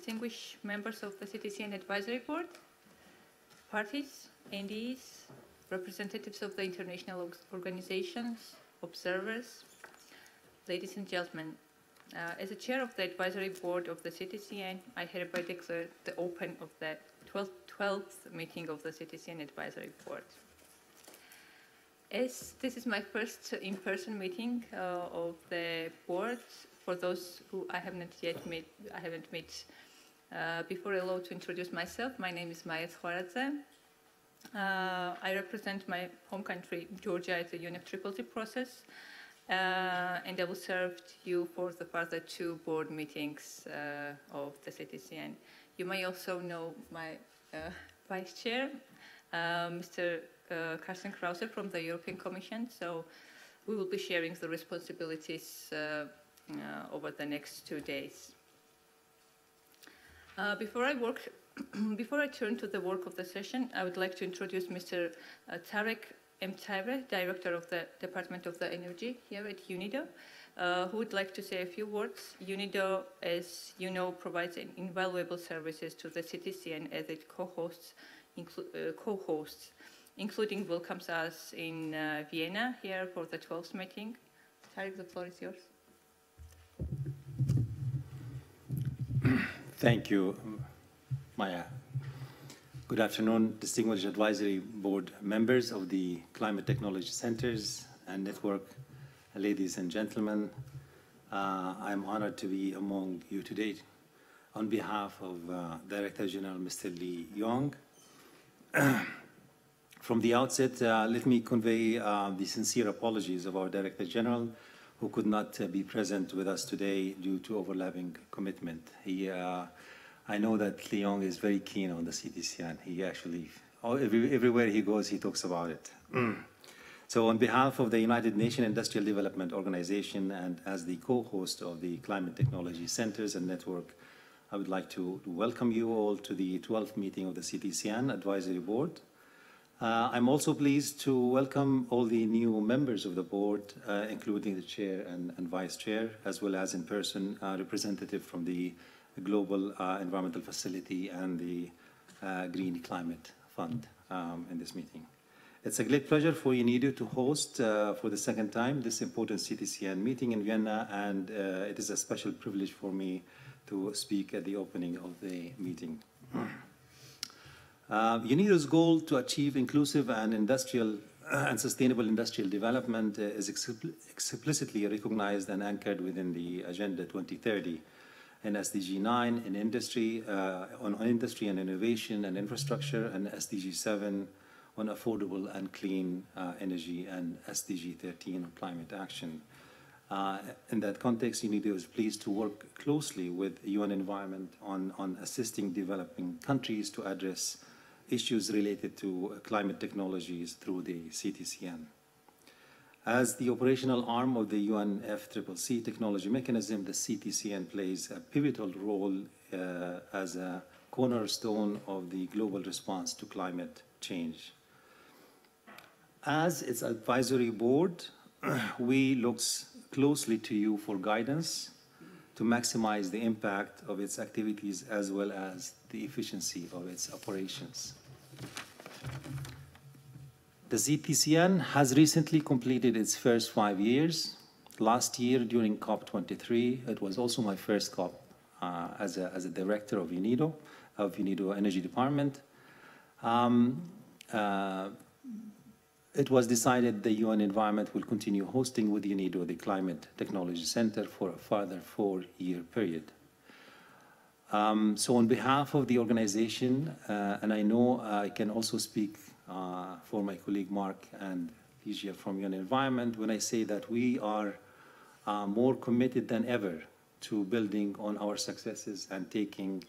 distinguished members of the CTCN Advisory Board, parties, NDs, representatives of the international organizations, observers, ladies and gentlemen. As a chair of the Advisory Board of the CTCN, I hereby declare the open of the 12th meeting of the CTCN Advisory Board. As this is my first in-person meeting of the board, for those who I haven't met before, allow to introduce myself. My name is Maya Khwaradze. I represent my home country, Georgia, at the UNFCCC process, and I will serve you for the further 2 board meetings of the CTCN. You may also know my vice chair, Mr. Carsten Krause from the European Commission. So we will be sharing the responsibilities over the next 2 days. Before I turn to the work of the session, I would like to introduce Mr. Tarek M. Tayre, Director of the Department of the Energy here at UNIDO, who would like to say a few words. UNIDO, as you know, provides invaluable services to the CTCN as it co-hosts, including welcomes us in Vienna here for the 12th meeting. Tarek, the floor is yours. Thank you, Maya. Good afternoon, distinguished advisory board members of the Climate Technology Centers and Network, ladies and gentlemen. I'm honored to be among you today on behalf of Director General Mr. Lee Yong. From the outset, let me convey the sincere apologies of our Director General, who could not be present with us today due to overlapping commitment. I know that Lee Yong is very keen on the CTCN. He actually, everywhere he goes, he talks about it. So on behalf of the United Nations Industrial Development Organization and as the co-host of the Climate Technology Centers and Network, I would like to welcome you all to the 12th meeting of the CTCN Advisory Board. I'm also pleased to welcome all the new members of the board, including the chair and vice chair, as well as in person representative from the Global Environmental Facility and the Green Climate Fund in this meeting. It's a great pleasure for UNIDO to host for the second time this important CTCN meeting in Vienna, and it is a special privilege for me to speak at the opening of the meeting. UNIDO's goal to achieve inclusive and sustainable industrial development is explicitly recognized and anchored within the Agenda 2030 and SDG 9 in industry, on industry and innovation and infrastructure, and SDG 7 on affordable and clean energy, and SDG 13 on climate action. In that context, UNIDO is pleased to work closely with UN Environment on assisting developing countries to address issues related to climate technologies through the CTCN. As the operational arm of the UNFCCC technology mechanism, the CTCN plays a pivotal role as a cornerstone of the global response to climate change. As its advisory board, we look closely to you for guidance to maximize the impact of its activities as well as the efficiency of its operations. The CTCN has recently completed its first 5 years. Last year during COP23, it was also my first COP as a director of UNIDO Energy Department. It was decided the UN Environment will continue hosting with UNIDO the Climate Technology Center for a further 4-year period. So on behalf of the organization, and I know I can also speak for my colleague Mark and Ligia from UN Environment when I say that we are more committed than ever to building on our successes and taking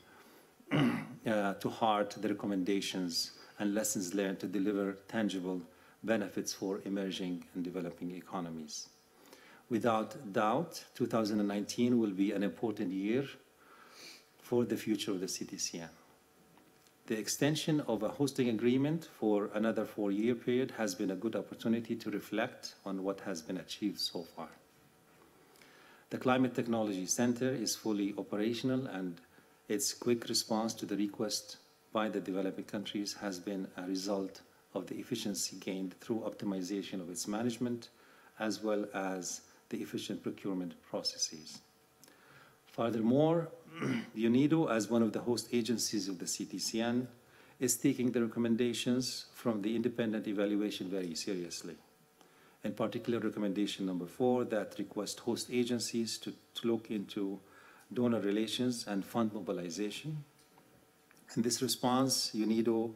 to heart the recommendations and lessons learned to deliver tangible benefits for emerging and developing economies. Without doubt, 2019 will be an important year for the future of the CTCN. The extension of a hosting agreement for another 4-year period has been a good opportunity to reflect on what has been achieved so far. The Climate Technology Center is fully operational and Its quick response to the request by the developing countries has been a result of the efficiency gained through optimization of its management, as well as the efficient procurement processes. Furthermore, UNIDO, as one of the host agencies of the CTCN, is taking the recommendations from the independent evaluation very seriously. In particular, recommendation number 4 that requests host agencies to look into donor relations and fund mobilization. In this response, UNIDO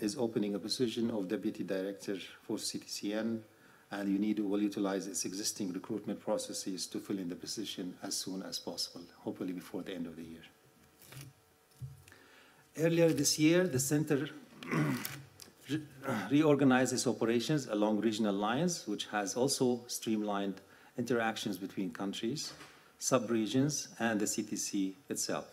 is opening a position of Deputy Director for CTCN, and UNIDO will utilize its existing recruitment processes to fill in the position as soon as possible, hopefully before the end of the year. Earlier this year, the Center reorganized its operations along regional lines, which has also streamlined interactions between countries, sub-regions, and the CTC itself.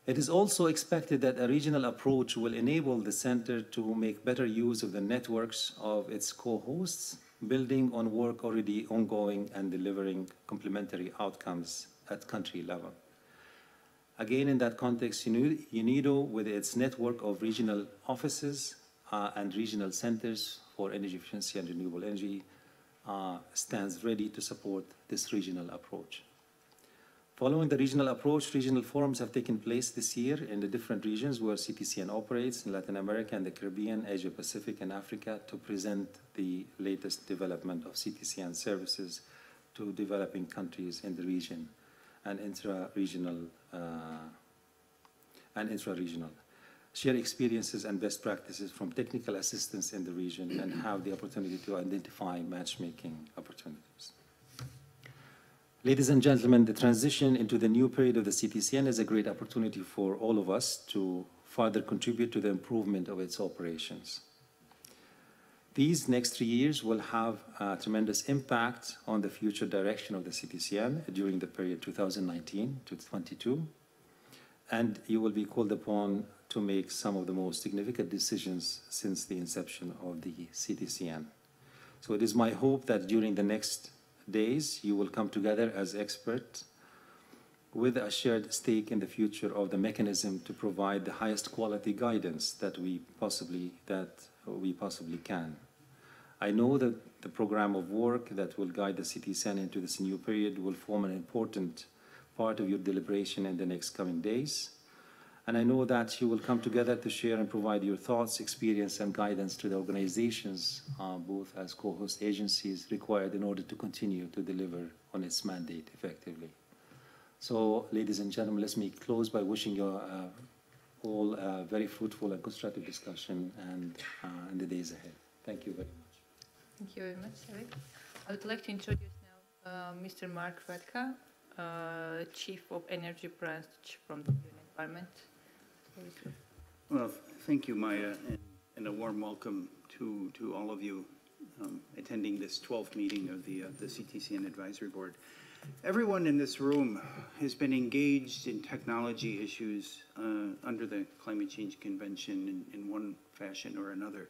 It is also expected that a regional approach will enable the Center to make better use of the networks of its co-hosts, building on work already ongoing and delivering complementary outcomes at country level. Again, in that context, UNIDO, with its network of regional offices and regional centers for energy efficiency and renewable energy, stands ready to support this regional approach. Following the regional approach, regional forums have taken place this year in the different regions where CTCN operates in Latin America and the Caribbean, Asia Pacific, and Africa to present the latest development of CTCN services to developing countries in the region and intra-regional, share experiences and best practices from technical assistance in the region, and have the opportunity to identify matchmaking opportunities. Ladies and gentlemen, the transition into the new period of the CTCN is a great opportunity for all of us to further contribute to the improvement of its operations. These next 3 years will have a tremendous impact on the future direction of the CTCN during the period 2019 to 22, and you will be called upon to make some of the most significant decisions since the inception of the CTCN. So it is my hope that during the next days, you will come together as experts with a shared stake in the future of the mechanism to provide the highest quality guidance that we possibly can. I know that the program of work that will guide the CTCN into this new period will form an important part of your deliberation in the next coming days. And I know that you will come together to share and provide your thoughts, experience, and guidance to the organizations, both as co-host agencies, required in order to continue to deliver on its mandate effectively. So, ladies and gentlemen, let me close by wishing you all a very fruitful and constructive discussion and in the days ahead. Thank you very much. Thank you very much, Eric. I would like to introduce now Mr. Mark Radka, Chief of Energy Branch from the Environment. Well, thank you, Maya, and a warm welcome to all of you attending this 12th meeting of the CTCN Advisory Board. Everyone in this room has been engaged in technology issues under the Climate Change Convention in one fashion or another.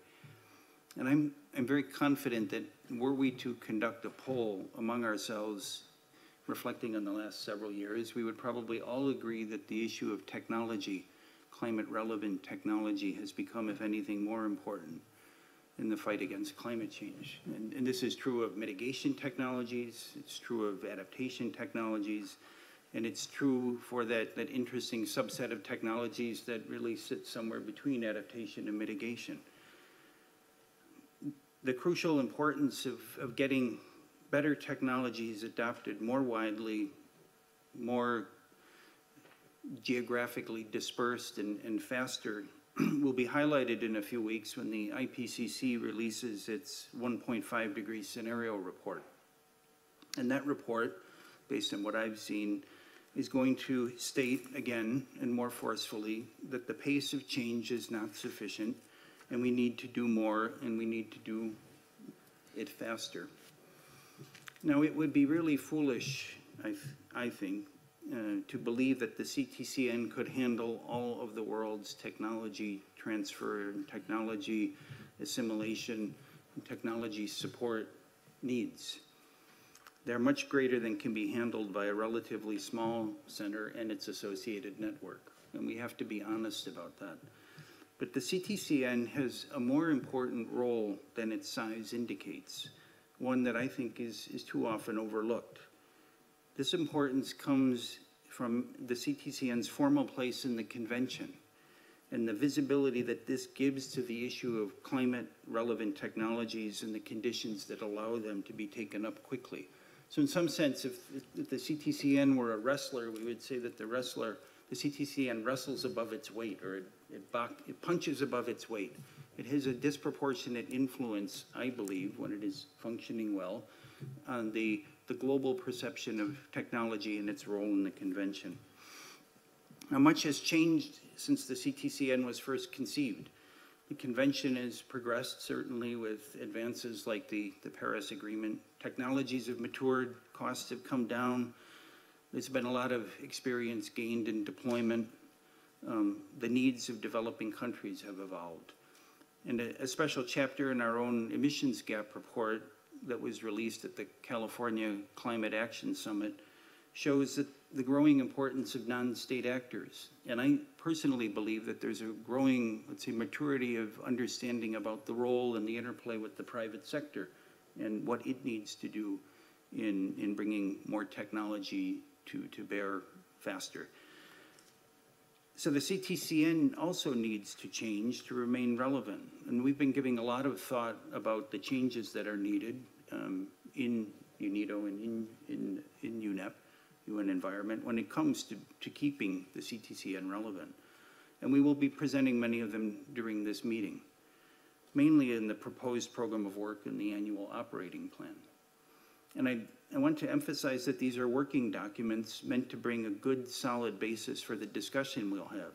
And I'm very confident that were we to conduct a poll among ourselves reflecting on the last several years, we would probably all agree that the issue of technology, climate-relevant technology, has become, if anything, more important in the fight against climate change. And this is true of mitigation technologies, it's true of adaptation technologies, and it's true for that interesting subset of technologies that really sit somewhere between adaptation and mitigation. The crucial importance of getting better technologies adopted more widely, more geographically dispersed and faster will be highlighted in a few weeks when the IPCC releases its 1.5 degree scenario report. And that report, based on what I've seen, is going to state again and more forcefully that the pace of change is not sufficient and we need to do more and we need to do it faster. Now, it would be really foolish, I think, to believe that the CTCN could handle all of the world's technology transfer and technology assimilation and technology support needs. They're much greater than can be handled by a relatively small center and its associated network. And we have to be honest about that. But the CTCN has a more important role than its size indicates, one that I think is too often overlooked. This importance comes from the CTCN's formal place in the convention and the visibility that this gives to the issue of climate-relevant technologies and the conditions that allow them to be taken up quickly. So in some sense, if the CTCN were a wrestler, we would say that the CTCN wrestles above its weight, or it punches above its weight. It has a disproportionate influence, I believe, when it is functioning well, on the global perception of technology and its role in the convention. Now, much has changed since the CTCN was first conceived. The convention has progressed, certainly, with advances like the Paris Agreement. Technologies have matured, costs have come down. There's been a lot of experience gained in deployment. The needs of developing countries have evolved. And a special chapter in our own emissions gap report that was released at the California Climate Action Summit shows that the growing importance of non-state actors. And I personally believe that there's a growing, let's say, maturity of understanding about the role and the interplay with the private sector and what it needs to do in bringing more technology to bear faster. So the CTCN also needs to change to remain relevant. And we've been giving a lot of thought about the changes that are needed in UNIDO and in UNEP, UN Environment, when it comes to keeping the CTCN relevant. And we will be presenting many of them during this meeting, mainly in the proposed program of work and the annual operating plan. And I want to emphasize that these are working documents meant to bring a good, solid basis for the discussion we'll have.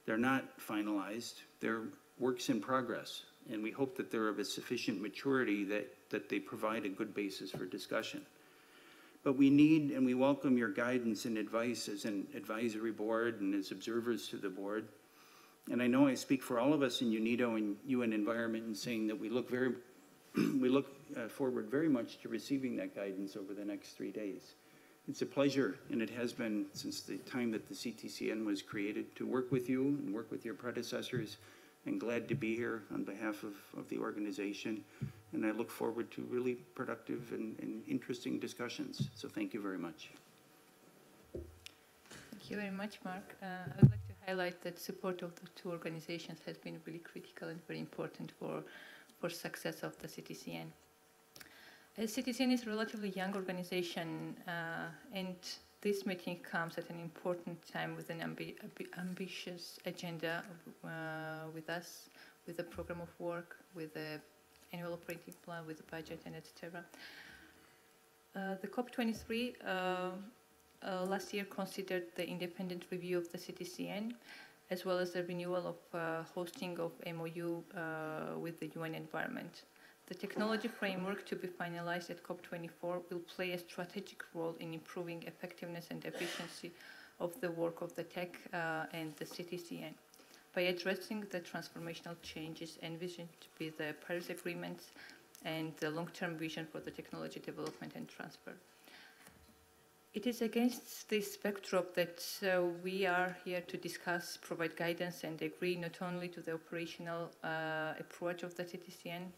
They're not finalized, they're works in progress, and we hope that they're of a sufficient maturity that they provide a good basis for discussion. But we need and we welcome your guidance and advice as an advisory board and as observers to the board. And I know I speak for all of us in UNIDO and UN Environment in saying that we look forward very much to receiving that guidance over the next 3 days. It's a pleasure, and it has been since the time that the CTCN was created, to work with you and work with your predecessors, and glad to be here on behalf of the organization. And I look forward to really productive and interesting discussions. So thank you very much. Thank you very much, Mark. I would like to highlight that support of the two organizations has been really critical and very important for success of the CTCN. CTCN is a relatively young organization, and this meeting comes at an important time with an ambitious agenda with us, with the program of work, with the annual operating plan, with the budget, and etc. The COP23 last year considered the independent review of the CTCN, as well as the renewal of hosting of MOU with the UN Environment. The technology framework to be finalized at COP24 will play a strategic role in improving effectiveness and efficiency of the work of the TEC and the CTCN by addressing the transformational changes envisioned by the Paris Agreement and the long-term vision for the technology development and transfer. It is against this backdrop that we are here to discuss, provide guidance, and agree not only to the operational approach of the CTCN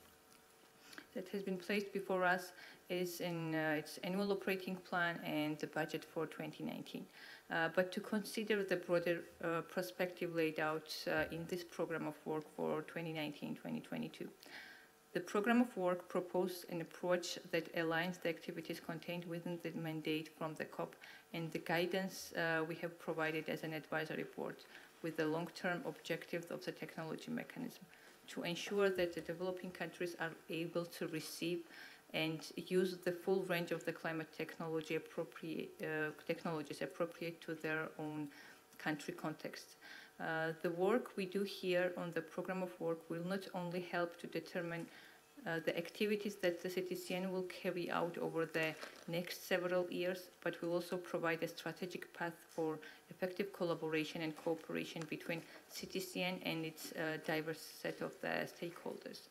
that has been placed before us is in its annual operating plan and the budget for 2019, but to consider the broader perspective laid out in this program of work for 2019-2022. The program of work proposed an approach that aligns the activities contained within the mandate from the COP and the guidance we have provided as an advisory board with the long-term objectives of the technology mechanism to ensure that the developing countries are able to receive and use the full range of the climate technologies appropriate to their own country context. The work we do here on the program of work will not only help to determine the activities that the CTCN will carry out over the next several years, but will also provide a strategic path for effective collaboration and cooperation between CTCN and its diverse set of the stakeholders.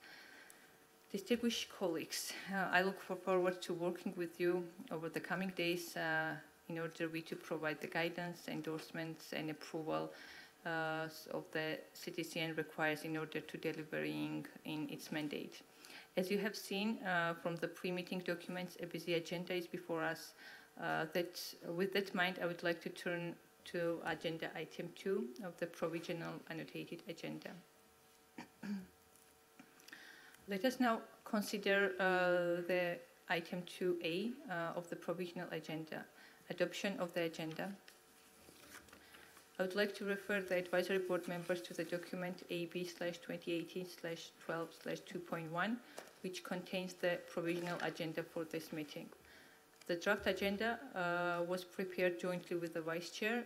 Distinguished colleagues, I look forward to working with you over the coming days in order to provide the guidance, endorsements, and approval of the CTCN requires in order to delivering in its mandate. As you have seen from the pre-meeting documents, a busy agenda is before us. With that in mind, I would like to turn to agenda item 2 of the provisional annotated agenda. Let us now consider the item 2A of the provisional agenda, adoption of the agenda. I would like to refer the advisory board members to the document AB/2018/12/2.1, which contains the provisional agenda for this meeting. The draft agenda was prepared jointly with the Vice Chair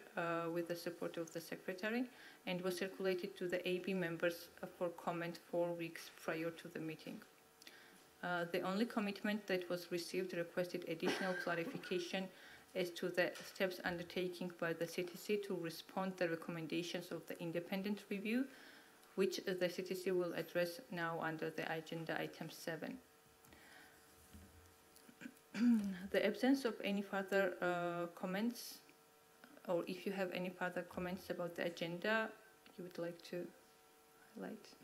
with the support of the Secretary and was circulated to the AB members for comment 4 weeks prior to the meeting. The only commitment that was received requested additional clarification as to the steps undertaken by the CTC to respond to the recommendations of the independent review, which the CTC will address now under the agenda item 7. The absence of any further comments, or if you have any further comments about the agenda you would like to highlight.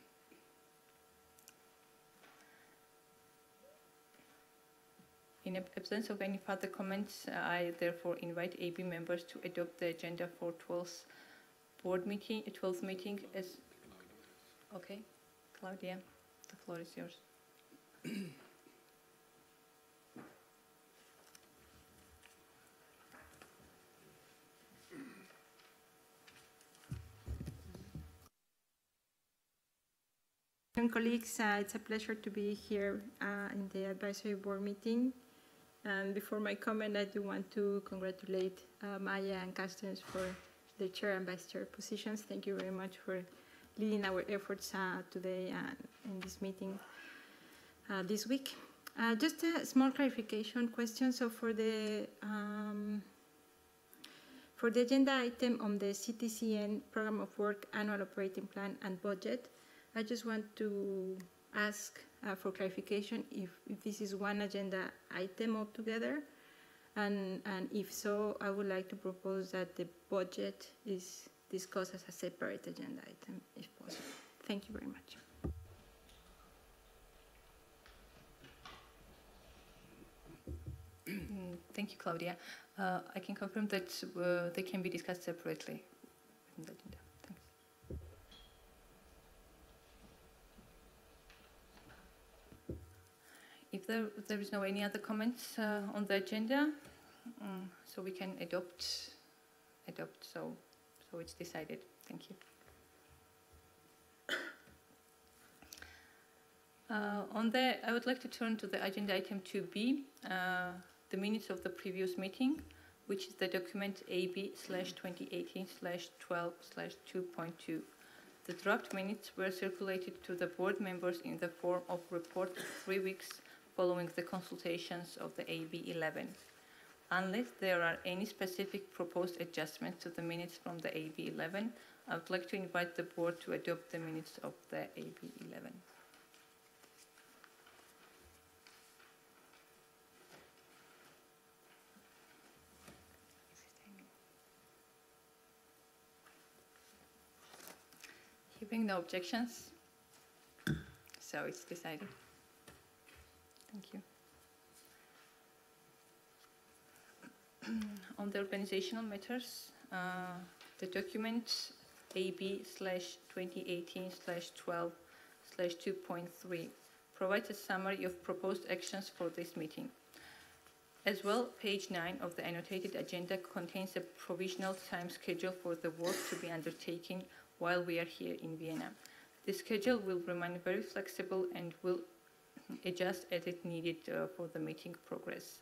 In absence of any further comments, I therefore invite AB members to adopt the agenda for 12th meeting as... Okay, Claudia, the floor is yours. Colleagues, it's a pleasure to be here in the advisory board meeting. And before my comment, I do want to congratulate Maya and Carstens for the chair and vice chair positions. Thank you very much for leading our efforts today in this meeting this week. Just a small clarification question. So for the agenda item on the CTCN Program of Work, Annual Operating Plan and Budget, I just want to ask for clarification if this is one agenda item altogether, and if so, I would like to propose that the budget is discussed as a separate agenda item, if possible. Thank you very much. Thank you, Claudia. I can confirm that they can be discussed separately in the agenda. If there is no any other comments on the agenda, so we can adopt. So it's decided. Thank you. I would like to turn to the agenda item 2B, the minutes of the previous meeting, which is the document AB/2018/12/2.2. The draft minutes were circulated to the board members in the form of report 3 weeks following the consultations of the AB11. Unless there are any specific proposed adjustments to the minutes from the AB11, I would like to invite the board to adopt the minutes of the AB11. Hearing no objections, so it's decided. Thank you. On the organizational matters, the document AB/2018/12/2.3 provides a summary of proposed actions for this meeting. As well, page 9 of the annotated agenda contains a provisional time schedule for the work to be undertaken while we are here in Vienna. The schedule will remain very flexible and will adjust as it needed for the meeting progress.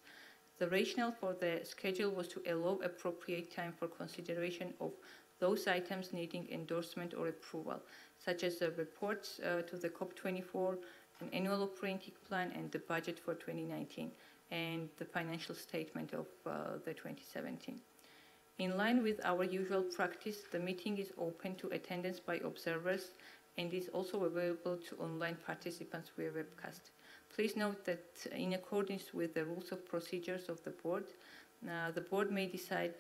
The rationale for the schedule was to allow appropriate time for consideration of those items needing endorsement or approval, such as the reports to the COP24, an annual operating plan, and the budget for 2019, and the financial statement of the 2017. In line with our usual practice, the meeting is open to attendance by observers and is also available to online participants via webcast. Please note that in accordance with the rules of procedures of the board may decide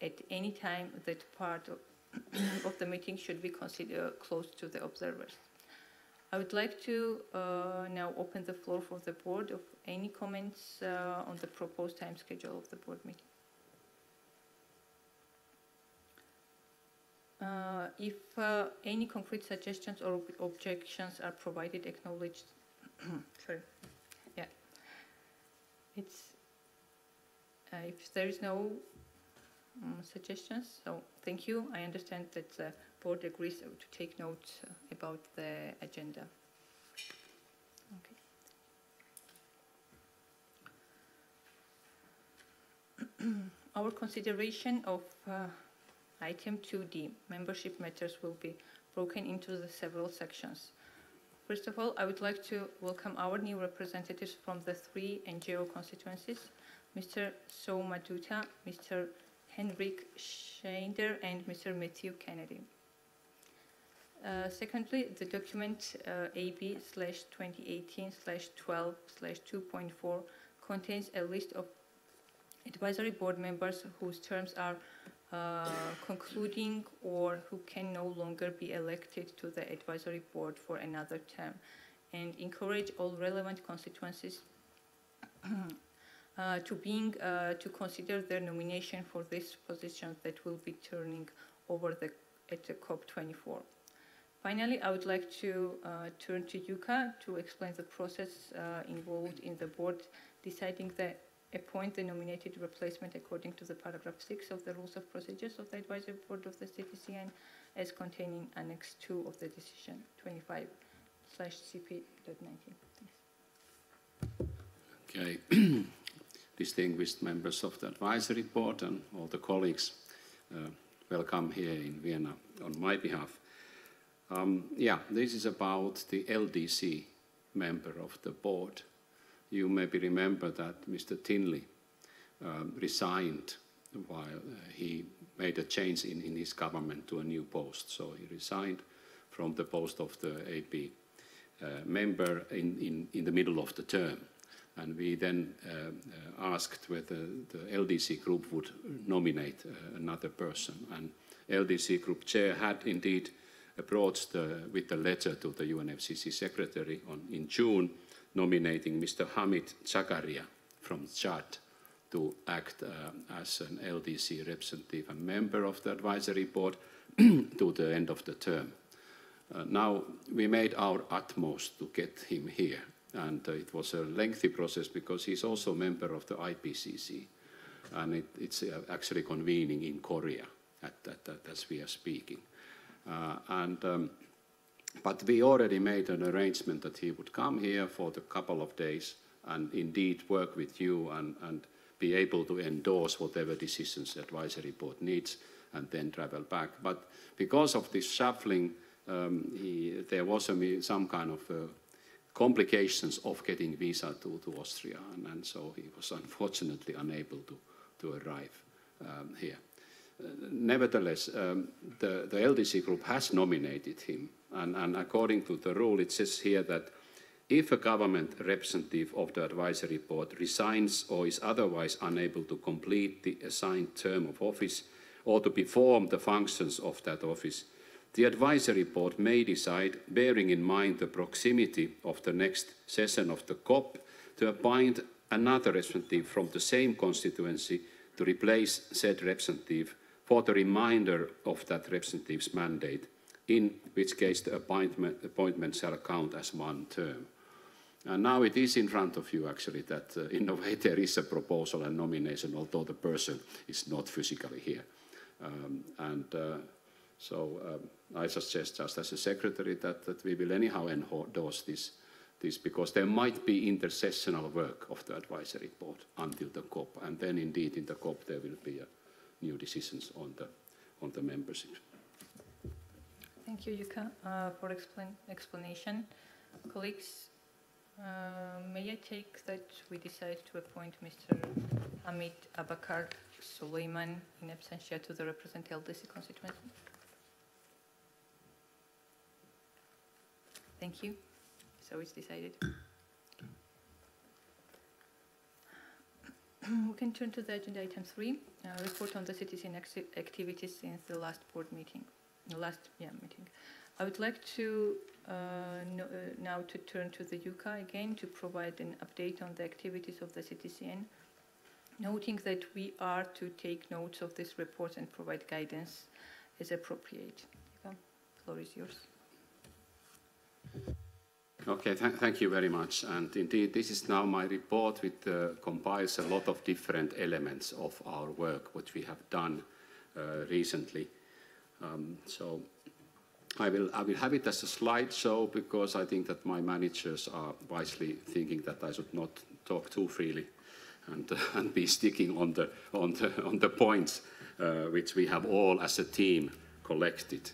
at any time that part of the meeting should be considered closed to the observers. I would like to now open the floor for the board of any comments on the proposed time schedule of the board meeting. If any concrete suggestions or objections are provided, acknowledged. Sorry. Yeah. It's if there is no suggestions, so thank you. I understand that the board agrees to take note about the agenda. Okay. Our consideration of Item 2D, membership matters, will be broken into the several sections. First of all, I would like to welcome our new representatives from the 3 NGO constituencies, Mr. So Maduta, Mr. Henrik Schneider, and Mr. Matthew Kennedy. Secondly, the document AB/2018/12/2.4 contains a list of advisory board members whose terms are concluding or who can no longer be elected to the advisory board for another term, and encourage all relevant constituencies to consider their nomination for this position that will be turning over at the COP24. Finally, I would like to turn to Yuka to explain the process involved in the board deciding that appoint the nominated replacement according to the paragraph 6 of the rules of procedures of the advisory board of the CTCN as containing Annex 2 of the decision 25/CP.19. Okay. Distinguished members of the advisory board and all the colleagues, welcome here in Vienna on my behalf. This is about the LDC member of the board. You maybe remember that Mr. Tinley resigned while he made a change in his government to a new post. So he resigned from the post of the AP member in the middle of the term. And we then asked whether the LDC group would nominate another person. And LDC group chair had indeed approached with a letter to the UNFCCC secretary in June, nominating Mr. Hamid Zakaria from Chad to act as an LDC representative and member of the advisory board to the end of the term. Now, we made our utmost to get him here, and it was a lengthy process because he's also a member of the IPCC, and it's actually convening in Korea as we are speaking. But we already made an arrangement that he would come here for the couple of days and indeed work with you and be able to endorse whatever decisions the advisory board needs and then travel back. But because of this shuffling, there was some kind of complications of getting visa to Austria, and so he was unfortunately unable to arrive here. Nevertheless, the LDC group has nominated him, and according to the rule, it says here that if a government representative of the advisory board resigns or is otherwise unable to complete the assigned term of office or to perform the functions of that office, the advisory board may decide, bearing in mind the proximity of the next session of the COP, to appoint another representative from the same constituency to replace said representative for the remainder of that representative's mandate, in which case the appointment shall count as one term. And now it is in front of you, actually, that in a way there is a proposal and nomination, although the person is not physically here. So I suggest just as a secretary that we will anyhow endorse this because there might be intersessional work of the advisory board until the COP, and then indeed in the COP there will be new decisions on the membership. Thank you, Yuka, for explanation. Colleagues, may I take that we decide to appoint Mr. Hamid Abakar Suleiman in absentia to the representative LDC constituency? Thank you. So it's decided. we can turn to the agenda item 3, report on the CTCN activities since the last board meeting, meeting. I would like to now to turn to the UCA again to provide an update on the activities of the CTCN, noting that we are to take notes of this report and provide guidance as appropriate. The floor is yours. Okay, thank you very much. And indeed, this is now my report, which compiles a lot of different elements of our work, which we have done recently. So I will have it as a slideshow because I think that my managers are wisely thinking that I should not talk too freely and be sticking on the points which we have all as a team collected.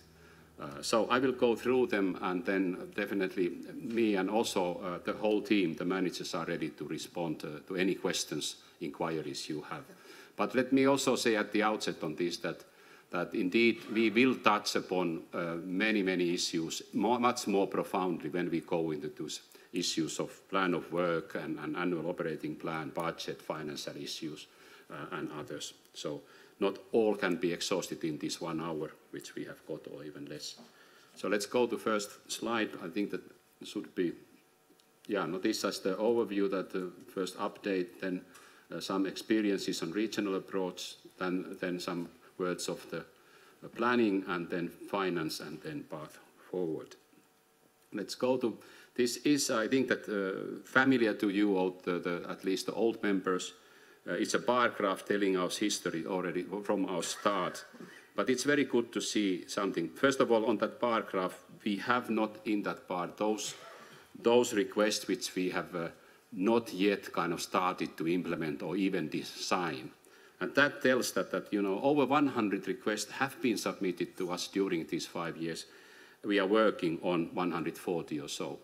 So I will go through them, and then definitely me and also the whole team, the managers, are ready to respond to any questions, inquiries you have. But let me also say at the outset on this that indeed we will touch upon many issues much more profoundly when we go into those issues of plan of work and annual operating plan, budget, financial issues, and others. So not all can be exhausted in this 1 hour, which we have got, or even less. So let's go to first slide. I think that should be, notice as the overview, that the first update, then some experiences on regional approach, then some words of the planning, and then finance, and then path forward. Let's go to, this is, I think that familiar to you, at least the old members. It's a bar graph telling us history already from our start. But it's very good to see something. First of all, on that bar graph, we have not in that bar those requests which we have not yet kind of started to implement or even design. And that tells that over 100 requests have been submitted to us during these 5 years. We are working on 140 or so.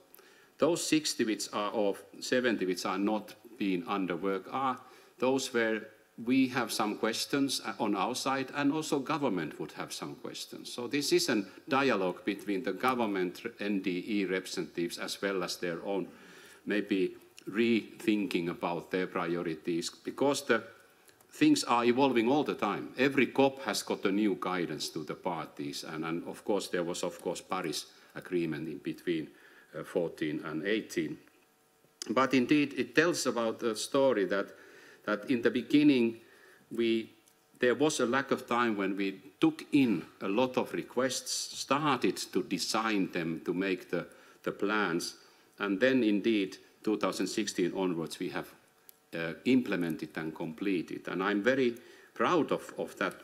Those 60 which are, or 70 which are not being under work are those where we have some questions on our side, and also government would have some questions. So this is a dialogue between the government NDE representatives as well as their own maybe rethinking about their priorities, because the things are evolving all the time. Every COP has got a new guidance to the parties, and of course there was Paris Agreement in between 14 and 18. But indeed it tells about the story that in the beginning, there was a lack of time when we took in a lot of requests, started to design them, to make the plans, and then indeed 2016 onwards we have implemented and completed. And I'm very proud of that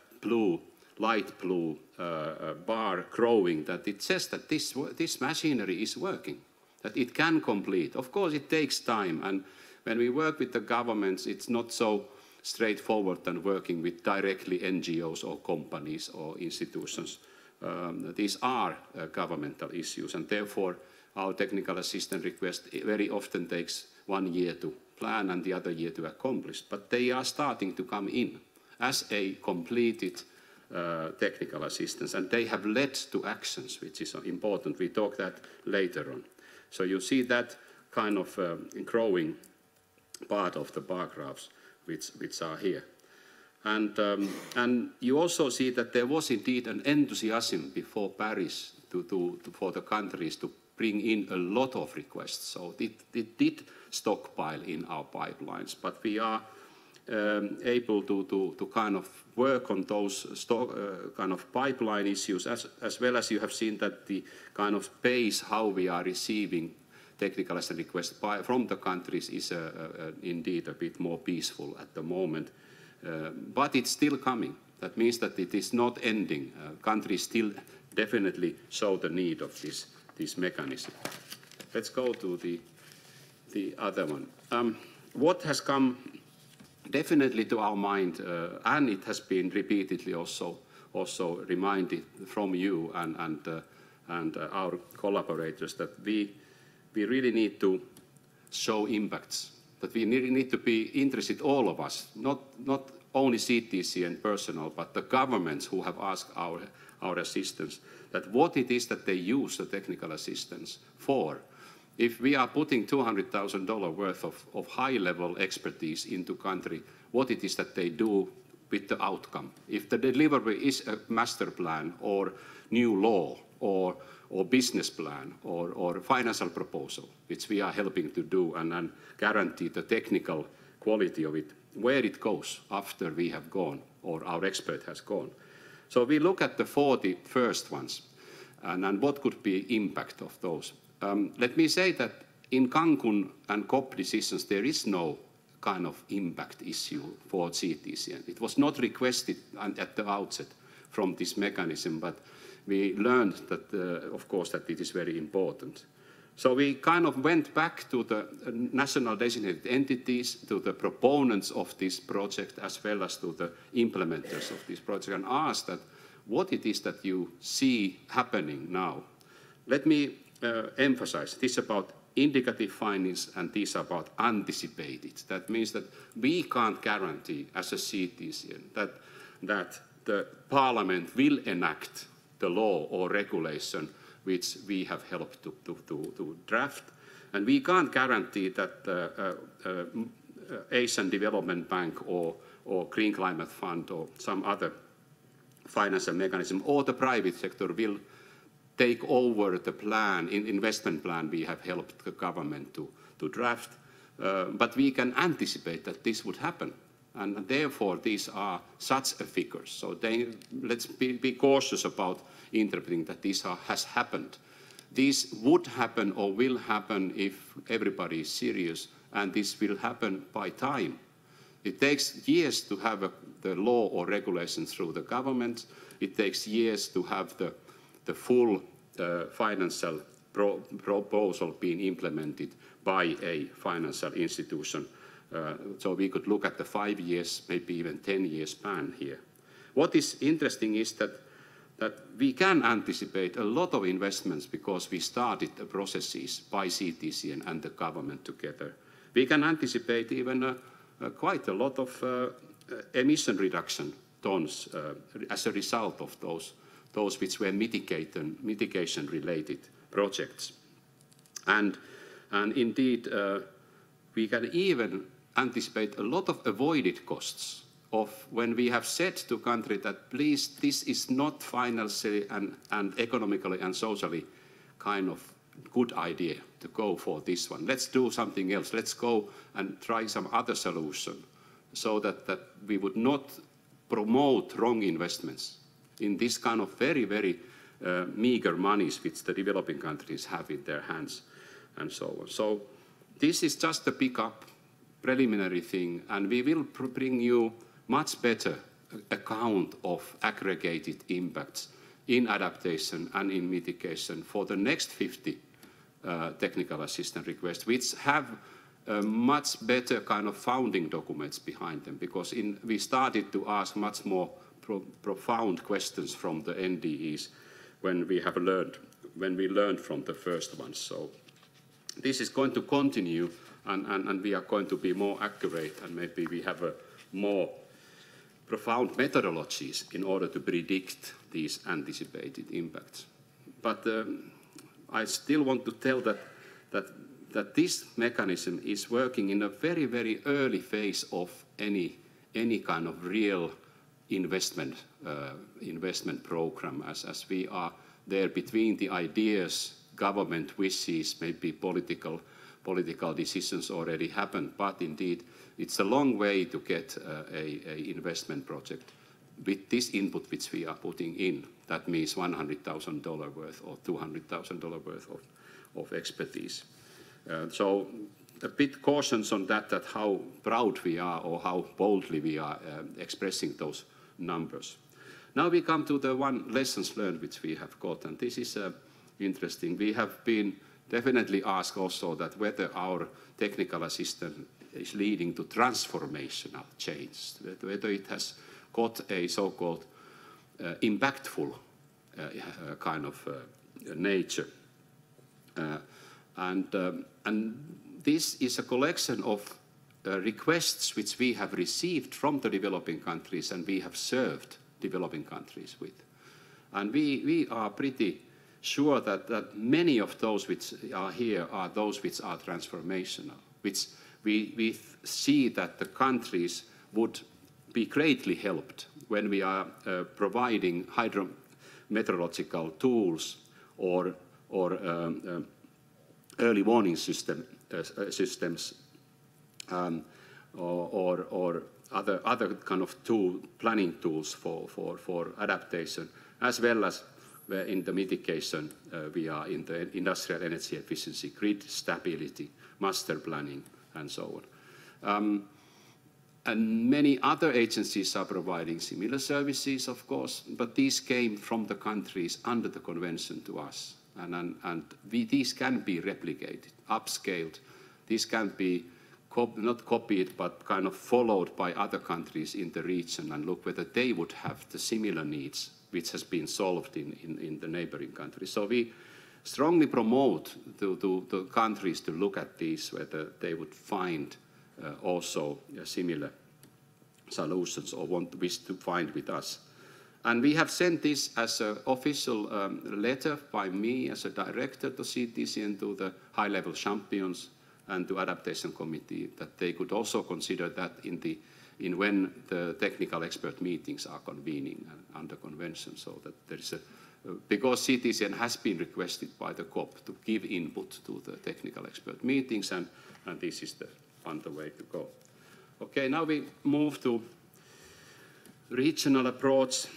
light blue bar growing, that it says that this machinery is working, that it can complete. Of course it takes time, and when we work with the governments, it's not so straightforward than working with directly NGOs or companies or institutions. These are governmental issues, and therefore our technical assistance request very often takes 1 year to plan and the other year to accomplish. But they are starting to come in as a completed technical assistance, and they have led to actions, which is important. We talk that later on. So you see that kind of growing part of the bar graphs which are here. And you also see that there was indeed an enthusiasm before Paris for the countries to bring in a lot of requests. So it did stockpile in our pipelines, but we are able to kind of work on those kind of pipeline issues, as well as you have seen that the kind of pace how we are receiving technical assistance requests from the countries is indeed a bit more peaceful at the moment. But it's still coming. That means that it is not ending. Countries still definitely show the need of this mechanism. Let's go to the other one. What has come definitely to our mind, and it has been repeatedly also reminded from you and our collaborators, that we really need to show impacts, that we need to be interested, all of us, not only CTCN personnel, but the governments who have asked our assistance, that what it is that they use the technical assistance for, If we are putting $200,000 worth of high-level expertise into country, what it is that they do with the outcome. If the delivery is a master plan or new law or business plan or financial proposal, which we are helping to do and guarantee the technical quality of it, where it goes after we have gone or our expert has gone. So we look at the 40 first ones and what could be impact of those. Let me say that in Cancun and COP decisions, there is no kind of impact issue for CTCN. It was not requested at the outset from this mechanism, but we learned that, of course, that it is very important. So we kind of went back to the national designated entities, to the proponents of this project, as well as to the implementers of this project, and asked that what it is that you see happening now. Let me emphasize, this is about indicative findings and these are about anticipated. That means that we can't guarantee as a CTCN that the Parliament will enact the law or regulation which we have helped to draft. And we can't guarantee that Asian Development Bank or Green Climate Fund or some other financial mechanism or the private sector will take over the plan, investment plan we have helped the government to draft. But we can anticipate that this would happen. And therefore, these are such a figures. So let's be cautious about interpreting that this has happened. This would happen or will happen if everybody is serious, and this will happen by time. It takes years to have the law or regulation through the government. It takes years to have the full financial proposal being implemented by a financial institution. So we could look at the 5 years, maybe even 10-year span here. What is interesting is that we can anticipate a lot of investments because we started the processes by CTCN and the government together. We can anticipate even quite a lot of emission reduction tons as a result of those which were mitigation-related projects. And indeed, we can even anticipate a lot of avoided costs of when we have said to country that, please, this is not financially and economically and socially kind of good idea to go for this one. Let's do something else. Let's go and try some other solution so that we would not promote wrong investments in this kind of very, very meager monies which the developing countries have in their hands and so on. So this is just a pick-up preliminary thing, and we will bring you much better account of aggregated impacts in adaptation and in mitigation for the next 50 technical assistance requests, which have much better kind of founding documents behind them, because we started to ask much more profound questions from the NDEs when we learned from the first ones. So this is going to continue, and we are going to be more accurate, and maybe we have a more profound methodologies in order to predict these anticipated impacts. But I still want to tell that this mechanism is working in a very, very early phase of any kind of real investment program, as we are there between the ideas, government wishes, maybe political decisions already happened, but indeed it's a long way to get a investment project with this input which we are putting in. That means $100,000 worth or $200,000 worth of expertise. So a bit cautions on that how proud we are or how boldly we are expressing those numbers. Now we come to the one lessons learned which we have got, and this is interesting. We have been definitely asked also that whether our technical assistance is leading to transformational change, whether it has got a so-called impactful kind of nature. And this is a collection of requests which we have received from the developing countries and we have served developing countries with. And we are pretty sure that many of those which are here are those which are transformational, which we see that the countries would be greatly helped when we are providing hydrometeorological tools or early warning systems or other kind of planning tools for adaptation, as well as in the mitigation we are in the industrial energy efficiency, grid stability, master planning, and so on. And many other agencies are providing similar services, of course, but these came from the countries under the convention to us. And these can be replicated, upscaled. These can be not copied, but kind of followed by other countries in the region and look whether they would have the similar needs which has been solved in the neighboring countries. So we strongly promote to countries to look at these, whether they would find also similar solutions or wish to find with us. And we have sent this as an official letter by me as a director to CTCN, to the high-level champions and to adaptation committee, that they could also consider that in when the technical expert meetings are convening under convention, so that there is because CTCN has been requested by the COP to give input to the technical expert meetings, and this is the way to go. Okay, now we move to regional approach,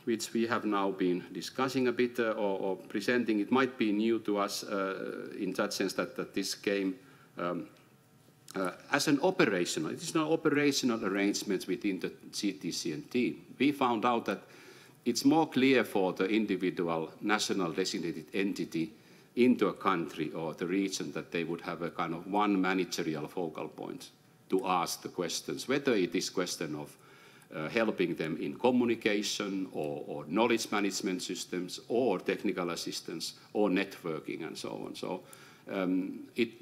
which we have now been discussing a bit or presenting. It might be new to us in that sense that this came as an operational, it is an operational arrangement within the CTCN team. We found out that it's more clear for the individual national designated entity into a country or the region that they would have a kind of one managerial focal point to ask the questions, whether it is question of helping them in communication or knowledge management systems or technical assistance or networking and so on. So it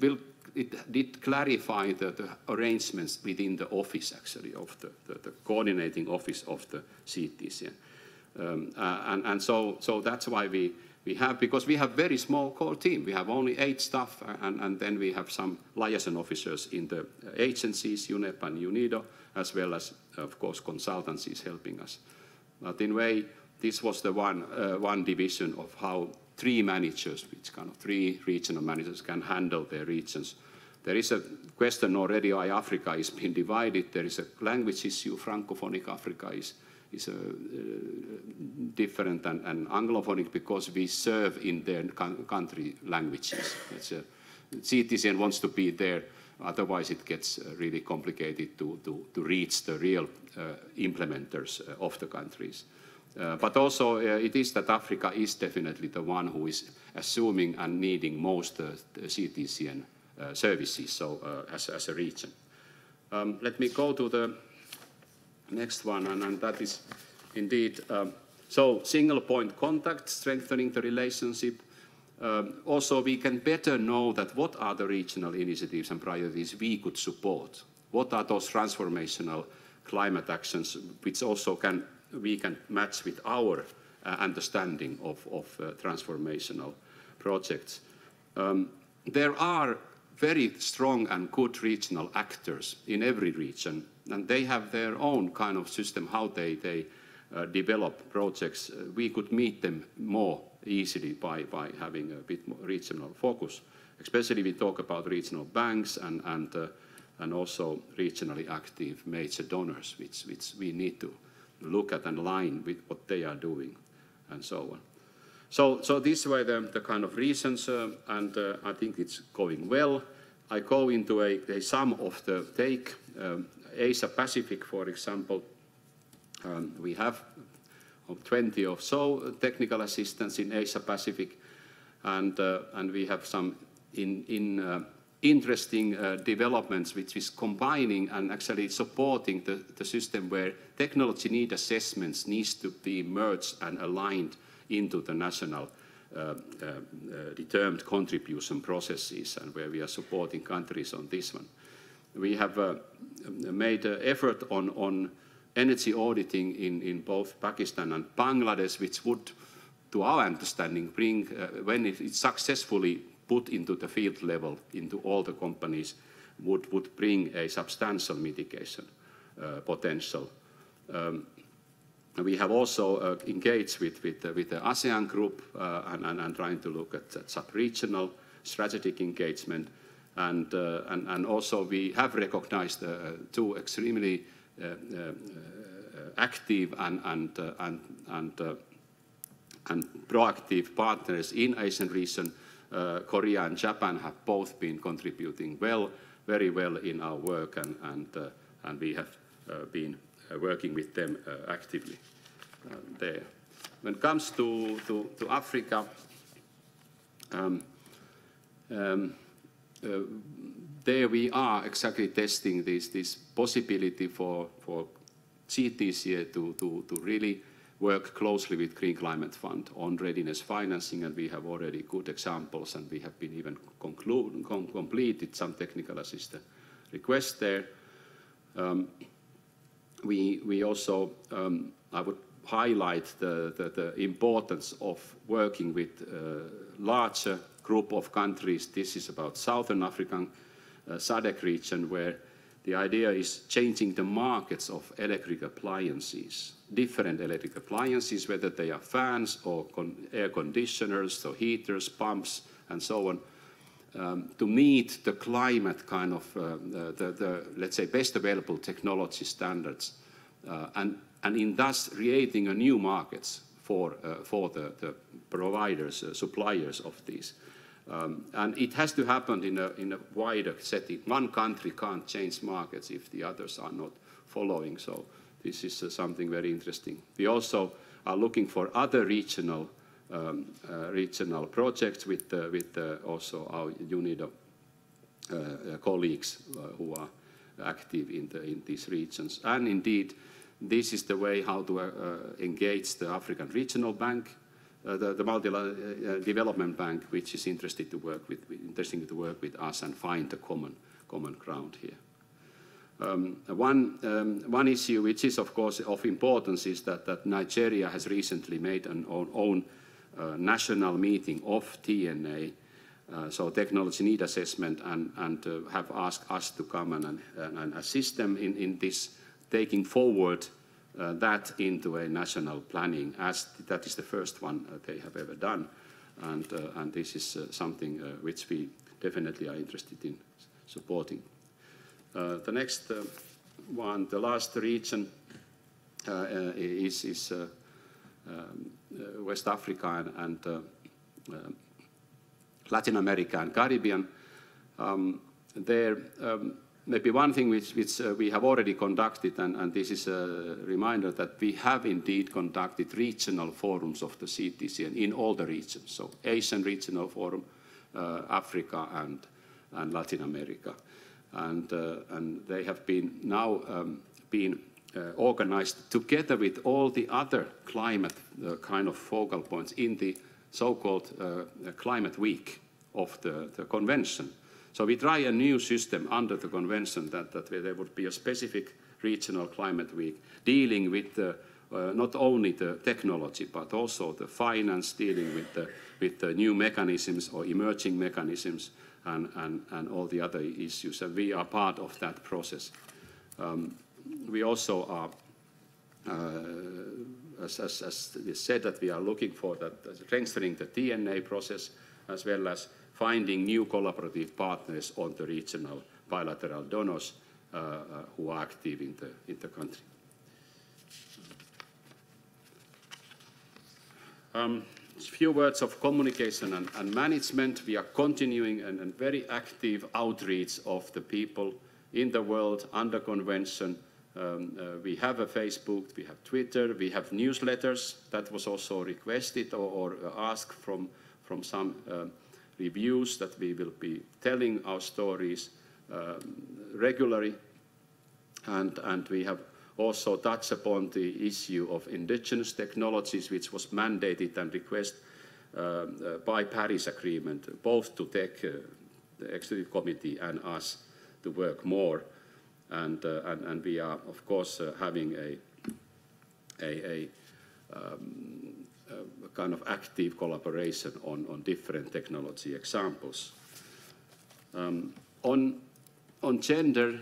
did clarify the arrangements within the office, actually, of the coordinating office of the CTCN. And so that's why we have, because we have very small core team. We have only 8 staff, and then we have some liaison officers in the agencies, UNEP and UNIDO, as well as, of course, consultancies helping us. But in a way, this was the one division of how 3 managers, which kind of 3 regional managers can handle their regions. There is a question already why Africa is being divided. There is a language issue. Francophonic Africa is different than Anglophonic because we serve in their country languages. CTCN wants to be there, otherwise it gets really complicated to reach the real implementers of the countries. But also it is that Africa is definitely the one who is assuming and needing most CTCN services, so as a region. Let me go to the next one, and that is indeed, so single point contact, strengthening the relationship. Also, we can better know that what are the regional initiatives and priorities we could support. What are those transformational climate actions which also we can match with our understanding of transformational projects. There are very strong and good regional actors in every region, and they have their own kind of system, how they develop projects. We could meet them more easily by having a bit more regional focus. Especially we talk about regional banks and also regionally active major donors, which we need to look at and align with what they are doing, and so on. So these were the kind of reasons, and I think it's going well. I go into some of the take. Asia Pacific, for example, we have 20 or so technical assistants in Asia Pacific, and we have some interesting developments which is combining and actually supporting the system where technology need assessments needs to be merged and aligned into the national determined contribution processes, and where we are supporting countries on this one. We have made an effort on energy auditing in both Pakistan and Bangladesh, which would to our understanding, bring, when it's successfully put into the field level, into all the companies, would bring a substantial mitigation potential. We have also engaged with the ASEAN group and trying to look at sub-regional strategic engagement. And also we have recognized two extremely active and proactive partners in Asian region. Korea and Japan have both been contributing very well in our work, and we have been working with them actively there. When it comes to Africa, there we are exactly testing this possibility for CTCN to really work closely with Green Climate Fund on readiness financing, and we have already good examples, and we have been even completed some technical assistance requests there. We also, I would highlight the importance of working with larger group of countries. This is about Southern African SADC region, where the idea is changing the markets of electric appliances, different electric appliances, whether they are fans or air conditioners or heaters, pumps, and so on, to meet the climate kind of, let's say, best available technology standards, and in thus creating a new markets for the providers, suppliers of these. And it has to happen in a wider setting. One country can't change markets if the others are not following. So this is something very interesting. We also are looking for other regional projects with also our UNIDO colleagues who are active in these regions. And indeed, this is the way how to engage the African Regional Bank, the multilateral development bank, which is interesting to work with us and find the common ground here. One issue which is of course of importance is that Nigeria has recently made an own national meeting of TNA, so technology need assessment, and have asked us to come and assist them in this, taking forward that into a national planning, as that is the first one they have ever done, and this is something which we definitely are interested in supporting. The next one, the last region, is West Africa and Latin America and Caribbean. There, maybe one thing which we have already conducted, and this is a reminder that we have indeed conducted regional forums of the CTCN in all the regions, so Asian Regional Forum, Africa and Latin America. And they have been now organized together with all the other climate kind of focal points in the so-called climate week of the convention. So we try a new system under the convention that there would be a specific regional climate week dealing with not only the technology but also the finance, dealing with the new mechanisms or emerging mechanisms and all the other issues, and we are part of that process. We also are, as we said, that we are looking for that strengthening the TNA process, as well as finding new collaborative partners on the regional bilateral donors who are active in the country. A few words of communication and management. We are continuing a very active outreach of the people in the world under convention. We have a Facebook, we have Twitter, we have newsletters. That was also requested or asked from some reviews, that we will be telling our stories regularly. And we have also touched upon the issue of indigenous technologies, which was mandated and requested by Paris Agreement, both to take the Executive Committee and us to work more. And we are, of course, having a kind of active collaboration on different technology examples. On gender,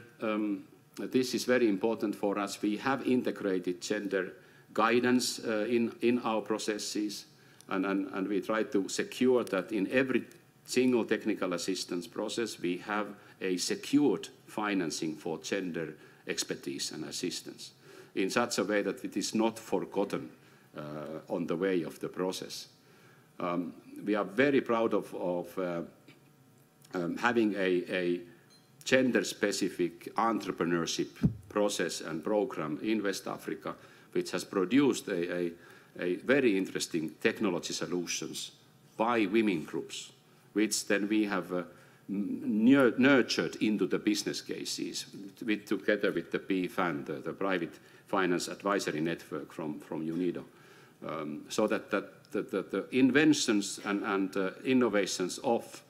this is very important for us. We have integrated gender guidance in our processes, and we try to secure that in every single technical assistance process we have a secured financing for gender expertise and assistance in such a way that it is not forgotten on the way of the process. We are very proud of having a gender-specific entrepreneurship process and program in West Africa, which has produced a very interesting technology solutions by women groups, which then we have nurtured into the business cases together with the PFAN, the Private Finance Advisory Network from UNIDO, so that the inventions and innovations of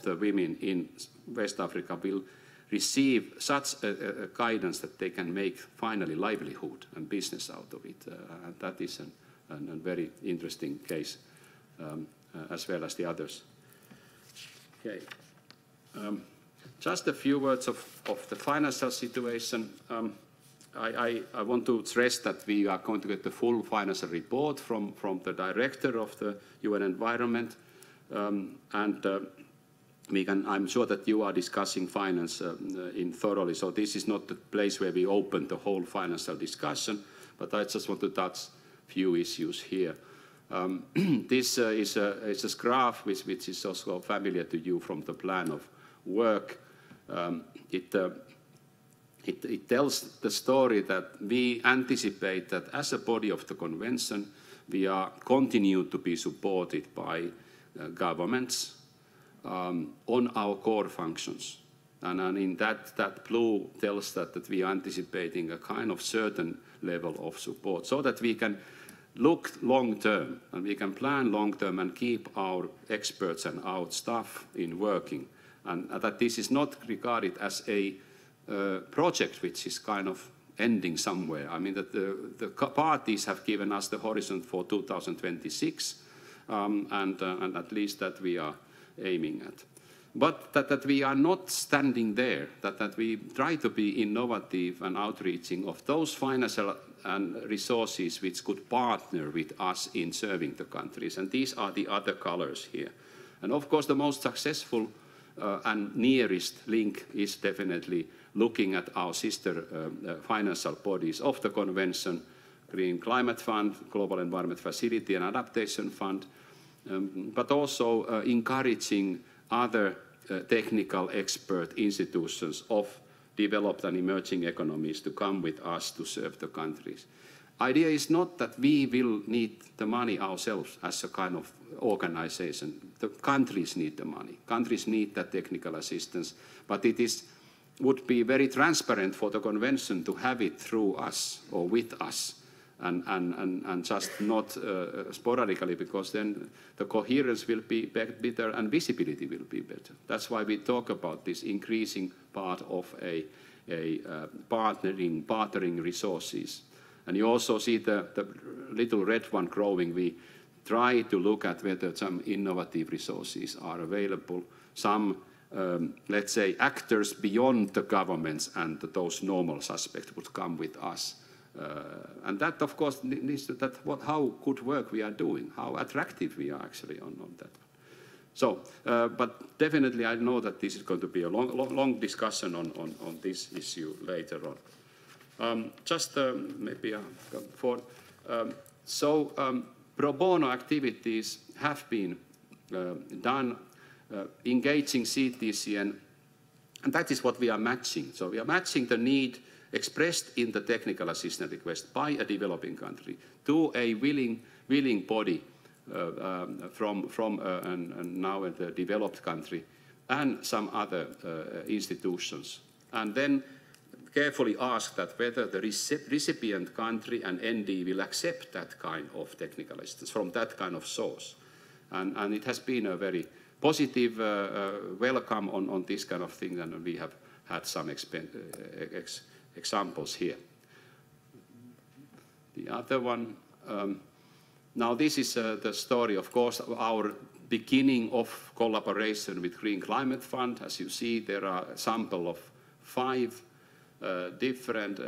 the women in West Africa will receive such a guidance that they can make finally livelihood and business out of it. And that is a very interesting case as well as the others. Okay. Just a few words of the financial situation. I want to stress that we are going to get the full financial report from the director of the UN Environment, I'm sure that you are discussing finance thoroughly, so this is not the place where we open the whole financial discussion, but I just want to touch a few issues here. This is a graph which is also familiar to you from the plan of work. It tells the story that we anticipate that as a body of the convention, we are continue to be supported by governments on our core functions. And in that blue tells that we are anticipating a kind of certain level of support so that we can look long-term and we can plan long-term and keep our experts and our staff in working. And that this is not regarded as a project which is kind of ending somewhere. I mean that the parties have given us the horizon for 2026 and at least that we are aiming at. But that we are not standing there, that we try to be innovative and outreaching of those financial and resources which could partner with us in serving the countries. And these are the other colors here. And of course, the most successful and nearest link is definitely looking at our sister financial bodies of the Convention, Green Climate Fund, Global Environment Facility and Adaptation Fund, but also encouraging other technical expert institutions of developed and emerging economies to come with us to serve the countries. Idea is not that we will need the money ourselves as a kind of organization. The countries need the money. Countries need that technical assistance, but it would be very transparent for the convention to have it through us or with us and just not sporadically, because then the coherence will be better and visibility will be better. That's why we talk about this increasing part of a partnering resources. And you also see the little red one growing. We try to look at whether some innovative resources are available, some, let's say, actors beyond the governments and those normal suspects would come with us. And that, of course, needs to, how good work we are doing, how attractive we are actually on that. So, but definitely I know that this is going to be a long discussion on this issue later on. Just maybe for, pro bono activities have been done, engaging CTCN, and that is what we are matching. So we are matching the need expressed in the technical assistance request by a developing country to a willing body from now in the developed country and some other institutions. And then carefully ask that whether the recipient country and ND will accept that kind of technical assistance from that kind of source. And it has been a very positive welcome on this kind of thing, and we have had some examples here. The other one, Now this is the story, of course, our beginning of collaboration with Green Climate Fund. As you see, there are a sample of 5 different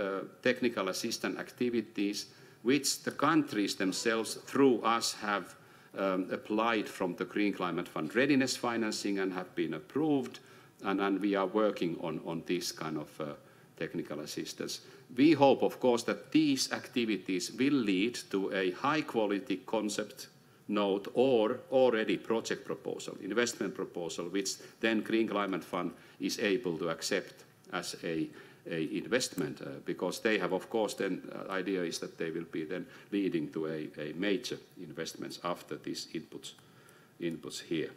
technical assistance activities which the countries themselves, through us, have applied from the Green Climate Fund readiness financing and have been approved, and we are working on this kind of technical assistance. We hope, of course, that these activities will lead to a high-quality concept note or already project proposal, investment proposal, which then Green Climate Fund is able to accept as a investment, because they have, of course, then idea is that they will be then leading to a major investments after these inputs here.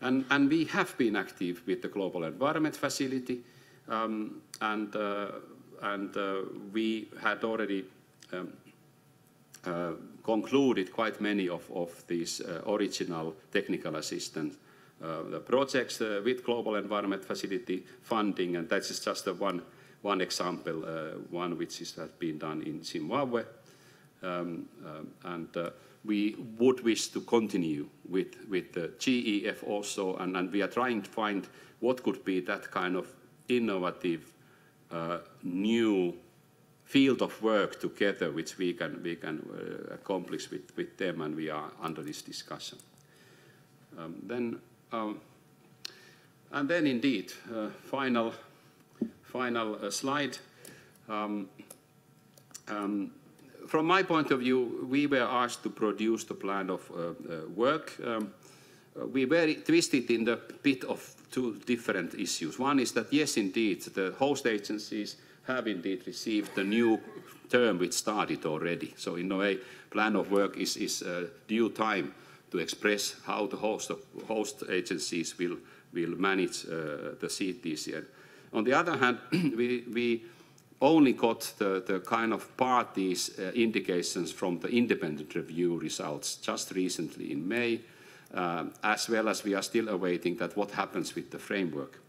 And we have been active with the Global Environment Facility, and we had already concluded quite many of these original technical assistance the projects with Global Environment Facility funding, and that is just one example, one which has been done in Zimbabwe, and we would wish to continue with the GEF also, and we are trying to find what could be that kind of innovative new field of work together, which we can accomplish with them, and we are under this discussion. And then indeed, final slide. From my point of view, we were asked to produce the plan of work. We were twisted in the bit of 2 different issues. One is that, yes, indeed, the host agencies have indeed received the new term which started already. So in a way, plan of work is due time to express how the host agencies will manage the CTCN. On the other hand, we only got the kind of parties' indications from the independent review results just recently in May, as well as we are still awaiting that what happens with the framework,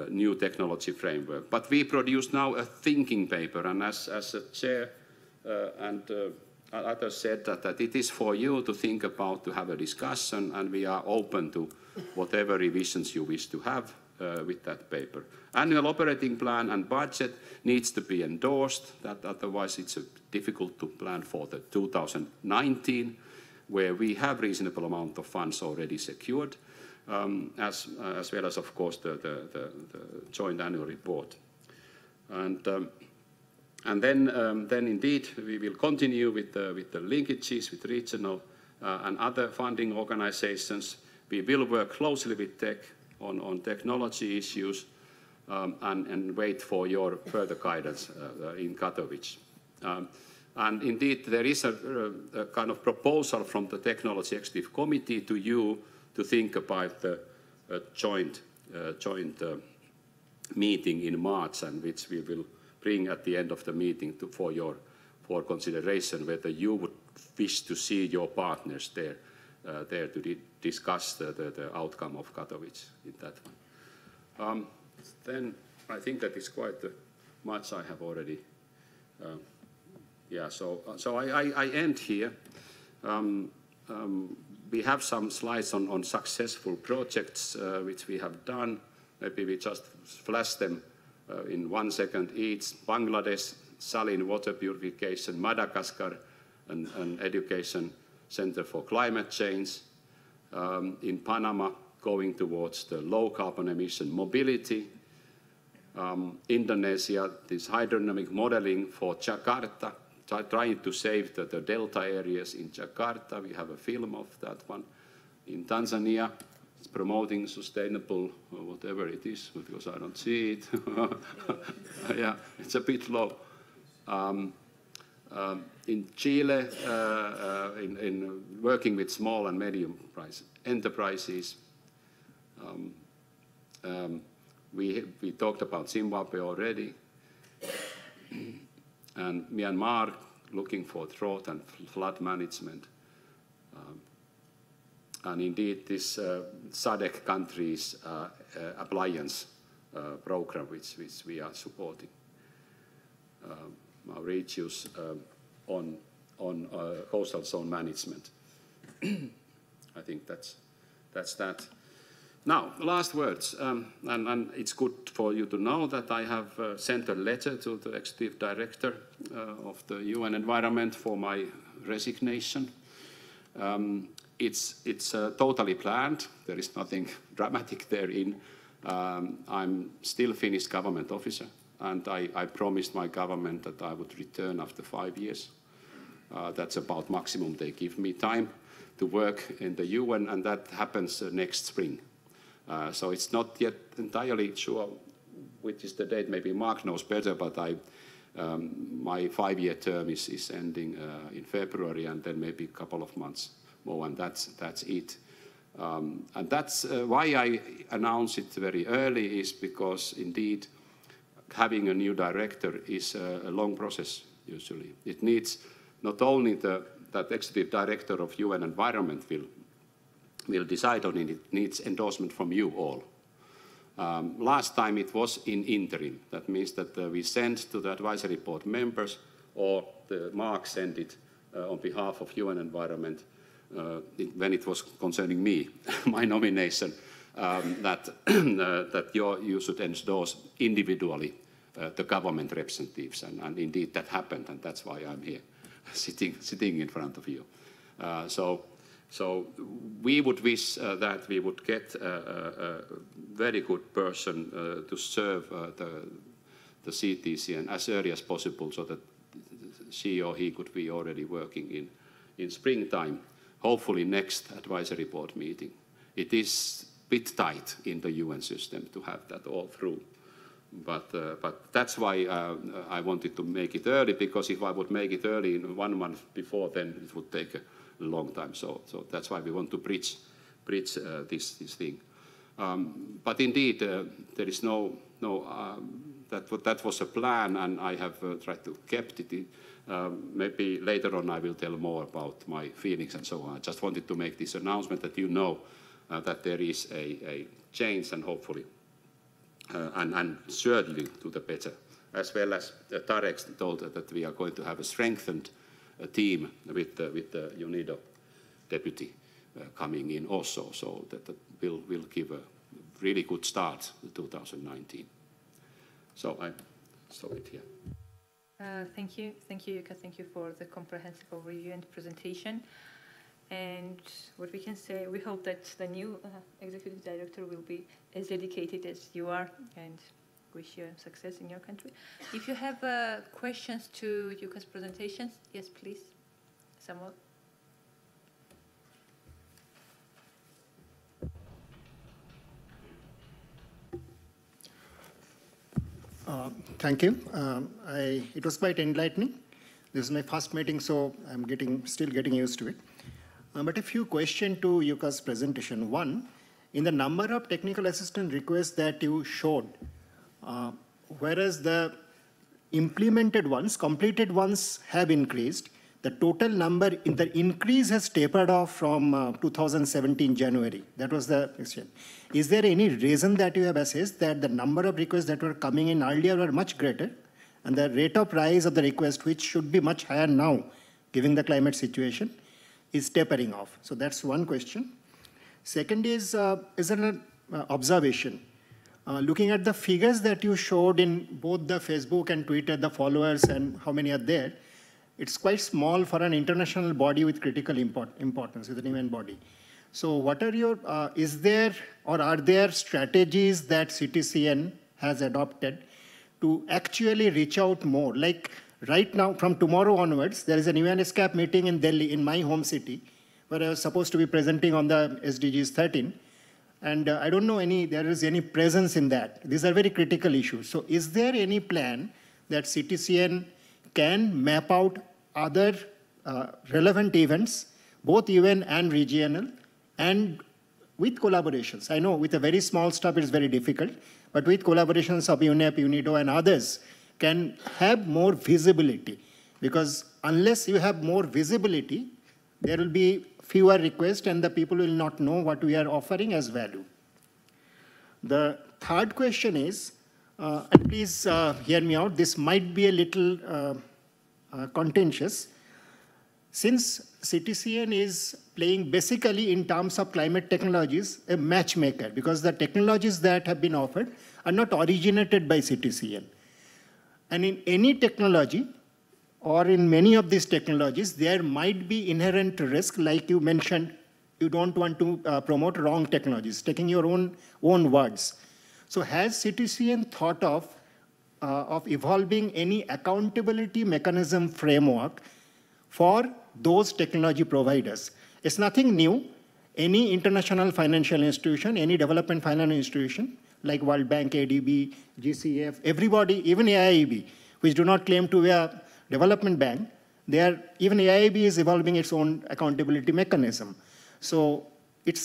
new technology framework. But we produced now a thinking paper, and as a chair and others said that it is for you to think about, to have a discussion, and we are open to whatever revisions you wish to have with that paper. Annual operating plan and budget needs to be endorsed, that otherwise it's difficult to plan for the 2019, where we have reasonable amount of funds already secured, as well as, of course, the joint annual report. And then indeed we will continue with the linkages with regional and other funding organizations. We will work closely with tech on technology issues, and wait for your further guidance in Katowice. And indeed there is a kind of proposal from the Technology Executive Committee to you to think about the joint meeting in March, and which we will bring at the end of the meeting for consideration, whether you would wish to see your partners there to discuss the outcome of Katowice in that one. Then I think that is quite much I have already. So I end here. We have some slides on successful projects which we have done. Maybe we just flash them in 1 second each. Bangladesh, saline water purification, Madagascar, an education center for climate change. In Panama, going towards the low carbon emission mobility. Indonesia, this hydrodynamic modeling for Jakarta, trying to save the delta areas in Jakarta. We have a film of that one. In Tanzania, it's promoting sustainable, whatever it is, because I don't see it. Yeah, it's a bit low. In Chile, in working with small and medium price enterprises. We talked about Zimbabwe already. And Myanmar, looking for drought and flood management. And indeed, this SADC countries appliance program, which we are supporting. Mauritius on coastal zone management. I think that's that. Now, last words, and it's good for you to know that I have sent a letter to the Executive Director of the UN Environment for my resignation. It's totally planned. There is nothing dramatic therein. I'm still a Finnish government officer, and I promised my government that I would return after 5 years. That's about maximum they give me time to work in the UN, and that happens next spring. So it's not yet entirely sure which is the date. Maybe Mark knows better, but my 5-year term is ending in February, and then maybe a couple of months more, and that's it. And that's why I announce it very early, is because indeed having a new director is a long process usually. It needs not only that executive director of UN Environment will decide on it, it needs endorsement from you all. Last time it was in interim. That means that we sent to the advisory board members, or Mark sent it on behalf of UN Environment when it was concerning me, my nomination, that you should endorse individually the government representatives. And indeed that happened, and that's why I'm here, sitting in front of you. So we would wish that we would get a very good person to serve the CTCN as early as possible, so that she or he could be already working in springtime, hopefully next advisory board meeting. It is a bit tight in the UN system to have that all through. But that's why I wanted to make it early, because if I would make it early in 1 month before, then it would take a long time. So that's why we want to bridge this thing. But indeed, there is that was a plan, and I have tried to keep it. Maybe later on I will tell more about my feelings and so on. I just wanted to make this announcement that you know that there is a change, and hopefully and certainly to the better, as well as Tarek told that we are going to have a strengthened team with the UNIDO deputy coming in also, so that will give a really good start to 2019. So I stop it here. Thank you, Jukka. Thank you for the comprehensive overview and presentation. And what we can say, we hope that the new executive director will be as dedicated as you are, and wish you success in your country. If you have questions to Jukka's presentations, yes, please, Samuel. Thank you. It was quite enlightening. This is my first meeting, so I'm still getting used to it. But a few questions to Jukka's presentation. One, in the number of technical assistance requests that you showed, whereas the implemented ones, completed ones have increased, the total number in the increase has tapered off from 2017 January. That was the question. Is there any reason that you have assessed that the number of requests that were coming in earlier were much greater, and the rate of rise of the request, which should be much higher now, given the climate situation, is tapering off? So that's one question. Second is an observation. Looking at the figures that you showed in both the Facebook and Twitter, the followers and how many are there, it's quite small for an international body with critical importance, with an UN body. So what are your, is there or are there strategies that CTCN has adopted to actually reach out more? Like right now, from tomorrow onwards, there is an UNESCAP meeting in Delhi, in my home city, where I was supposed to be presenting on the SDGs 13. And I don't know there is any presence in that. These are very critical issues. So is there any plan that CTCN can map out other relevant events, both UN and regional, and with collaborations? I know with a very small stuff it's very difficult, but with collaborations of UNEP, UNIDO, and others, can have more visibility. Because unless you have more visibility, there will be fewer requests and the people will not know what we are offering as value. The third question is, and please hear me out, this might be a little contentious. since CTCN is playing basically in terms of climate technologies, a matchmaker, because the technologies that have been offered are not originated by CTCN. And in any technology, or in many of these technologies, there might be inherent risk, like you mentioned, you don't want to promote wrong technologies, taking your own words. So has CTCN thought of evolving any accountability mechanism framework for those technology providers? It's nothing new. Any international financial institution, any development financial institution, like World Bank, ADB, GCF, everybody, even AIIB, which do not claim to be a development bank, even AIIB is evolving its own accountability mechanism. So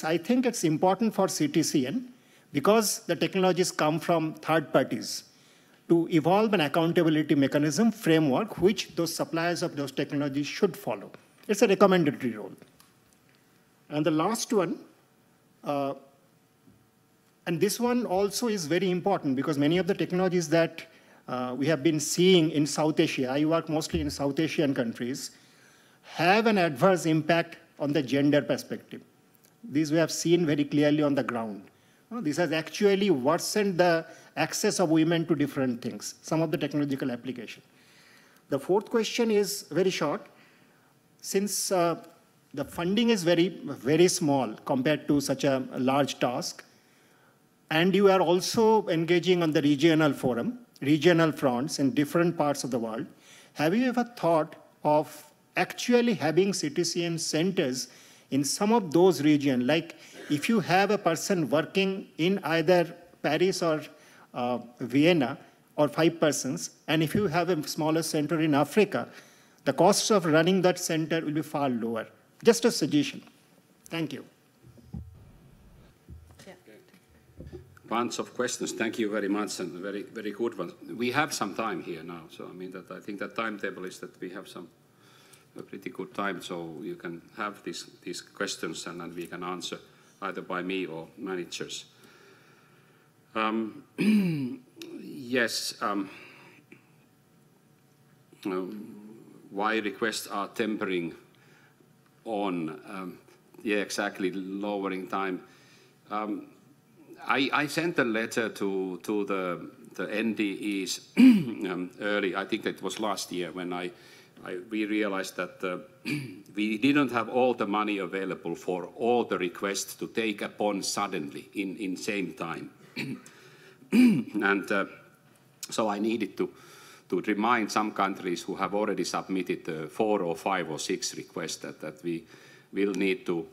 I think it's important for CTCN, because the technologies come from third parties, to evolve an accountability mechanism framework which those suppliers of those technologies should follow. It's a recommendatory role. And the last one, and this one also is very important, because many of the technologies that we have been seeing in South Asia, I work mostly in South Asian countries, have an adverse impact on the gender perspective. These we have seen very clearly on the ground. This has actually worsened the access of women to different things, some of the technological application. The fourth question is very short. Since the funding is very, very small compared to such a large task, and you are also engaging on the regional forum, regional fronts in different parts of the world, have you ever thought of actually having CTCN centers in some of those regions? Like if you have a person working in either Paris or Vienna, or 5 persons, and if you have a smaller center in Africa, the costs of running that center will be far lower. Just a suggestion. Thank you. Bunch of questions. Thank you very much, and very, very good ones. We have some time here now, so I think that timetable is that we have a pretty good time, so you can have these questions, and then we can answer either by me or managers. Yes. Why requests are tempering on? Yeah, exactly. Lowering time. I sent a letter to the NDEs early. I think that was last year when we realized that we didn't have all the money available for all the requests to take upon suddenly in same time. And so I needed to remind some countries who have already submitted 4 or 5 or 6 requests that we will need to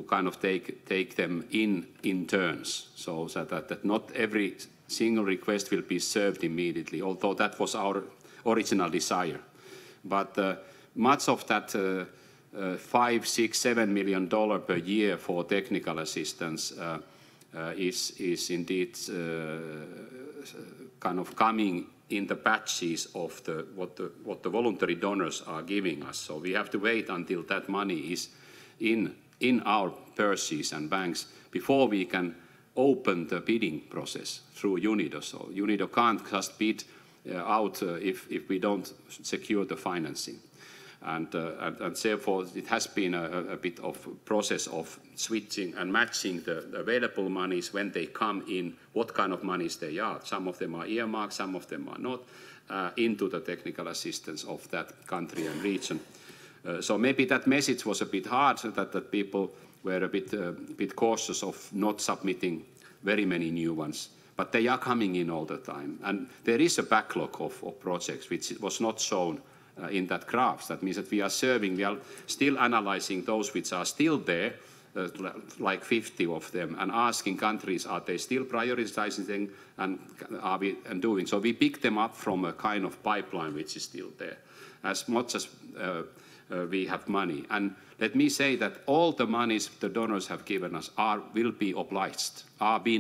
kind of take them in turns, so that not every single request will be served immediately, although that was our original desire. But much of that $5, $6, $7 million per year for technical assistance is indeed kind of coming in the batches of what the voluntary donors are giving us. So we have to wait until that money is in our purses and banks before we can open the bidding process through UNIDO. So UNIDO can't just bid out if we don't secure the financing. And therefore, it has been a bit of a process of switching and matching the available monies when they come in, what kind of monies they are. Some of them are earmarked, some of them are not, into the technical assistance of that country and region. So maybe that message was a bit hard, that people were a bit cautious of not submitting very many new ones. But they are coming in all the time. And there is a backlog of projects which was not shown in that graph. That means that we are still analyzing those which are still there, like 50 of them, and asking countries, are they still prioritizing them, and are we doing? So we pick them up from a kind of pipeline which is still there, as much as we have money. And let me say that all the monies the donors have given us are being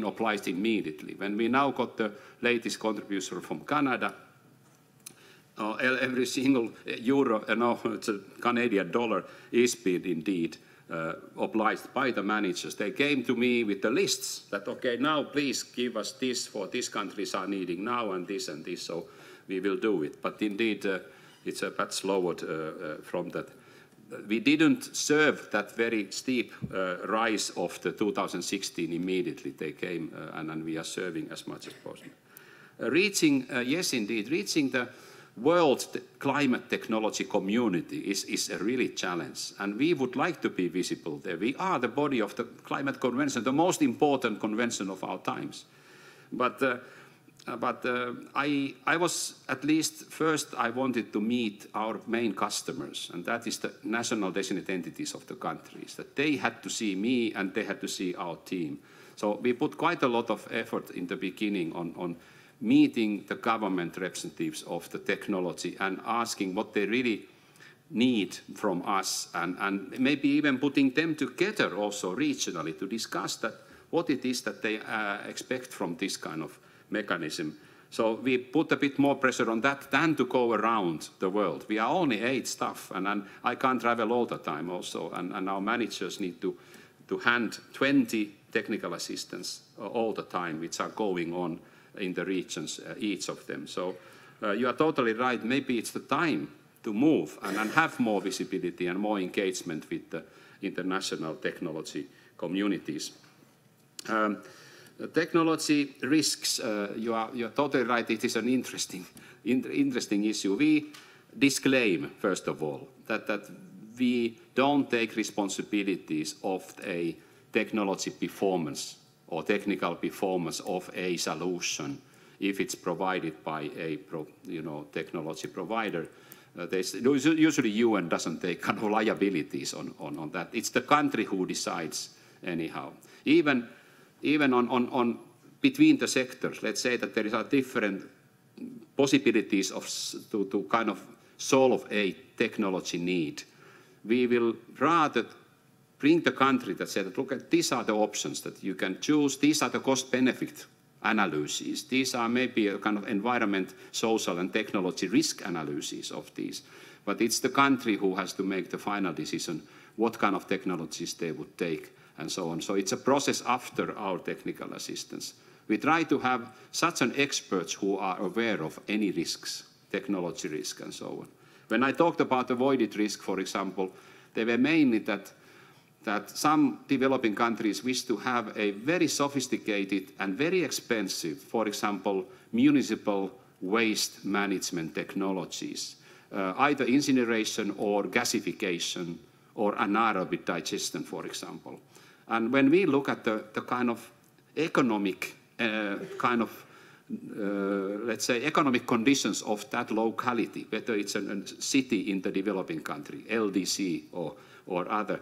obliged immediately. When we now got the latest contribution from Canada, every single euro, it's a Canadian dollar, is being indeed obliged by the managers. They came to me with the lists that, okay, now please give us this for these countries are needing now and this, so we will do it. But indeed, it's a bit slower from that. we didn't serve that very steep rise of the 2016 immediately. They came, and we are serving as much as possible. Yes, indeed, reaching the world climate technology community is a really challenge, and we would like to be visible there. We are the body of the climate convention, the most important convention of our times. But I was, at least first, I wanted to meet our main customers, and that is the national designated entities of the countries, that they had to see me and they had to see our team. So we put quite a lot of effort in the beginning on meeting the government representatives of the technology and asking what they really need from us, and maybe even putting them together also regionally to discuss that what it is that they expect from this kind of mechanism. So we put a bit more pressure on that than to go around the world. We are only 8 staff, and I can't travel all the time also, and our managers need to hand 20 technical assistants all the time, which are going on in the regions, each of them. So you are totally right. Maybe it's the time to move and have more visibility and more engagement with the international technology communities. Technology risks, you are totally right. It is an interesting issue. We disclaim, first of all, that we don't take responsibilities of a technology performance or technical performance of a solution if it's provided by a technology provider. Usually UN doesn't take kind of liabilities on that. It's the country who decides anyhow. Even on between the sectors, let's say that there are different possibilities to kind of solve a technology need. We will rather bring the country that said, look, these are the options that you can choose. These are the cost-benefit analyses. These are maybe a kind of environment, social, and technology risk analyses of these. But it's the country who has to make the final decision what kind of technologies they would take and so on. So it's a process after our technical assistance. We try to have such an experts who are aware of any risks, technology risk and so on. When I talked about avoided risk, for example, they were mainly that some developing countries wish to have a very sophisticated and very expensive, for example, municipal waste management technologies, either incineration or gasification or anaerobic digestion, for example. And when we look at the kind of economic, let's say, economic conditions of that locality, whether it's a city in the developing country, LDC or other,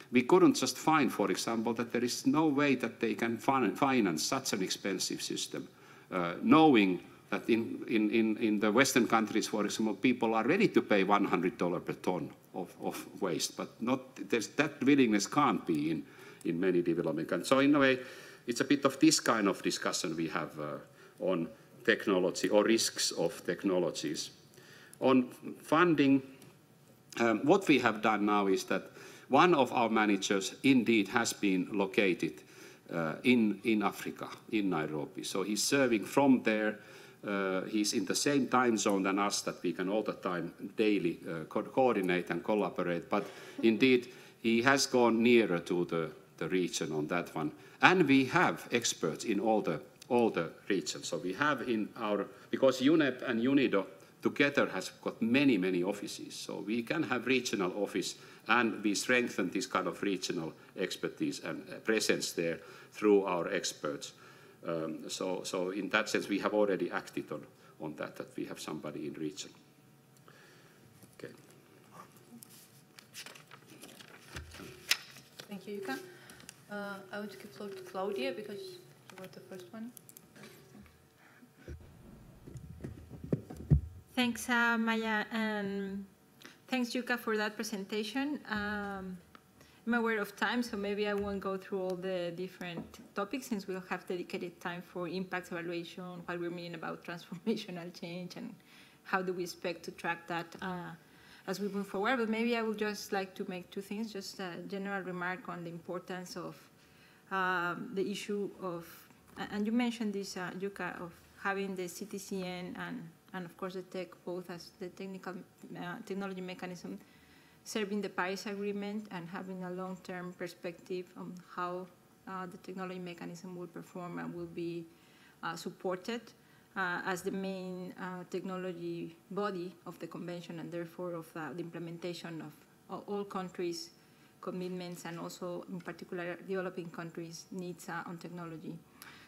we couldn't just find, for example, that there is no way that they can finance such an expensive system, knowing that in the Western countries, for example, people are ready to pay $100 per ton of waste, but that willingness can't be in many developing countries. So in a way, it's a bit of this kind of discussion we have on technology or risks of technologies. On funding, what we have done now is that one of our managers indeed has been located in Africa, in Nairobi. So he's serving from there. He's in the same time zone than us, that we can all the time daily coordinate and collaborate. But indeed, he has gone nearer to the region on that one. And we have experts in all the regions. So we have in our, because UNEP and UNIDO together has got many, many offices. So we can have regional office, and we strengthen this kind of regional expertise and presence there through our experts. So in that sense, we have already acted on that we have somebody in region. Okay. Thank you, Jukka. I would give floor to Claudia because you were the first one. Thanks, Maya, and thanks, Jukka, for that presentation. I'm aware of time, so maybe I won't go through all the different topics, since we'll have dedicated time for impact evaluation, what we're meaning about transformational change, and how do we expect to track that as we move forward. But maybe I would just like to make 2 things, just a general remark on the importance of the issue of, and you mentioned this, Jukka, of having the CTCN and of course the tech both as the technology mechanism serving the Paris Agreement and having a long-term perspective on how the technology mechanism will perform and will be supported as the main technology body of the convention, and therefore of the implementation of all countries' commitments, and also in particular developing countries' needs on technology.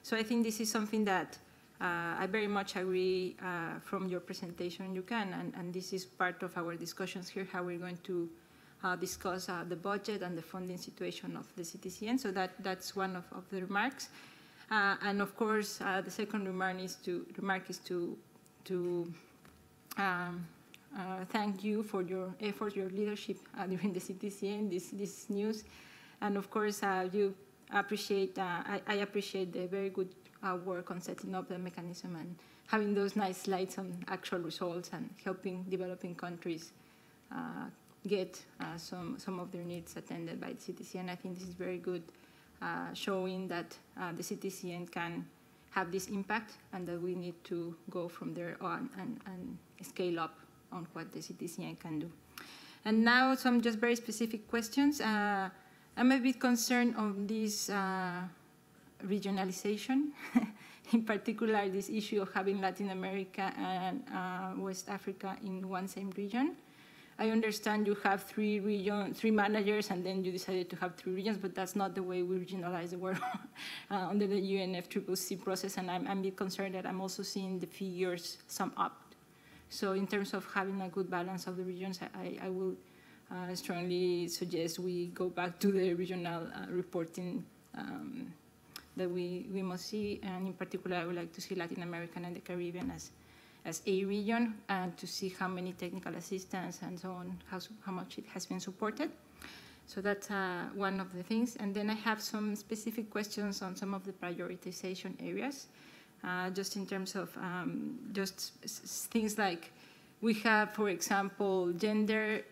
So I think this is something that I very much agree from your presentation, Yuka, and this is part of our discussions here, how we're going to discuss the budget and the funding situation of the CTCN. So that's one of the remarks. And of course, the second remark is to thank you for your efforts, your leadership during the CTCN, this news. And of course, I appreciate the very good work on setting up the mechanism and having those nice slides on actual results and helping developing countries get some of their needs attended by the CTCN. I think this is very good, showing that the CTCN can have this impact and that we need to go from there on and scale up on what the CTCN can do. And now some just very specific questions. I'm a bit concerned on this regionalization, in particular this issue of having Latin America and West Africa in one same region. I understand you have three managers, and then you decided to have 3 regions, but that's not the way we regionalize the world under the UNFCCC process, and I'm a bit concerned that I'm also seeing the figures sum up. So in terms of having a good balance of the regions, I will strongly suggest we go back to the regional reporting that we must see, and in particular, I would like to see Latin America and the Caribbean as a region, and to see how many technical assistance and so on, how much it has been supported. So that's one of the things. And then I have some specific questions on some of the prioritization areas, just in terms of just things like we have, for example, gender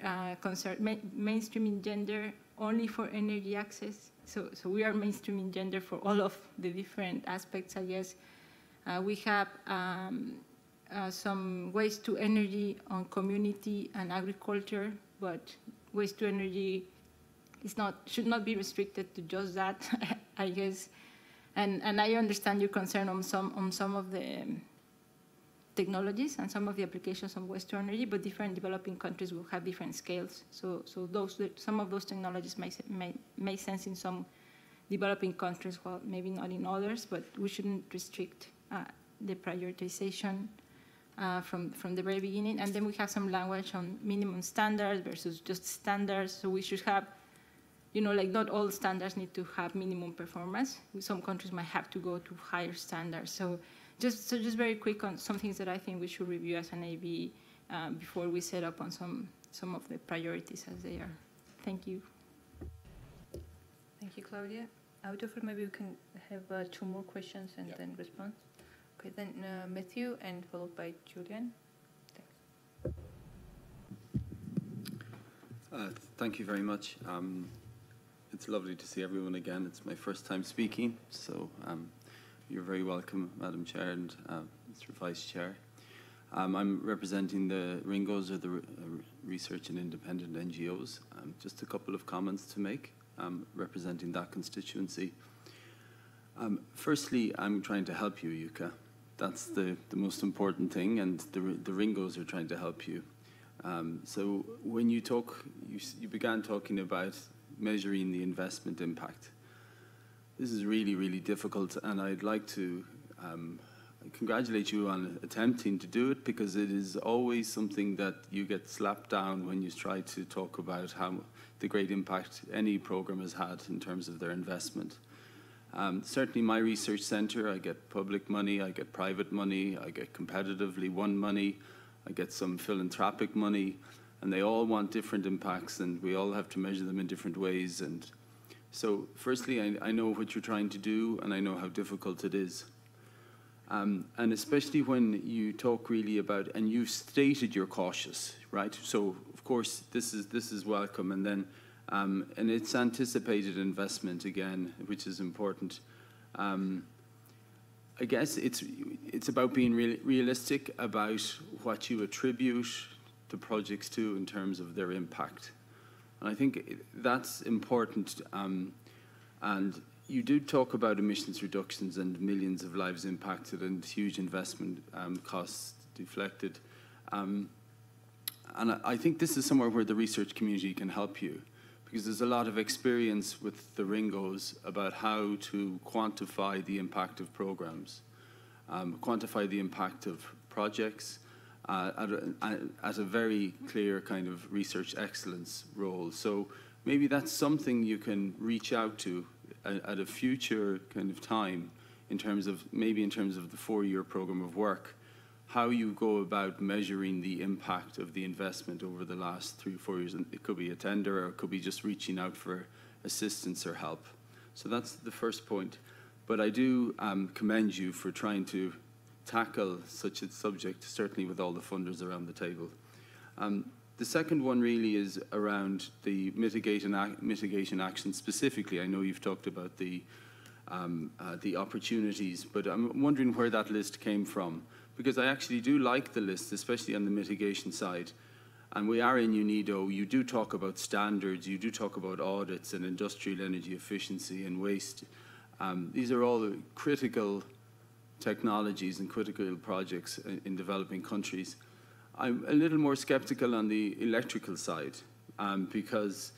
mainstreaming gender only for energy access. So we are mainstreaming gender for all of the different aspects, I guess. We have some waste to energy on community and agriculture, but waste to energy should not be restricted to just that, I guess. And I understand your concern on some of the technologies and some of the applications of waste to energy, but different developing countries will have different scales. So some of those technologies make sense in some developing countries, well, maybe not in others, but we shouldn't restrict the prioritization from the very beginning. And then we have some language on minimum standards versus just standards. So we should have, like not all standards need to have minimum performance. Some countries might have to go to higher standards. So just very quick on some things that I think we should review as an AB before we set up on some of the priorities as they are. Thank you. Thank you, Claudia. I would offer maybe we can have 2 more questions and then respond. Okay, then Matthew, and followed by Julian. Thanks. Thank you very much. It's lovely to see everyone again. It's my first time speaking, so you're very welcome, Madam Chair and Mr. Vice Chair. I'm representing the RINGOs, or the Research and Independent NGOs. Just a couple of comments to make, representing that constituency. Firstly, I'm trying to help you, Yuka. That's the most important thing, and the RINGOs are trying to help you. So when you talk, you began talking about measuring the investment impact. This is really, really difficult, and I'd like to congratulate you on attempting to do it, because it is always something that you get slapped down when you try to talk about how the great impact any program has had in terms of their investment. Certainly my research centre, I get public money, I get private money, I get competitively won money, I get some philanthropic money, and they all want different impacts, and we all have to measure them in different ways. And so firstly, I know what you're trying to do, and I know how difficult it is. And especially when you talk really about, and you've stated you're cautious, right? So of course this is welcome, and then and it's anticipated investment again, which is important. I guess it's about being realistic about what you attribute the projects to in terms of their impact. And I think that's important. And you do talk about emissions reductions and millions of lives impacted and huge investment costs deflected. And I think this is somewhere where the research community can help you, because there's a lot of experience with the Ringos about how to quantify the impact of programs, quantify the impact of projects at a very clear kind of research excellence role. So maybe that's something you can reach out to at a future kind of time, in terms of maybe in terms of the 4-year program of work, how you go about measuring the impact of the investment over the last 3 or 4 years. And it could be a tender, or it could be just reaching out for assistance or help. So that's the first point. But I do commend you for trying to tackle such a subject, certainly with all the funders around the table. The second one really is around the mitigation action specifically. I know you've talked about the opportunities, but I'm wondering where that list came from, because I actually do like the list, especially on the mitigation side. And we are in UNIDO. You do talk about standards, you do talk about audits and industrial energy efficiency and waste. These are all critical technologies and critical projects in developing countries. I'm a little more skeptical on the electrical side, because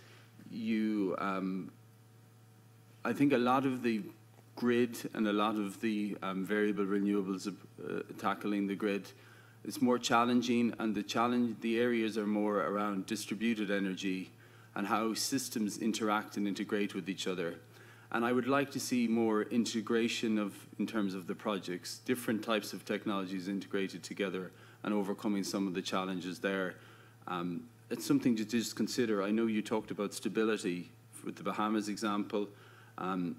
I think a lot of the grid and a lot of the variable renewables tackling the grid is more challenging, and the areas are more around distributed energy and how systems interact and integrate with each other. And I would like to see more integration in terms of the projects, different types of technologies integrated together and overcoming some of the challenges there. It's something to just consider. I know you talked about stability with the Bahamas example, and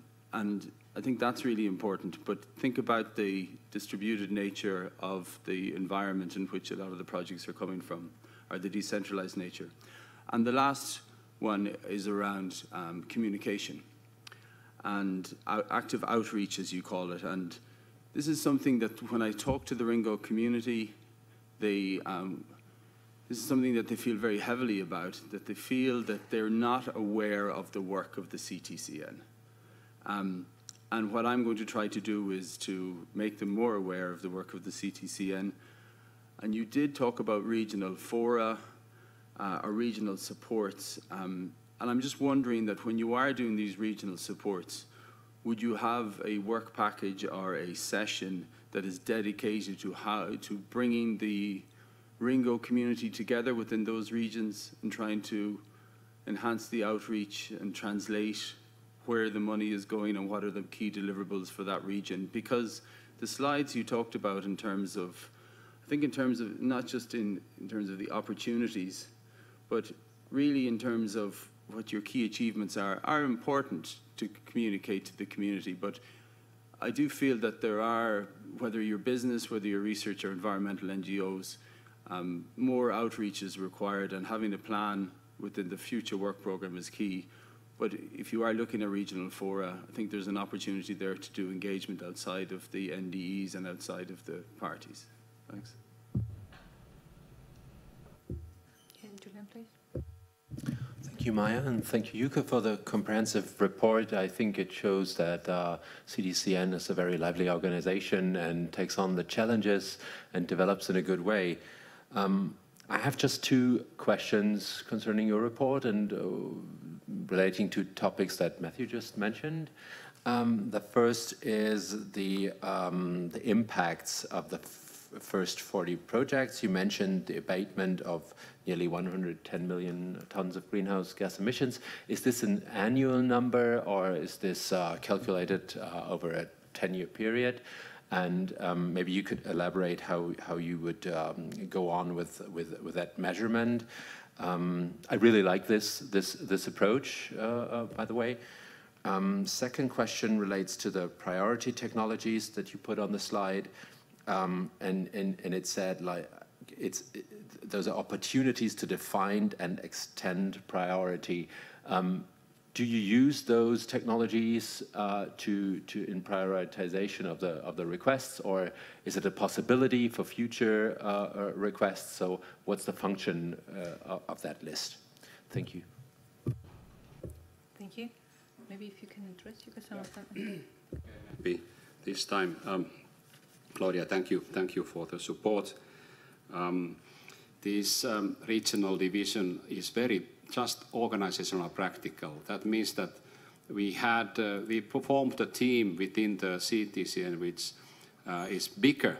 I think that's really important. But think about the distributed nature of the environment in which a lot of the projects are coming from, or the decentralized nature. And the last one is around communication and active outreach, as you call it. And this is something that when I talk to the Ringo community, this is something that they feel very heavily about, that they feel that they're not aware of the work of the CTCN. And what I'm going to try to do is to make them more aware of the work of the CTCN. And you did talk about regional fora or regional supports. And I'm just wondering that when you are doing these regional supports, would you have a work package or a session that is dedicated to bringing the Ringo community together within those regions and trying to enhance the outreach and translate where the money is going and what are the key deliverables for that region? Because the slides you talked about in terms of, I think in terms of, not just in terms of the opportunities, but really in terms of what your key achievements are important to communicate to the community. But I do feel that there are, whether you're business, whether you're research or environmental NGOs, more outreach is required, and having a plan within the future work program is key. But if you are looking at regional fora, I think there's an opportunity there to do engagement outside of the NDEs and outside of the parties. Thanks. Julian, please. Thank you, Maya, and thank you, Yuka, for the comprehensive report. I think it shows that CTCN is a very lively organization and takes on the challenges and develops in a good way. I have just 2 questions concerning your report and relating to topics that Matthew just mentioned. The first is the impacts of the first 40 projects. You mentioned the abatement of nearly 110 million tons of greenhouse gas emissions. Is this an annual number, or is this calculated over a 10-year period? And maybe you could elaborate how you would go on with that measurement. I really like this approach, by the way. Second question relates to the priority technologies that you put on the slide. And it said, like, those are opportunities to define and extend priority. Do you use those technologies in prioritization of the requests, or is it a possibility for future requests? So what's the function of that list? Thank you. Thank you. Maybe if you can address some of them. This time, Claudia, thank you for the support. This regional division is very just organizational practical. That means that we formed a team within the CTCN which is bigger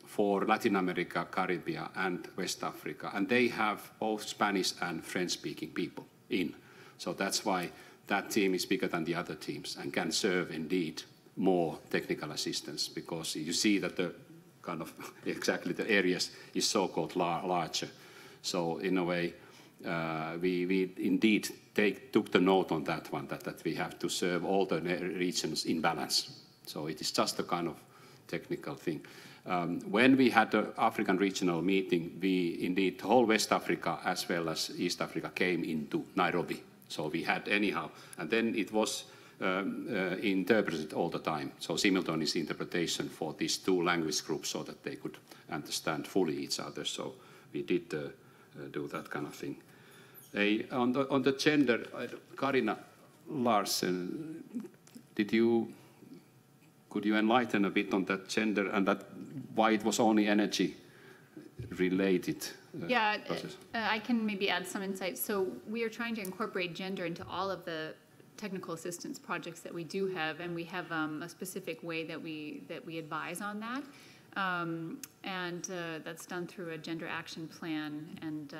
for Latin America, Caribbean and West Africa, and they have both Spanish and French-speaking people in. So that's why that team is bigger than the other teams and can serve indeed more technical assistance, because you see that the kind of exactly the areas is so-called larger. So in a way, we indeed took the note on that one, that we have to serve all the regions in balance. So it is just a kind of technical thing. When we had the African regional meeting, indeed, the whole West Africa as well as East Africa came into Nairobi. So we had anyhow, and then it was interpreted all the time. So simultaneous interpretation for these two language groups so that they could understand fully each other. So we did do that kind of thing. On the gender, Karina Larsen, could you enlighten a bit on that gender and that why it was only energy related? I can maybe add some insight. So we are trying to incorporate gender into all of the technical assistance projects that we do have, and we have a specific way that we advise on that, and that's done through a gender action plan and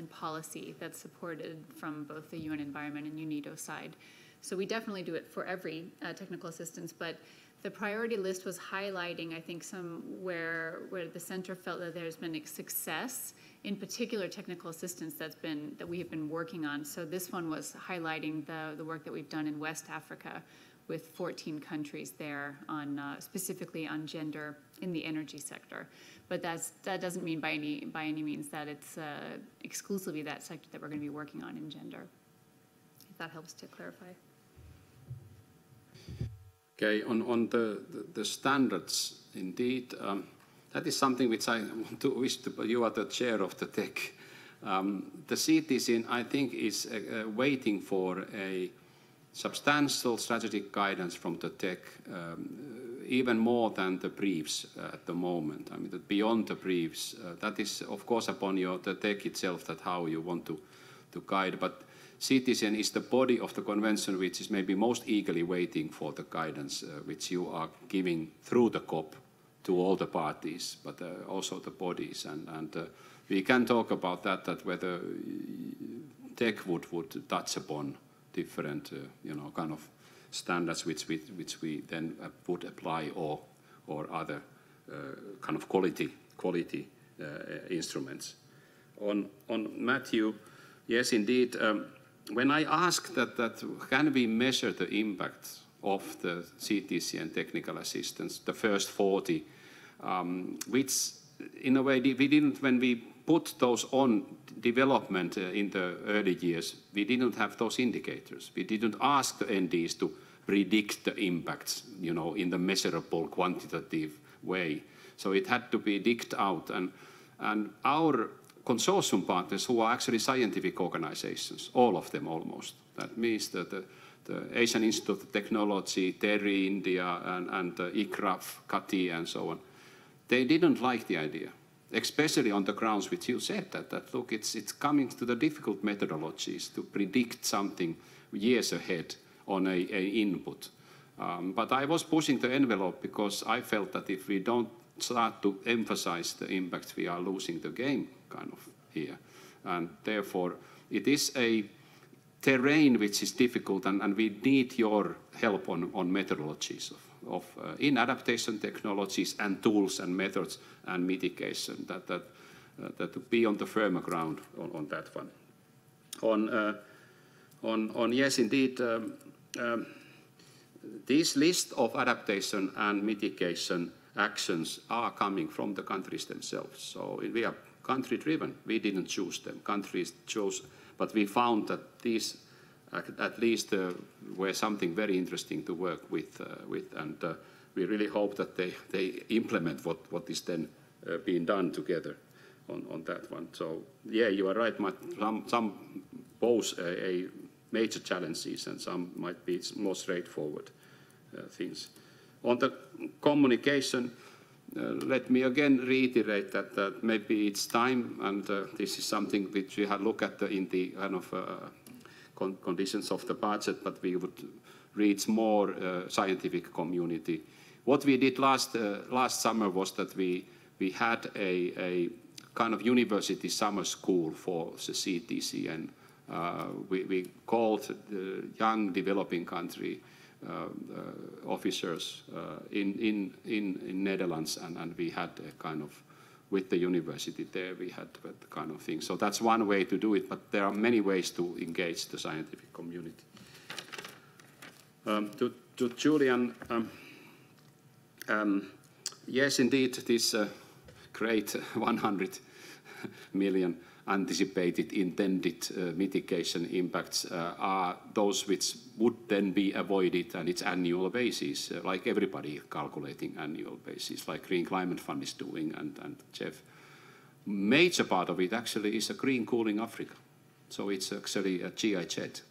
policy that's supported from both the UN Environment and UNIDO side. So we definitely do it for every technical assistance, but the priority list was highlighting, I think, some where the center felt that there's been a success in particular technical assistance that we have been working on. So this one was highlighting the work that we've done in West Africa with 14 countries there on specifically on gender in the energy sector. But that doesn't mean by any means that it's exclusively that sector that we're going to be working on in gender. If that helps to clarify. Okay, on the standards, indeed, that is something which I want to wish to, you are the chair of the tech. The CTCN, I think, is waiting for a substantial strategic guidance from the tech, even more than the briefs at the moment. I mean, beyond the briefs, that is, of course, upon the tech itself, that how you want to guide. But CTCN is the body of the convention which is maybe most eagerly waiting for the guidance which you are giving through the COP to all the parties, but also the bodies. And we can talk about that whether tech would touch upon different, kind of standards which we then would apply or other kind of quality instruments. On Matthew, yes, indeed. When I asked that can we measure the impact of the CTCN technical assistance, the first 40, which in a way we didn't, when we put those on development in the early years, we didn't have those indicators. We didn't ask the NDs to predict the impacts, in the measurable quantitative way. So it had to be digged out, and our consortium partners, who are actually scientific organizations, all of them almost. That means that the Asian Institute of Technology, TERI, India, and ICRAF, CATI, and so on, they didn't like the idea, especially on the grounds which you said, that look, it's coming to the difficult methodologies to predict something years ahead on a input. But I was pushing the envelope because I felt that if we don't start to emphasize the impacts, we are losing the game kind of here. And therefore, it is a terrain which is difficult, and we need your help on methodologies of in adaptation technologies and tools and methods and mitigation, that to be on the firmer ground on that one. On yes, indeed, this list of adaptation and mitigation actions are coming from the countries themselves. So we are country-driven. We didn't choose them. Countries chose, but we found that these at least were something very interesting to work with, and we really hope that they implement what is then being done together on that one. So yeah, you are right. Some pose a major challenges, and some might be more straightforward things. On the communication, let me again reiterate that maybe it's time, and this is something which we have looked at in the kind of conditions of the budget, but we would reach more scientific community. What we did last summer was that we had a kind of university summer school for the CTCN. We called young developing country officers in Netherlands, and we had a kind of, with the university there, we had that kind of thing. So that's one way to do it, but there are many ways to engage the scientific community. To Julian, yes, indeed, this great 100 million anticipated intended mitigation impacts are those which would then be avoided, and it's annual basis, like everybody calculating annual basis, like Green Climate Fund is doing, and Jeff. Major part of it actually is a green cooling Africa. So it's actually a GIZ,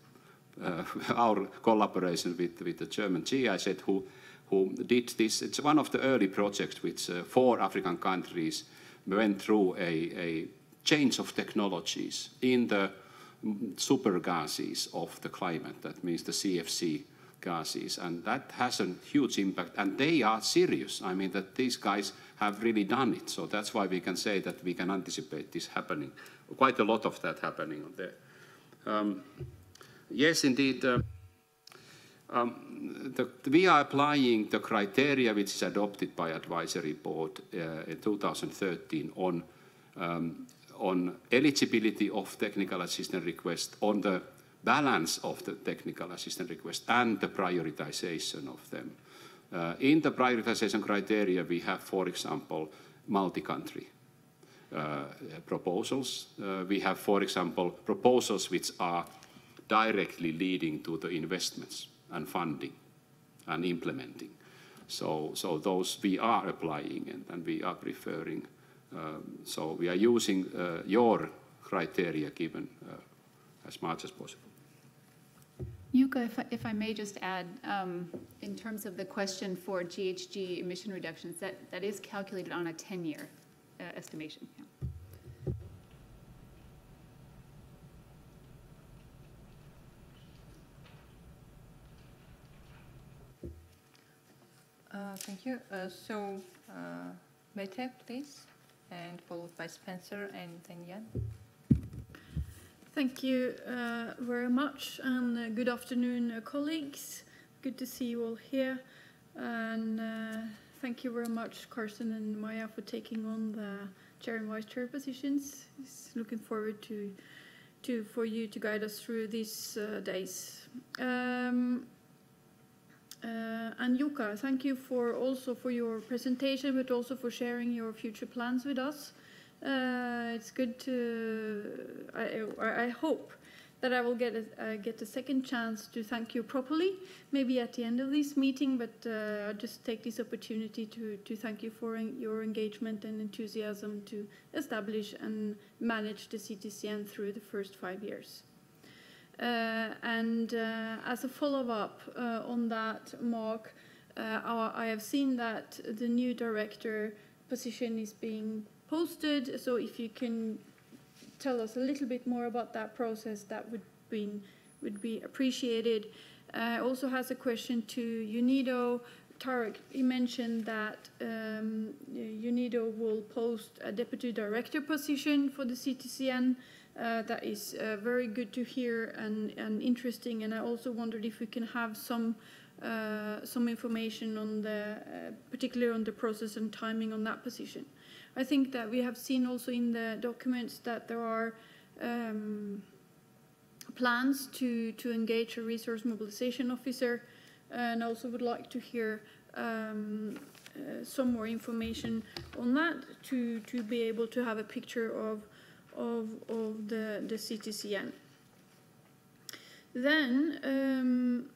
our collaboration with the German GIZ who did this. It's one of the early projects which 4 African countries went through a change of technologies in the super gases of the climate, that means the CFC gases, and that has a huge impact, and they are serious. I mean that these guys have really done it, so that's why we can say that we can anticipate this happening, quite a lot of that happening on there. Yes, indeed, we are applying the criteria which is adopted by advisory board in 2013 on eligibility of technical assistance request, on the balance of the technical assistance request, and the prioritization of them. In the prioritization criteria, we have, for example, multi-country proposals. We have, for example, proposals which are directly leading to the investments and funding and implementing. So those we are applying and we are preferring. So we are using your criteria given as much as possible. Jukka, if I may just add, in terms of the question for GHG emission reductions, that is calculated on a 10-year estimation. Yeah. Thank you. So, Mete, please, and followed by Spencer and then Jan. Thank you very much, and good afternoon, colleagues. Good to see you all here, and thank you very much, Carsten and Maya, for taking on the chair and vice chair positions. Just looking forward for you to guide us through these days. And Jukka, thank you also for your presentation, but also for sharing your future plans with us. It's good to. I hope that I will get a second chance to thank you properly, maybe at the end of this meeting. But I'll just take this opportunity to thank you for your engagement and enthusiasm to establish and manage the CTCN through the first 5 years. And as a follow-up on that, Mark, I have seen that the new director position is being posted. So if you can tell us a little bit more about that process, that would be appreciated. Also has a question to UNIDO. Tarek, you mentioned that UNIDO will post a deputy director position for the CTCN. That is very good to hear and interesting. And I also wondered if we can have some information on particularly on the process and timing on that position. I think that we have seen also in the documents that there are plans to engage a resource mobilization officer, and also would like to hear some more information on that to be able to have a picture of the CTCN. Then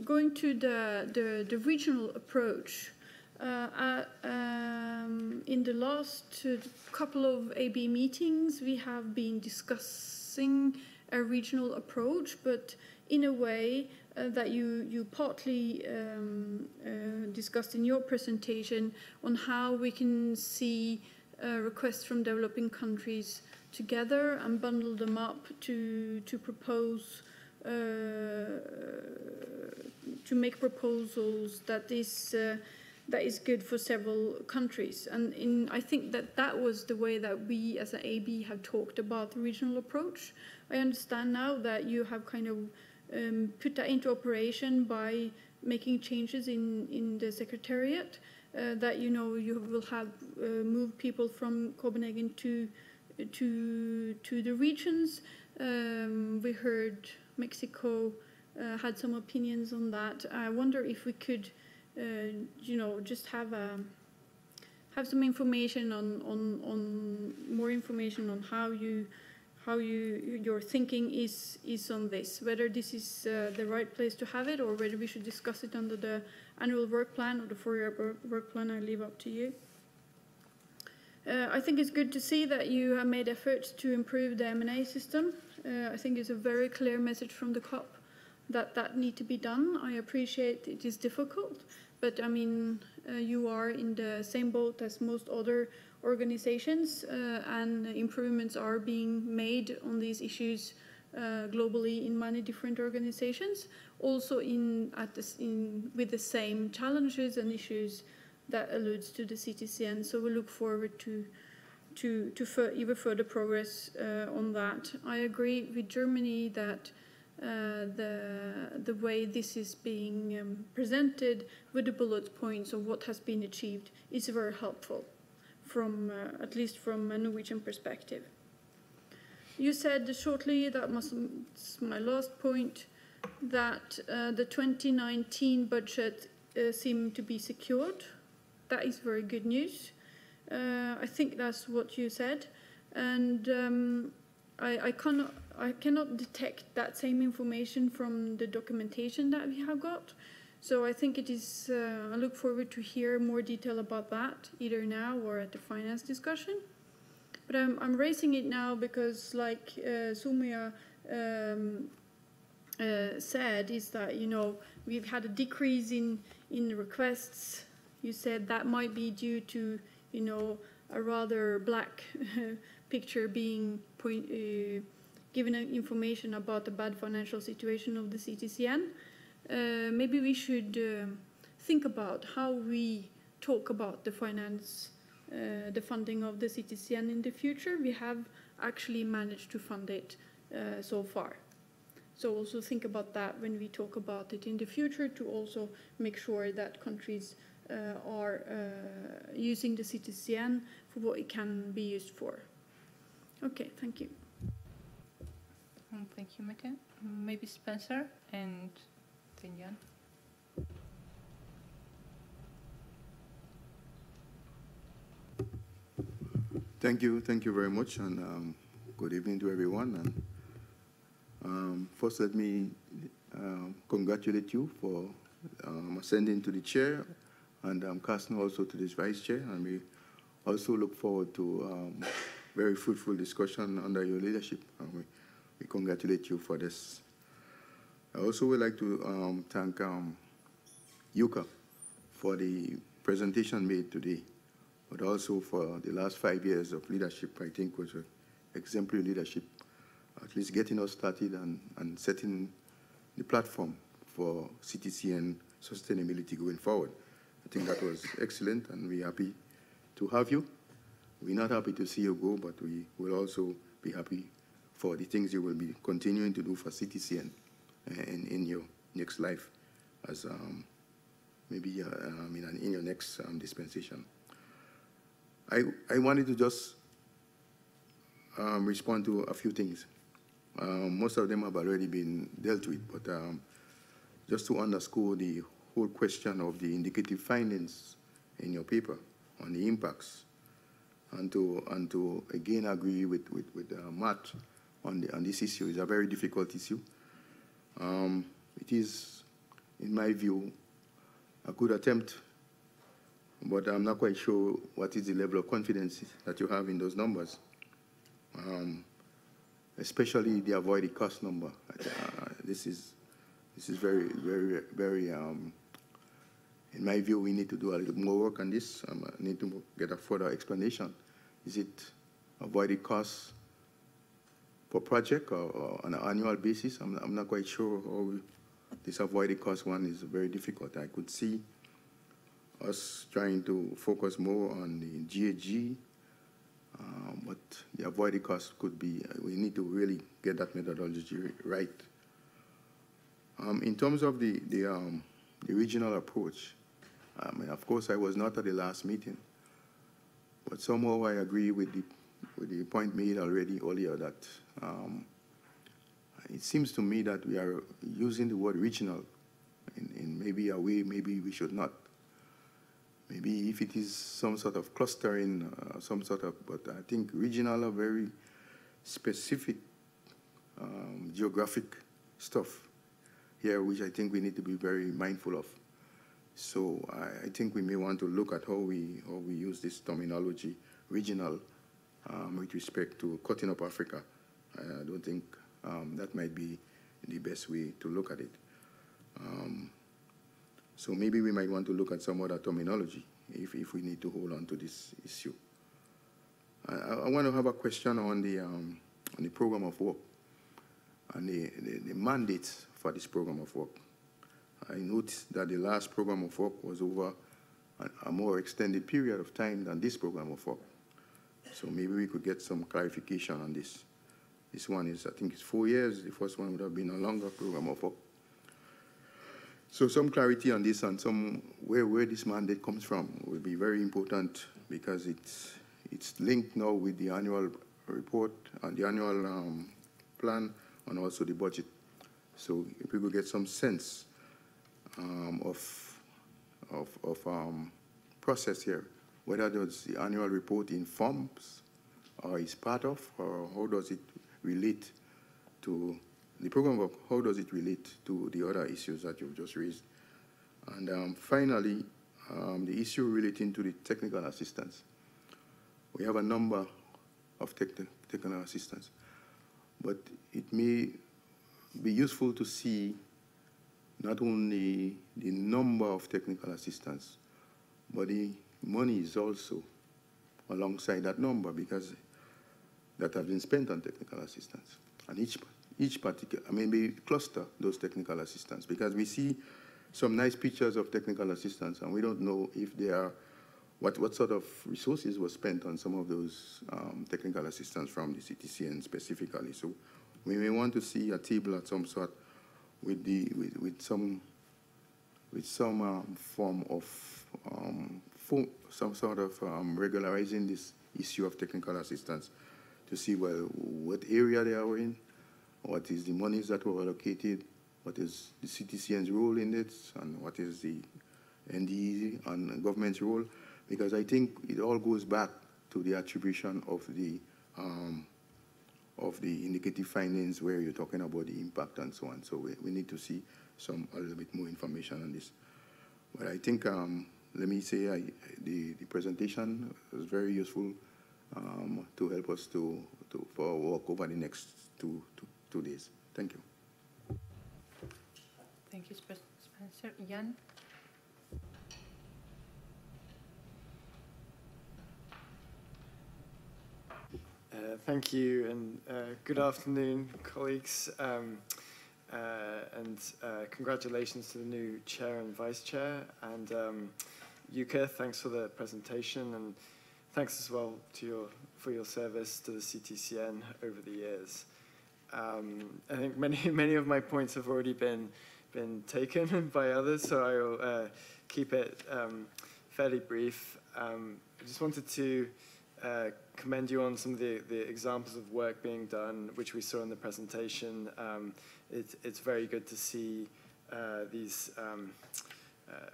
going to the regional approach, in the last couple of AB meetings we have been discussing a regional approach, but in a way that you partly discussed in your presentation on how we can see requests from developing countries together and bundle them up to propose to make proposals that is good for several countries. And I think that was the way that we as an AB have talked about the regional approach. I understand now that you have kind of put that into operation by making changes in the secretariat, that you will have moved people from Copenhagen to the regions. We heard Mexico had some opinions on that. I wonder if we could, just have some information on more information on how your thinking is on this. Whether this is the right place to have it, or whether we should discuss it under the annual work plan or the 4-year work plan. I leave up to you. I think it's good to see that you have made efforts to improve the M&A system. I think it's a very clear message from the COP that need to be done. I appreciate it is difficult, but I mean, you are in the same boat as most other organizations, and improvements are being made on these issues globally in many different organizations, also with the same challenges and issues that alludes to the CTCN. So we look forward to even further progress on that. I agree with Germany that the way this is being presented with the bullet points of what has been achieved is very helpful, from at least from a Norwegian perspective. You said shortly, that was my last point, that the 2019 budget seemed to be secured. That is very good news. I think that's what you said, and I cannot detect that same information from the documentation that we have got. So I think it is. I look forward to hear more detail about that, either now or at the finance discussion. But I'm raising it now because, like Sumia said, is that we've had a decrease in requests. You said that might be due to a rather black picture being given information about the bad financial situation of the CTCN. Maybe we should think about how we talk about the funding of the CTCN in the future. We have actually managed to fund it so far. So also think about that when we talk about it in the future, to also make sure that countries are using the CTCN for what it can be used for. Okay, thank you. Thank you, Mette. Maybe Spencer and then Jan. Thank you very much, and good evening to everyone. And first, let me congratulate you for ascending to the chair, and Carsten also to this vice chair. And we also look forward to very fruitful discussion under your leadership. And we congratulate you for this. I also would like to thank Yuka for the presentation made today, but also for the last 5 years of leadership. I think was an exemplary leadership, at least getting us started and setting the platform for CTCN sustainability going forward. I think that was excellent, and we're happy to have you. We're not happy to see you go, but we will also be happy for the things you will be continuing to do for CTCN in your next life, as maybe in your next dispensation. I wanted to just respond to a few things. Most of them have already been dealt with, but just to underscore the whole question of the indicative findings in your paper on the impacts, and to again agree with Matt on this issue. Is a very difficult issue. It is, in my view, a good attempt, but I'm not quite sure what is the level of confidence that you have in those numbers. especially the avoided cost number. This is very, very, very, in my view, we need to do a little more work on this. I need to get a further explanation. Is it avoided costs per project or on an annual basis? I'm not quite sure how this avoided cost one is very difficult. I could see us trying to focus more on the GHG, but the avoided cost could be, we need to really get that methodology right. In terms of the regional approach, I mean, of course, I was not at the last meeting, but somehow I agree with the point made already earlier that it seems to me that we are using the word regional in maybe a way maybe we should not. Maybe if it is some sort of clustering, but I think regional are very specific geographic stuff here, which I think we need to be very mindful of. So I think we may want to look at how we use this terminology, regional, with respect to cutting up Africa. I don't think that might be the best way to look at it. So maybe we might want to look at some other terminology if we need to hold on to this issue. I want to have a question on the program of work and the mandates for this program of work. I noticed that the last program of work was over a more extended period of time than this program of work. So maybe we could get some clarification on this. This one is, I think it's 4 years. The first one would have been a longer program of work. So some clarity on this and some where this mandate comes from will be very important because it's linked now with the annual report and the annual plan and also the budget. So if we could get some sense of process here, whether does the annual report informs or is part of, or how does it relate to the program of, how does it relate to the other issues that you've just raised? And finally, the issue relating to the technical assistance. We have a number of technical assistance, but it may be useful to see not only the number of technical assistants, but the money is also alongside that number because that have been spent on technical assistance. And each particular, I mean, we cluster those technical assistants because we see some nice pictures of technical assistance and we don't know if they are, what sort of resources were spent on some of those technical assistance from the CTCN specifically. So we may want to see a table of some sort with some form of some sort of regularizing this issue of technical assistance to see, well, what area they are in, what is the monies that were allocated, what is the CTCN's role in it, and what is the NDE and government's role, because I think it all goes back to the attribution of the indicative findings where you're talking about the impact and so on. So we need to see a little bit more information on this. But I think, let me say, the presentation was very useful to help us for our work over the next two days. Thank you. Thank you, Spencer. Jan? Thank you, and good afternoon, colleagues. Congratulations to the new chair and vice chair. And Yuka, thanks for the presentation, and thanks as well for your service to the CTCN over the years. I think many of my points have already been taken by others, so I will keep it fairly brief. I just wanted to commend you on some of the examples of work being done, which we saw in the presentation. It's very good to see these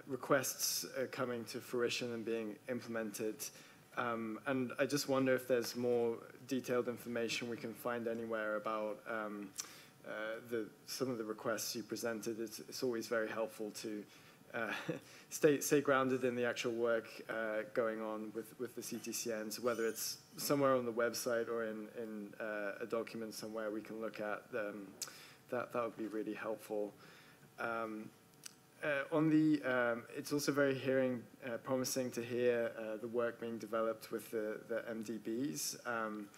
requests coming to fruition and being implemented. And I just wonder if there's more detailed information we can find anywhere about some of the requests you presented. It's always very helpful to stay grounded in the actual work going on with the CTCN. So whether it's somewhere on the website or in a document somewhere we can look at, that would be really helpful. It's also very promising to hear the work being developed with the MDBs, and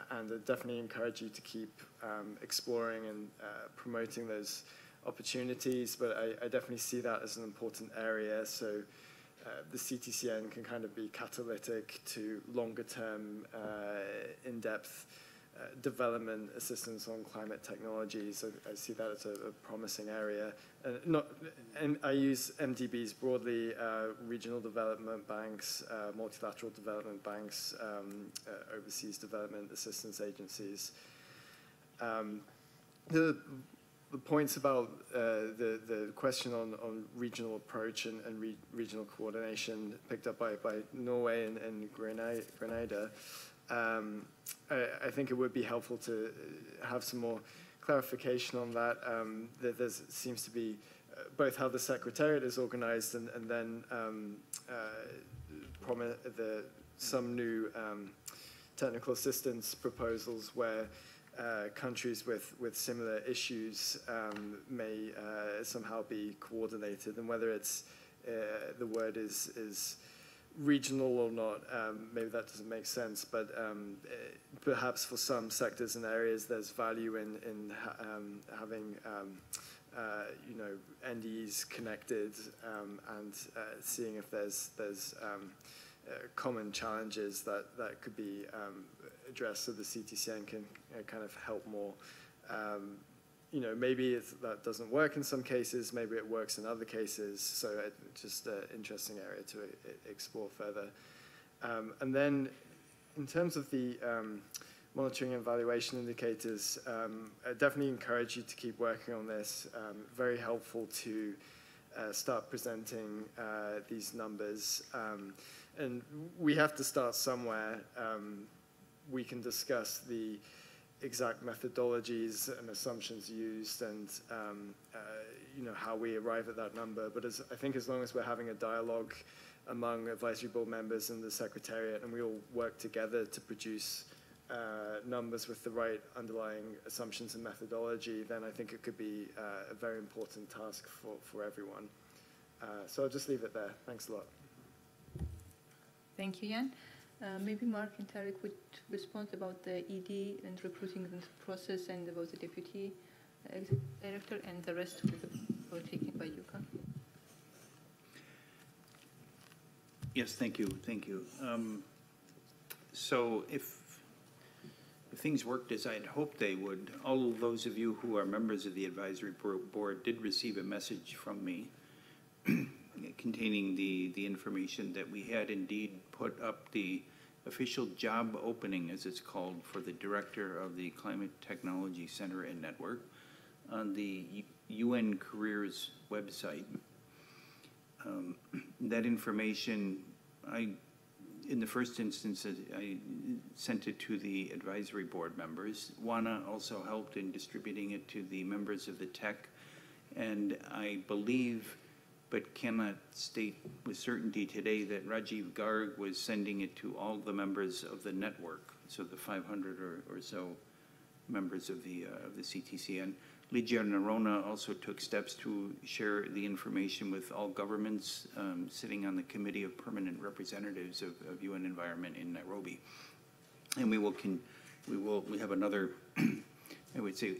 I definitely encourage you to keep exploring and promoting those opportunities, but I definitely see that as an important area, so the CTCN can kind of be catalytic to longer-term, in-depth development assistance on climate technologies. I see that as a promising area. And I use MDBs broadly, regional development banks, multilateral development banks, overseas development assistance agencies. The points about the question on regional approach and regional coordination picked up by Norway and Grenada, I think it would be helpful to have some more clarification on that. There seems to be both how the Secretariat is organized and then some new technical assistance proposals where countries with similar issues may somehow be coordinated, and whether it's the word is regional or not, maybe that doesn't make sense, but perhaps for some sectors and areas there's value in having NDEs connected and seeing if there's common challenges that could be addressed so the CTCN can kind of help more. Maybe that doesn't work in some cases, maybe it works in other cases, so it's just an interesting area to explore further. And then in terms of the monitoring and evaluation indicators, I definitely encourage you to keep working on this. Very helpful to start presenting these numbers. And we have to start somewhere. We can discuss the exact methodologies and assumptions used and how we arrive at that number. But I think as long as we're having a dialogue among advisory board members and the Secretariat, and we all work together to produce numbers with the right underlying assumptions and methodology, then I think it could be a very important task for everyone. So I'll just leave it there. Thanks a lot. Thank you, Jan. Maybe Mark and Tarek would respond about the ED and recruiting process and about the deputy executive director, and the rest will be taken by Yuka. Yes, thank you. Thank you. So if things worked as I'd hoped they would, all of those of you who are members of the advisory board did receive a message from me containing the information that we had indeed put up the official job opening, as it's called, for the director of the Climate Technology Center and Network on the UN Careers website. That information, in the first instance, I sent it to the advisory board members. Juana also helped in distributing it to the members of the tech, and I believe, but cannot state with certainty today, that Rajiv Garg was sending it to all the members of the network, so the 500 or so members of the CTCN. Ligia Nerona also took steps to share the information with all governments sitting on the Committee of Permanent Representatives of UN Environment in Nairobi. And we have another, I would say,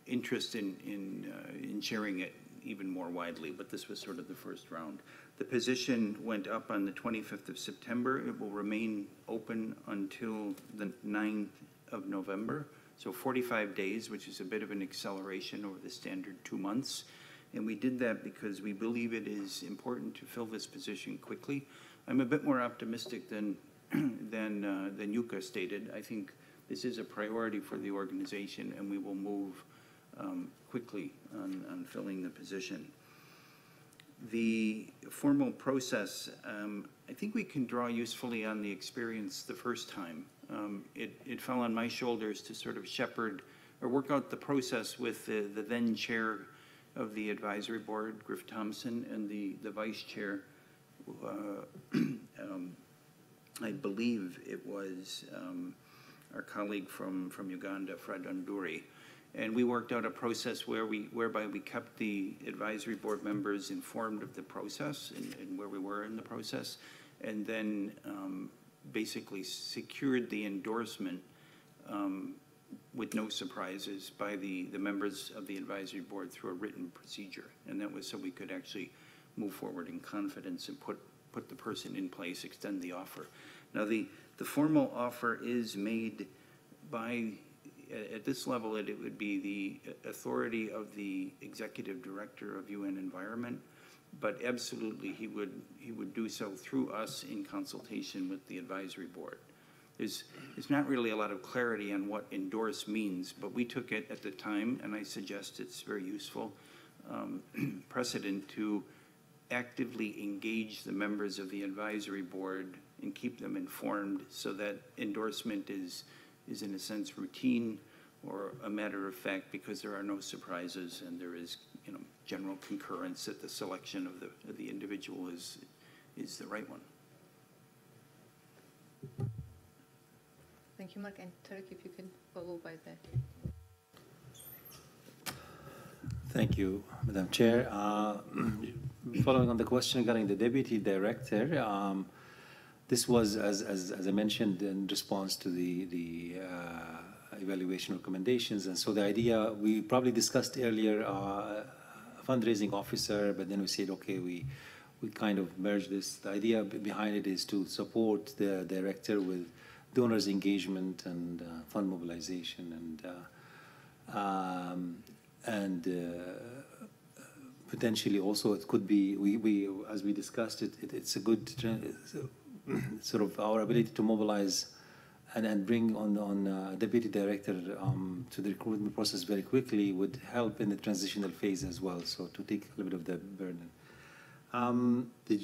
interest in sharing it even more widely, but this was sort of the first round. The position went up on the 25th of September. It will remain open until the 9th of November. So 45 days, which is a bit of an acceleration over the standard 2 months. And we did that because we believe it is important to fill this position quickly. I'm a bit more optimistic than Yuka stated. I think this is a priority for the organization, and we will move quickly on filling the position. The formal process, I think we can draw usefully on the experience the first time. It fell on my shoulders to sort of shepherd or work out the process with the then chair of the advisory board, Griff Thompson, and the vice chair, I believe it was our colleague from Uganda, Fred Unduri. And we worked out a process whereby we kept the advisory board members informed of the process and where we were in the process, and then basically secured the endorsement with no surprises by the members of the advisory board through a written procedure. And that was so we could actually move forward in confidence and put the person in place, extend the offer. Now, the formal offer is made by, at this level, it would be the authority of the executive director of UN Environment, but absolutely he would do so through us in consultation with the advisory board. There's not really a lot of clarity on what endorse means, but we took it at the time, and I suggest it's very useful, precedent to actively engage the members of the advisory board and keep them informed so that endorsement is in a sense routine or a matter of fact, because there are no surprises and there is, you know, general concurrence that the selection of the individual is the right one. Thank you, Mark. And Tarek, if you can follow by that. Thank you, Madam Chair. Following on the question regarding the Deputy Director, this was, as I mentioned, in response to the evaluation recommendations. And so the idea, we probably discussed earlier a fundraising officer, but then we said, okay, we kind of merged this. The idea behind it is to support the director with donors engagement and fund mobilization and potentially also it could be, we as we discussed it's a good sort of our ability to mobilize and bring on deputy director to the recruitment process very quickly would help in the transitional phase as well, so to take a little bit of the burden. The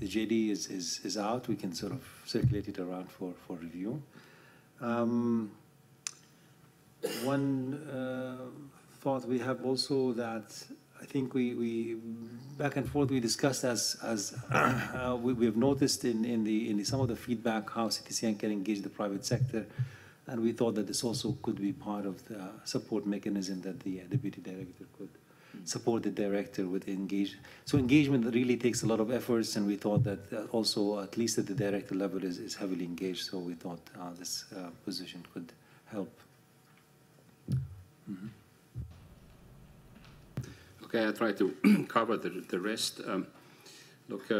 JD is out. We can sort of circulate it around for review. One thought we have also that I think we back and forth we discussed as we have noticed in some of the feedback how CTCN can engage the private sector, and we thought that this also could be part of the support mechanism that the deputy director could support the director with engage. So engagement really takes a lot of efforts, and we thought that also at least at the director level is heavily engaged. So we thought this position could help. Mm-hmm. Okay, I'll try to cover the rest. Look,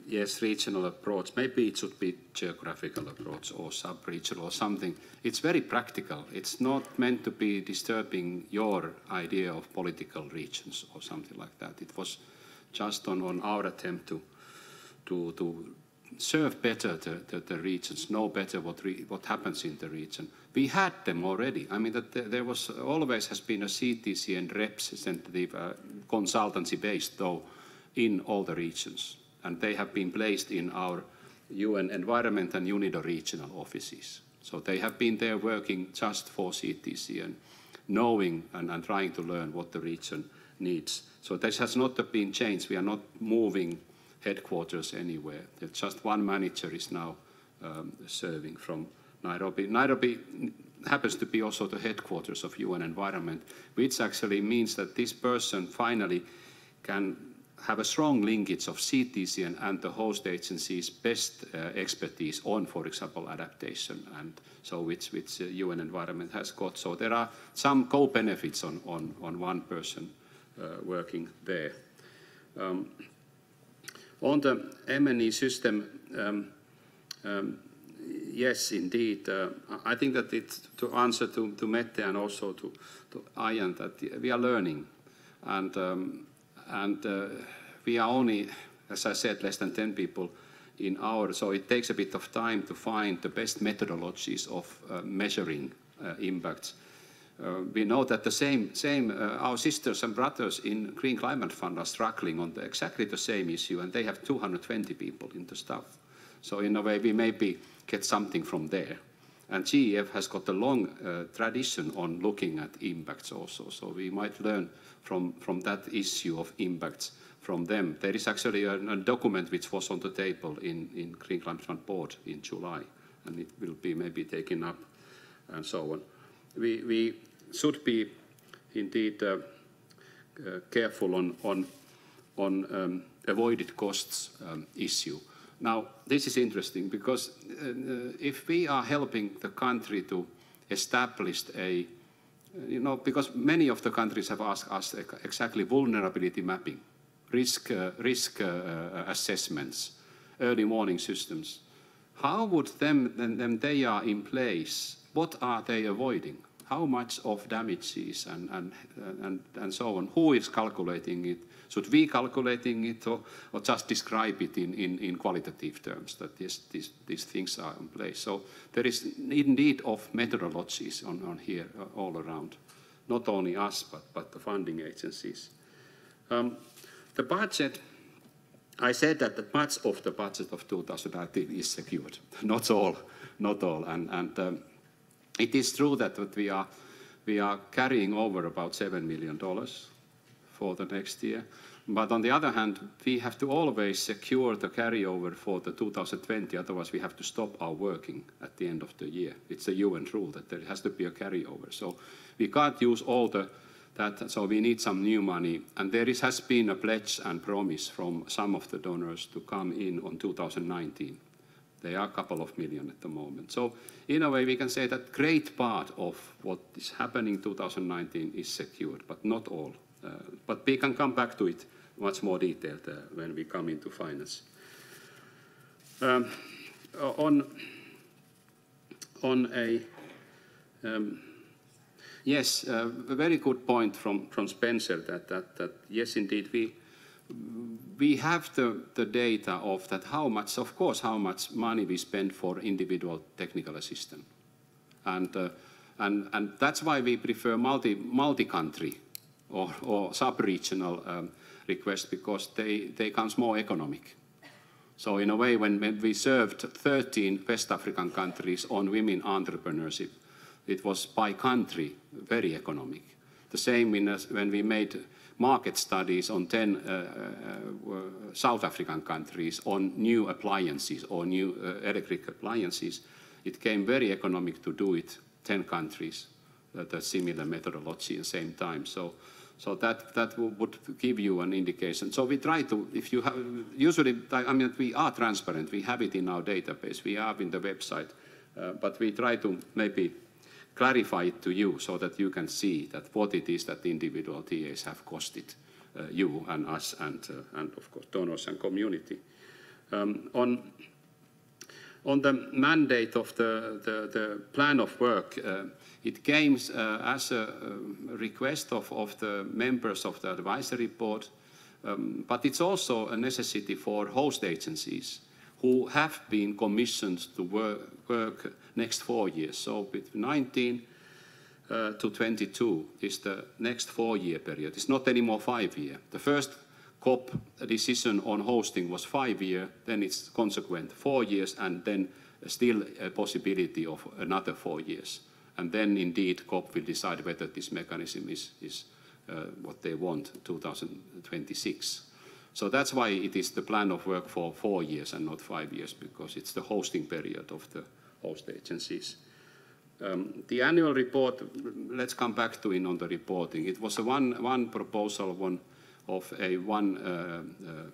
yes, regional approach. Maybe it should be geographical approach or sub-regional or something. It's very practical. It's not meant to be disturbing your idea of political regions or something like that. It was just on our attempt to serve better the regions, know better what happens in the region. We had them already. I mean, that there was always has been a CTCN representative consultancy based, though, in all the regions. And they have been placed in our UN Environment and UNIDO regional offices. So they have been there working just for CTCN, knowing and trying to learn what the region needs. So this has not been changed. We are not moving headquarters anywhere. There's just one manager is now serving from Nairobi. Nairobi happens to be also the headquarters of UN Environment, which actually means that this person finally can have a strong linkage of CTCN and the host agency's best expertise on, for example, adaptation, and so which UN Environment has got. So there are some co-benefits on one person working there. On the M&E system, yes, indeed. I think that it's to answer to Mette and also to Ian that we are learning, and we are only, as I said, less than 10 people in our, so it takes a bit of time to find the best methodologies of measuring impacts. We know that the same our sisters and brothers in Green Climate Fund are struggling on exactly the same issue, and they have 220 people in the staff. So in a way, we maybe get something from there. And GEF has got a long tradition on looking at impacts also. So we might learn from that issue of impacts from them. There is actually a document which was on the table in Green Climate Fund board in July, and it will be maybe taken up and so on. We should be indeed careful on avoided costs issue. Now, this is interesting because if we are helping the country to establish a, because many of the countries have asked us exactly vulnerability mapping, risk assessments, early warning systems. How would them they are in place, what are they avoiding? How much of damages and so on? Who is calculating it? Should we calculating it or just describe it in qualitative terms that these things are in place? So there is indeed of methodologies on here all around, not only us but the funding agencies. The budget, I said that much of the budget of 2019 is secured, not all, and it is true that we are carrying over about $7 million for the next year. But on the other hand, we have to always secure the carryover for the 2020, otherwise we have to stop our working at the end of the year. It's a UN rule that there has to be a carryover. So we can't use all that, so we need some new money. And there has been a pledge and promise from some of the donors to come in on 2019. There are a couple of million at the moment. So in a way, we can say that great part of what is happening in 2019 is secured, but not all. But we can come back to it much more detailed when we come into finance. Yes, a very good point from Spencer that yes, indeed, we have the data of that how much money we spend for individual technical assistance, and that's why we prefer multi-country or sub-regional requests, because they come more economic. So in a way, when we served 13 West African countries on women entrepreneurship, it was by country very economic. The same when we made market studies on 10 South African countries on new appliances or new electric appliances, it came very economic to do it 10 countries, the similar methodology at the same time. So that would give you an indication. So we try to, if you have, usually, I mean, we are transparent. We have it in our database. We have in the website. But we try to maybe clarify it to you so that you can see that what it is that the individual TAs have costed you and us and of course, donors and community. On the mandate of the plan of work, it came as a request of the members of the advisory board, but it's also a necessity for host agencies who have been commissioned to work next 4 years. So between 19 to 22 is the next 4-year period. It's not anymore 5-year. The first COP decision on hosting was 5-year, then it's consequent 4 years, and then still a possibility of another 4 years. And then indeed COP will decide whether this mechanism is what they want, 2026. So that's why it is the plan of work for 4 years and not 5 years, because it's the hosting period of the host agencies. The annual report, let's come back to it on the reporting. It was one proposal, one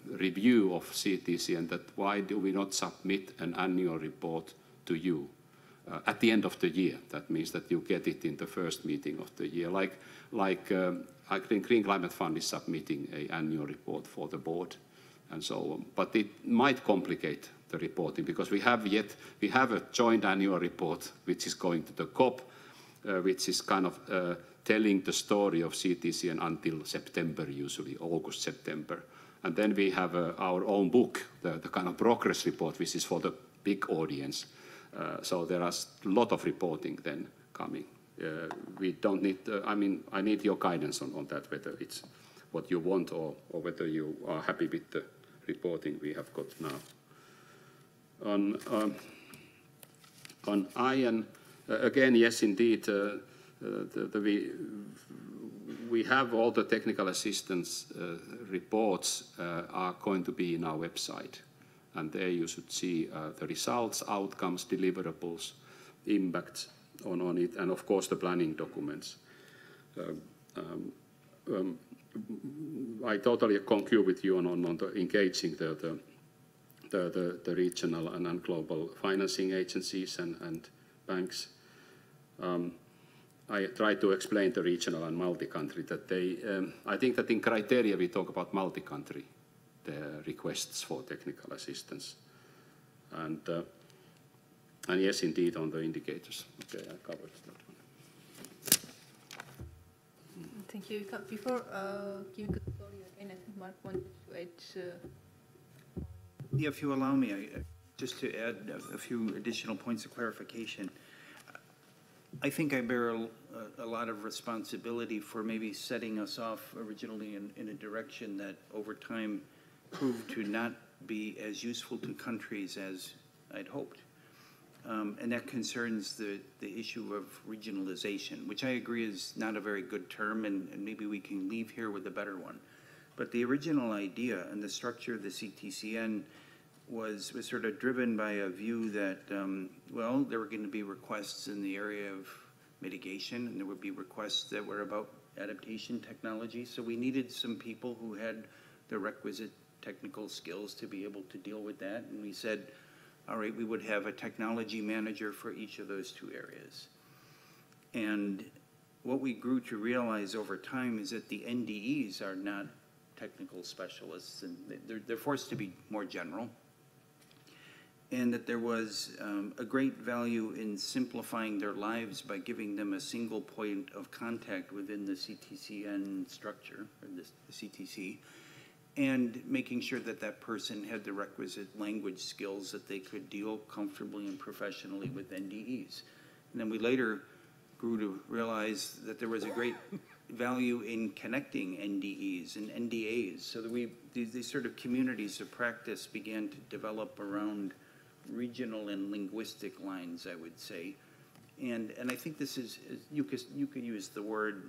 review of CTCN, that why do we not submit an annual report to you at the end of the year? That means that you get it in the first meeting of the year, I think Green Climate Fund is submitting an annual report for the board and so on. But it might complicate the reporting, because we have a joint annual report which is going to the COP, which is kind of telling the story of CTCN until September, usually August, September. And then we have our own book, the kind of progress report, which is for the big audience. So there is a lot of reporting then coming. We don't need, I need your guidance on that, whether it's what you want or whether you are happy with the reporting we have got now. On iron, Again, yes, indeed, we have all the technical assistance reports are going to be in our website. And there you should see the results, outcomes, deliverables, impacts on it, and of course the planning documents. I totally concur with you on the engaging the regional and global financing agencies and banks. I try to explain the regional and multi-country that they, I think that in criteria we talk about multi-country, the requests for technical assistance. And yes, indeed, on the indicators. Okay, I covered that one. Thank you. Before giving the floor again, I think Mark wanted to add. Yeah, if you allow me, just to add a few additional points of clarification. I think I bear a lot of responsibility for maybe setting us off originally in a direction that over time proved to not be as useful to countries as I'd hoped. And that concerns the issue of regionalization, which I agree is not a very good term, and maybe we can leave here with a better one. But the original idea and the structure of the CTCN was sort of driven by a view that, well, there were going to be requests in the area of mitigation, and there would be requests that were about adaptation technology. So we needed some people who had the requisite technical skills to be able to deal with that. And we said, all right, we would have a technology manager for each of those two areas. And what we grew to realize over time is that the NDEs are not technical specialists, and they're forced to be more general. And that there was a great value in simplifying their lives by giving them a single point of contact within the CTCN structure, or the CTC, and making sure that that person had the requisite language skills that they could deal comfortably and professionally with NDEs. And then we later grew to realize that there was a great value in connecting NDEs and NDAs, so that these sort of communities of practice began to develop around regional and linguistic lines, I would say. And I think this is, you could use the word,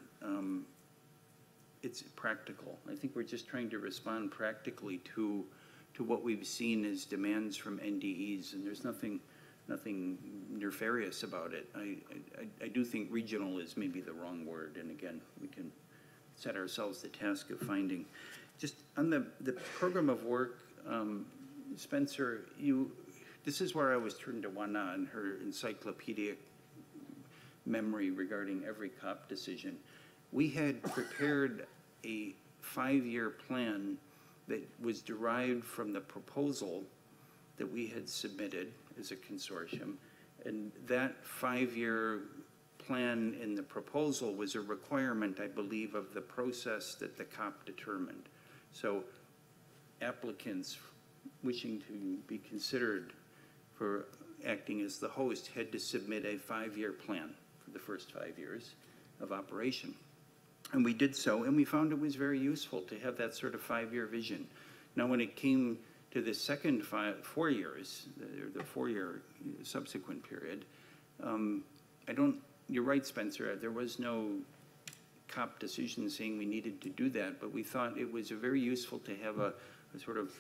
it's practical. I think we're just trying to respond practically to what we've seen as demands from NDEs, and there's nothing nefarious about it. I do think regional is maybe the wrong word, and again, we can set ourselves the task of finding. Just on the program of work, Spencer, this is where I was turned to Wana and her encyclopedic memory regarding every COP decision. We had prepared a 5-year plan that was derived from the proposal that we had submitted as a consortium. And that 5-year plan in the proposal was a requirement, I believe, of the process that the COP determined. So applicants wishing to be considered for acting as the host had to submit a 5-year plan for the first 5 years of operation. And we did so, and we found it was very useful to have that sort of 5-year vision. Now, when it came to the second 4 years, the 4-year subsequent period, you're right, Spencer, there was no COP decision saying we needed to do that, but we thought it was very useful to have a sort of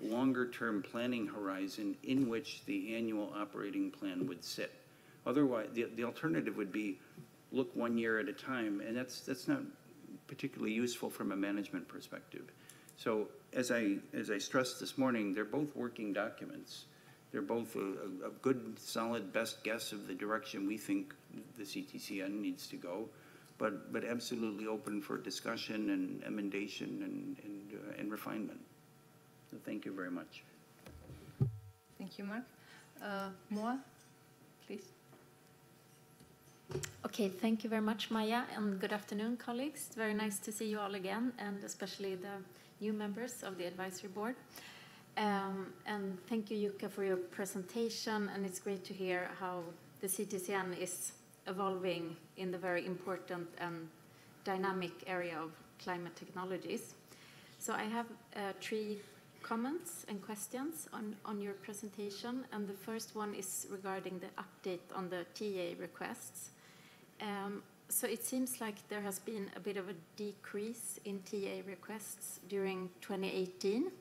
longer-term planning horizon in which the annual operating plan would sit. Otherwise, the alternative would be look 1 year at a time, and that's not particularly useful from a management perspective. So as I stressed this morning, they're both working documents. They're both a good, solid, best guess of the direction we think the CTCN needs to go, but absolutely open for discussion and emendation and refinement. So thank you very much. Thank you, Mark. Moa, please. Okay, thank you very much, Maya, and good afternoon, colleagues. It's very nice to see you all again, and especially the new members of the advisory board. And thank you, Jukka, for your presentation, and it's great to hear how the CTCN is evolving in the very important and dynamic area of climate technologies. So I have 3 comments and questions on your presentation, and the first one is regarding the update on the TA requests. So it seems like there has been a bit of a decrease in TA requests during 2018.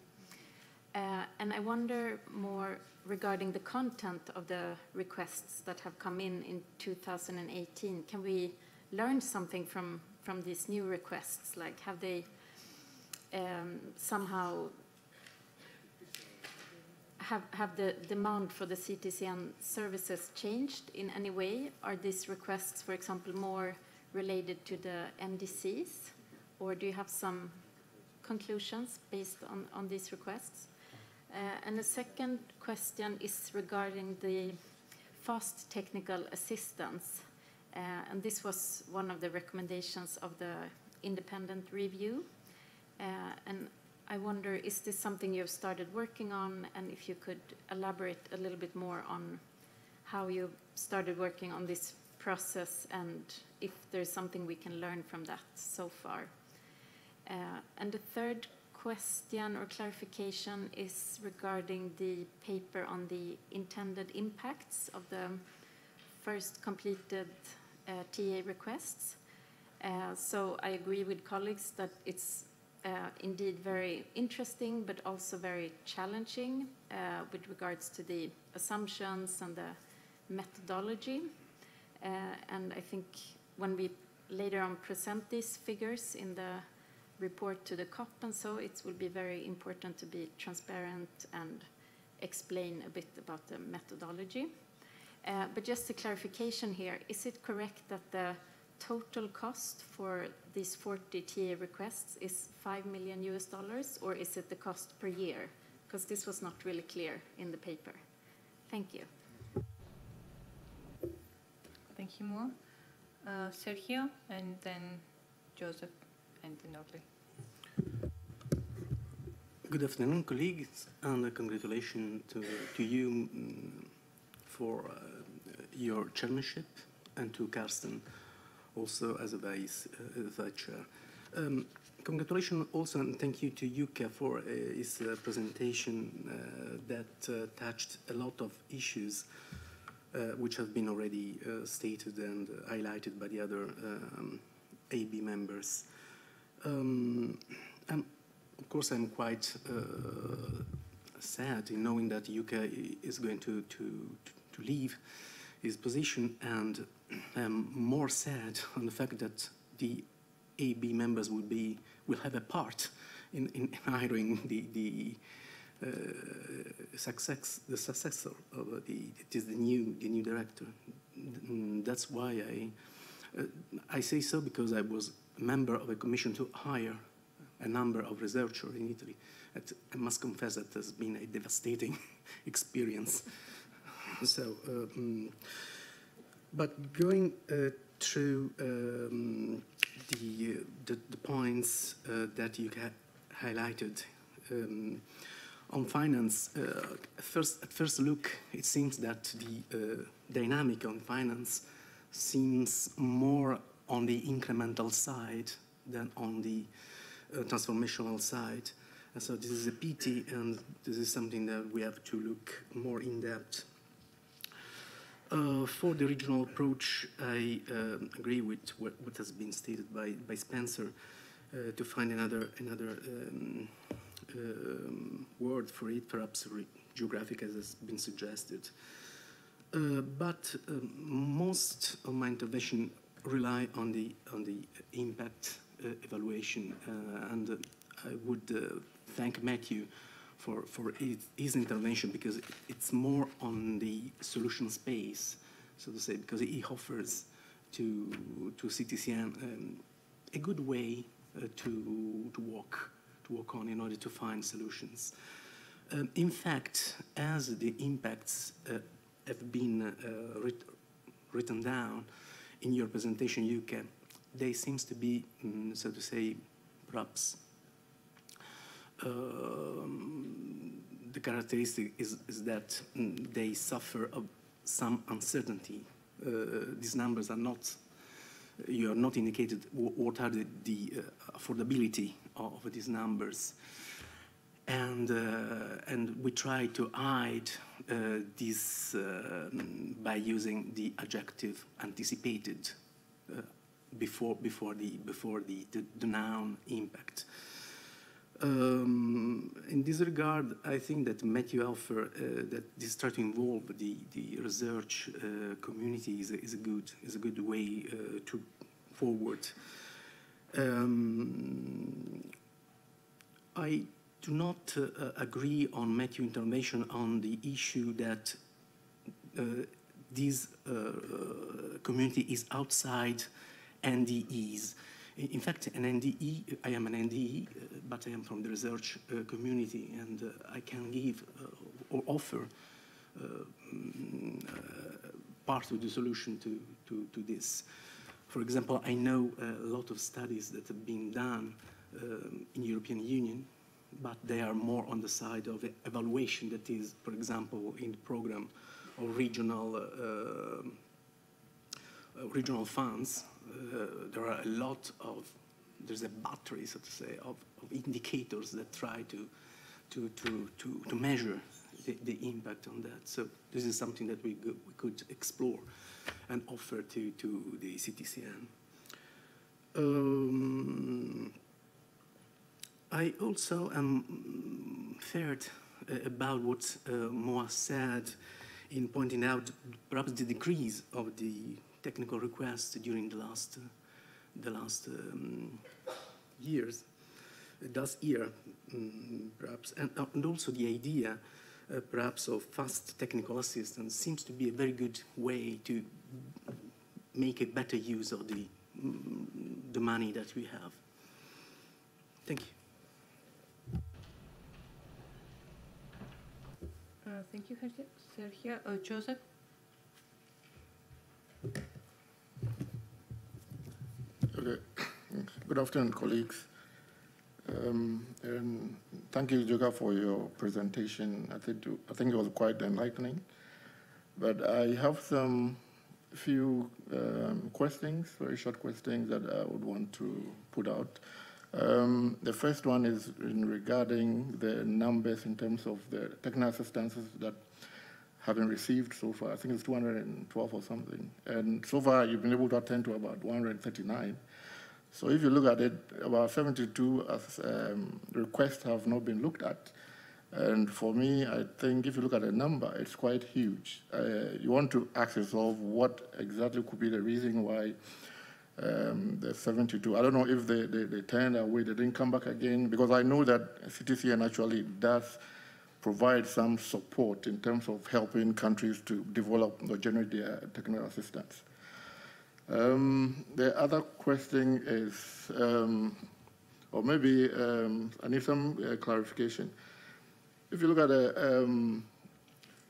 And I wonder more regarding the content of the requests that have come in 2018. Can we learn something from these new requests? Like, have they somehow have the demand for the CTCN services changed in any way? Are these requests, for example, more related to the NDCs, or do you have some conclusions based on these requests? And the second question is regarding the fast technical assistance, and this was one of the recommendations of the independent review, and I wonder, is this something you've started working on, and if you could elaborate a little bit more on how you started working on this process and if there's something we can learn from that so far. And the third question or clarification is regarding the paper on the intended impacts of the first completed TA requests. So I agree with colleagues that it's indeed very interesting, but also very challenging with regards to the assumptions and the methodology. And I think when we later on present these figures in the report to the COP and so, it will be very important to be transparent and explain a bit about the methodology. But just a clarification here, is it correct that the total cost for these 40 TA requests is $5 million, or is it the cost per year? Because this was not really clear in the paper. Thank you. Thank you, Mo. Sergio, and then Joseph, and then Orly. Good afternoon, colleagues, and congratulations to you for your chairmanship, and to Karsten also as a vice chair. Congratulations also, and thank you to Jukka for his presentation that touched a lot of issues which have been already stated and highlighted by the other AB members. And of course, I'm quite sad in knowing that Jukka is going to leave his position, and I'm more sad on the fact that the AB members will have a part in hiring the successor of the new director. That's why I say so, because I was a member of a commission to hire a number of researchers in Italy. I must confess that has been a devastating experience. So, but going through the points that you highlighted on finance, at first look, it seems that the dynamic on finance seems more on the incremental side than on the transformational side. And so this is a pity, and this is something that we have to look more in depth. For the regional approach, I agree with what has been stated by Spencer, to find another word for it, perhaps geographic, as has been suggested. But most of my intervention rely on the impact evaluation, and I would thank Matthew for his intervention, because it's more on the solution space, so to say, because he offers to CTCN a good way to walk on in order to find solutions. In fact, as the impacts have been written down in your presentation, Jukka, they seems to be, so to say, perhaps the characteristic is that they suffer of some uncertainty. These numbers are not, you are not indicated what are the affordability of these numbers. and we try to hide this by using the adjective anticipated before the noun impact. In this regard, I think that Matthew offered that this start to involve the research community is a good way to forward. I do not agree on Matthew's intervention on the issue that this community is outside NDEs. In fact, an NDE, I am an NDE, but I am from the research community, and I can give or offer part of the solution to this. For example, I know a lot of studies that have been done in European Union, but they are more on the side of evaluation, that is, for example, in the program of regional funds. There are a lot of, there's a battery, so to say, of indicators that try to measure the impact on that. So this is something that we could explore and offer to the CTCN. I also am fared about what Moa said in pointing out perhaps the decrease of the technical requests during the last years, last year, perhaps, and also the idea perhaps of fast technical assistance seems to be a very good way to make a better use of the money that we have. Thank you. Thank you, Sergio. Joseph? Okay. Good afternoon, colleagues. And thank you, Juga, for your presentation. I think it was quite enlightening. But I have some few questions, very short questions that I would want to put out. The first one is regarding the numbers in terms of the technical assistances that have been received so far. I think it's 212 or something. And so far, you've been able to attend to about 139. So if you look at it, about 72 requests have not been looked at. And for me, I think if you look at the number, it's quite huge. You want to ask yourself what exactly could be the reason why the 72. I don't know if they turned away, they didn't come back again, because I know that CTCN actually does provide some support in terms of helping countries to develop or generate their technical assistance. The other question is, or maybe I need some clarification. If you look at the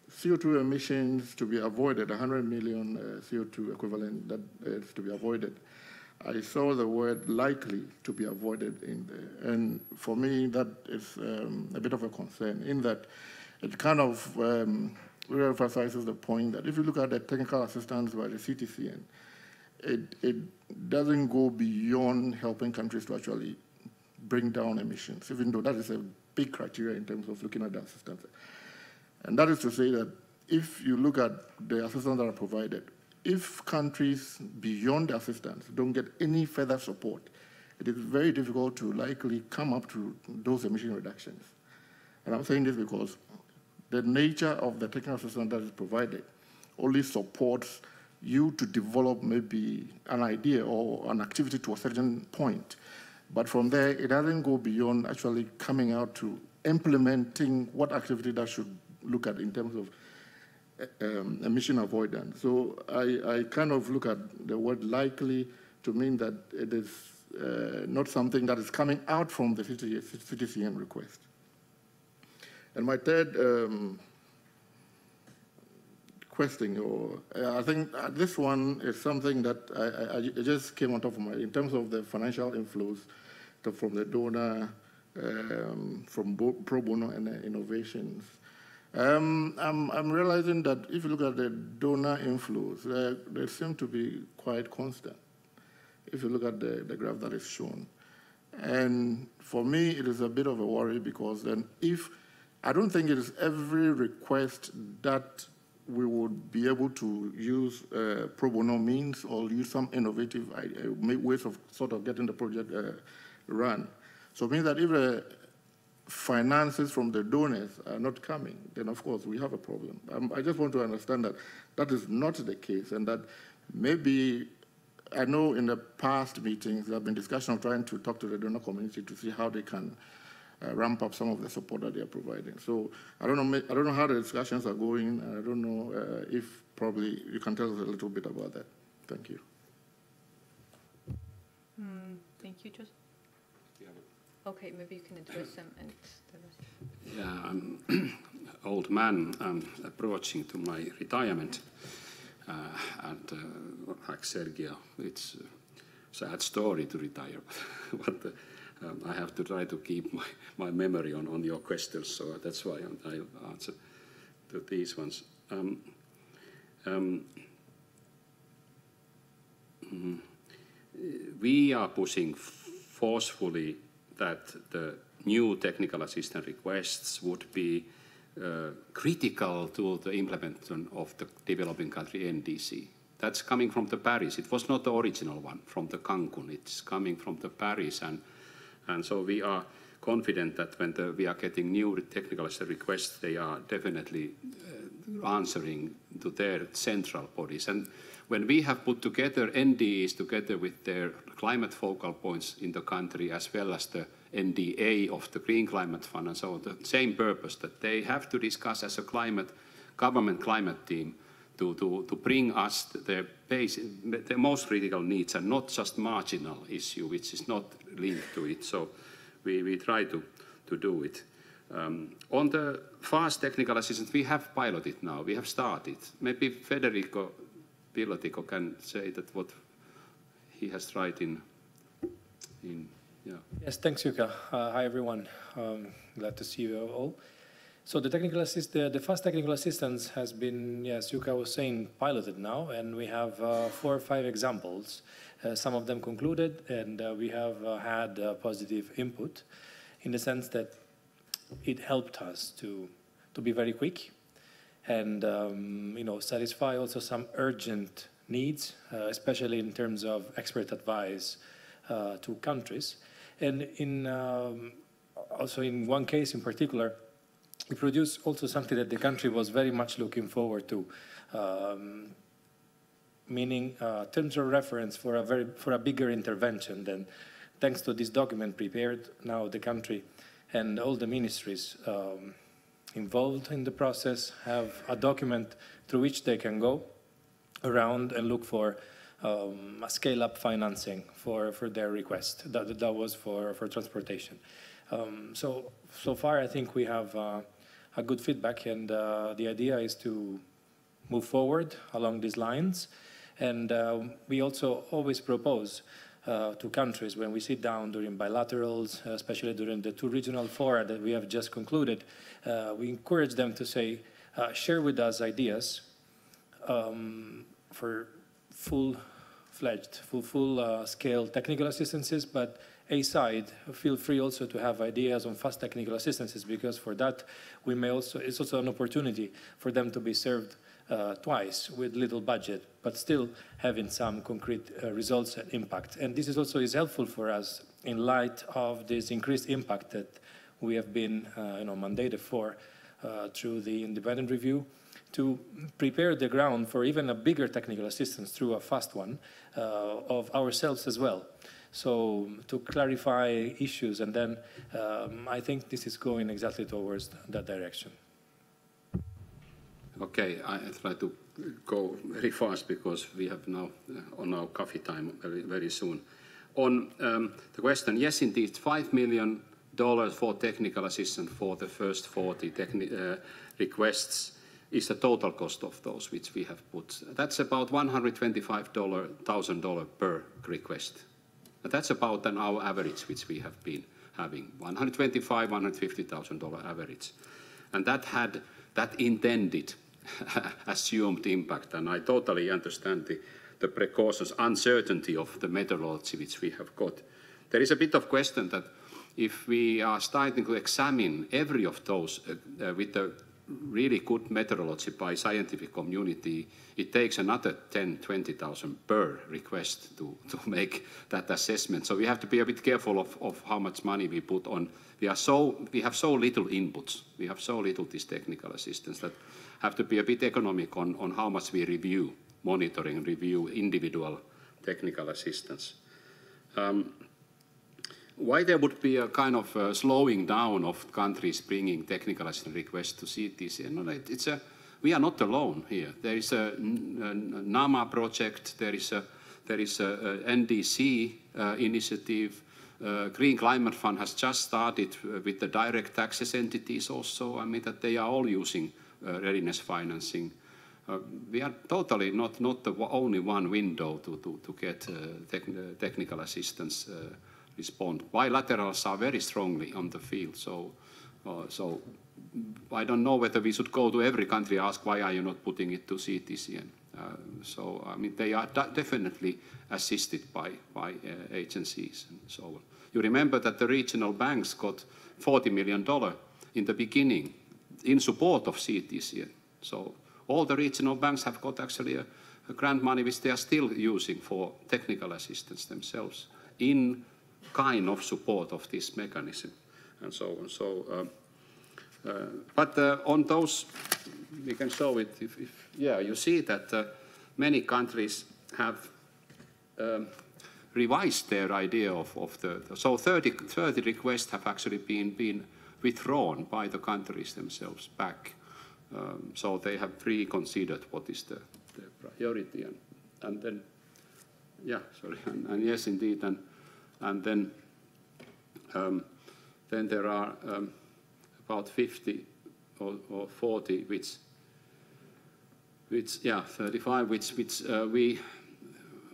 CO2 emissions to be avoided, 100 million CO2 equivalent that is to be avoided, I saw the word likely to be avoided in there. And for me, that is a bit of a concern in that it kind of re-emphasizes the point that if you look at the technical assistance by the CTCN, it doesn't go beyond helping countries to actually bring down emissions, even though that is a big criteria in terms of looking at the assistance. And that is to say that if you look at the assistance that are provided, if countries beyond the assistance don't get any further support, it is very difficult to likely come up to those emission reductions. And I'm saying this because the nature of the technical assistance that is provided only supports you to develop maybe an idea or an activity to a certain point. But from there, it doesn't go beyond actually coming out to implementing what activity that should look at in terms of emission avoidance. So I kind of look at the word likely to mean that it is not something that is coming out from the CTCN request. And my third question, I think this one is something that I just came on top of my, in terms of the financial inflows from the donor, from pro bono and innovations. I'm realizing that if you look at the donor inflows, they seem to be quite constant. If you look at the graph that is shown. And for me, it is a bit of a worry because then I don't think it is every request that we would be able to use pro bono means or use some innovative ways of sort of getting the project run. So it means that if the finances from the donors are not coming, then of course we have a problem. I just want to understand that that is not the case, and that maybe, I know in the past meetings there have been discussion of trying to talk to the donor community to see how they can ramp up some of the support that they are providing. So I don't know how the discussions are going. I don't know if probably you can tell us a little bit about that. Thank you. Thank you, Joseph. Okay, maybe you can address them and tell us. Yeah, I'm old man. I'm approaching to my retirement, and like Sergio, it's a sad story to retire, but I have to try to keep my memory on your questions, so that's why I'll answer to these ones. We are pushing forcefully that the new technical assistance requests would be critical to the implementation of the developing country NDC. That's coming from the Paris. It was not the original one from the Cancun. It's coming from the Paris, and so we are confident that when we are getting new technical assistance requests, they are definitely answering to their central bodies. And when we have put together NDEs together with their climate focal points in the country, as well as the NDA of the Green Climate Fund and so on, the same purpose, that they have to discuss as a government climate team to bring us the most critical needs and not just marginal issue, which is not linked to it. So we try to do it. On the fast technical assistance, we have piloted now. We have started. Maybe Federico Pilotico can say that what he has tried in yeah. Yes, thanks, Yuka. Hi, everyone. Glad to see you all. So the fast technical assistance has been, yes, Yuka was saying, piloted now, and we have 4 or 5 examples. Some of them concluded, and we have had positive input in the sense that it helped us to be very quick and satisfy also some urgent needs, especially in terms of expert advice to countries. And also in one case in particular, we produced also something that the country was very much looking forward to, meaning terms of reference for a bigger intervention. Then, thanks to this document prepared, now the country and all the ministries involved in the process have a document through which they can go around and look for a scale-up financing for their request. That was for transportation. So far, I think we have a good feedback, and the idea is to move forward along these lines. And we also always propose to countries when we sit down during bilaterals, especially during the 2 regional fora that we have just concluded, we encourage them to say, share with us ideas for full-fledged, full-scale technical assistances, but aside, feel free also to have ideas on fast technical assistances, because for that, it's also an opportunity for them to be served twice with little budget, but still having some concrete results and impact. And this is also helpful for us in light of this increased impact that we have been mandated for through the independent review, to prepare the ground for even a bigger technical assistance through a fast one of ourselves as well. So to clarify issues, and then I think this is going exactly towards that direction. Okay, I try to go very fast because we have now on our coffee time very, very soon. On the question, yes, indeed, $5 million for technical assistance for the first 40 requests is the total cost of those which we have put. That's about $125,000 per request. And that's about our average which we have been having, $125,000, $150,000 average. And that intended assumed impact, and I totally understand the precautions, uncertainty of the methodology which we have got There is a bit of question that if we are starting to examine every of those with a really good methodology by scientific community, it takes another 10-20,000 per request to make that assessment. So we have to be a bit careful of how much money we put on. We have so little inputs, we have so little this technical assistance that have to be a bit economic on how much we review, monitoring and review individual technical assistance. Why there would be a kind of slowing down of countries bringing technical assistance requests to CTCN? No, we are not alone here. There is a NAMA project, there is a NDC initiative, Green Climate Fund has just started with the direct access entities also. I mean that they are all using readiness financing. We are totally not the only one window to get technical assistance respond. Bilaterals are very strongly on the field, so I don't know whether we should go to every country and ask why are you not putting it to CTCN. So I mean they are definitely assisted by agencies and so on. You remember that the regional banks got $40 million in the beginning in support of CTCN. So all the regional banks have got actually a grant money which they are still using for technical assistance themselves in kind of support of this mechanism and so on. So, but on those, we can show it. You see that many countries have revised their idea of the. So 30 requests have actually been withdrawn by the countries themselves back. So they have reconsidered what is the priority and then, and yes, indeed, and then there are about 50 or 40 which 35 which we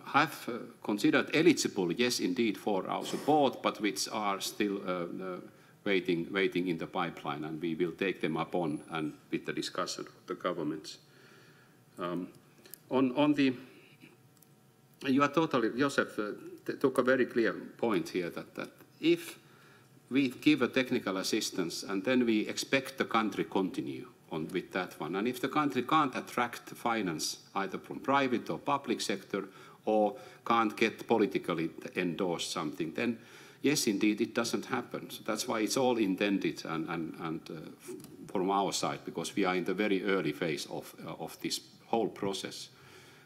have considered eligible, yes, indeed, for our support, but which are still waiting in the pipeline, and we will take them up on and with the discussion of the governments. On the, you are totally, Joseph took a very clear point here that if we give a technical assistance and then we expect the country continue on with that one, and if the country can't attract finance either from private or public sector or can't get politically endorsed something, then yes, indeed, it doesn't happen. So that's why it's all intended and from our side, because we are in the very early phase of this whole process.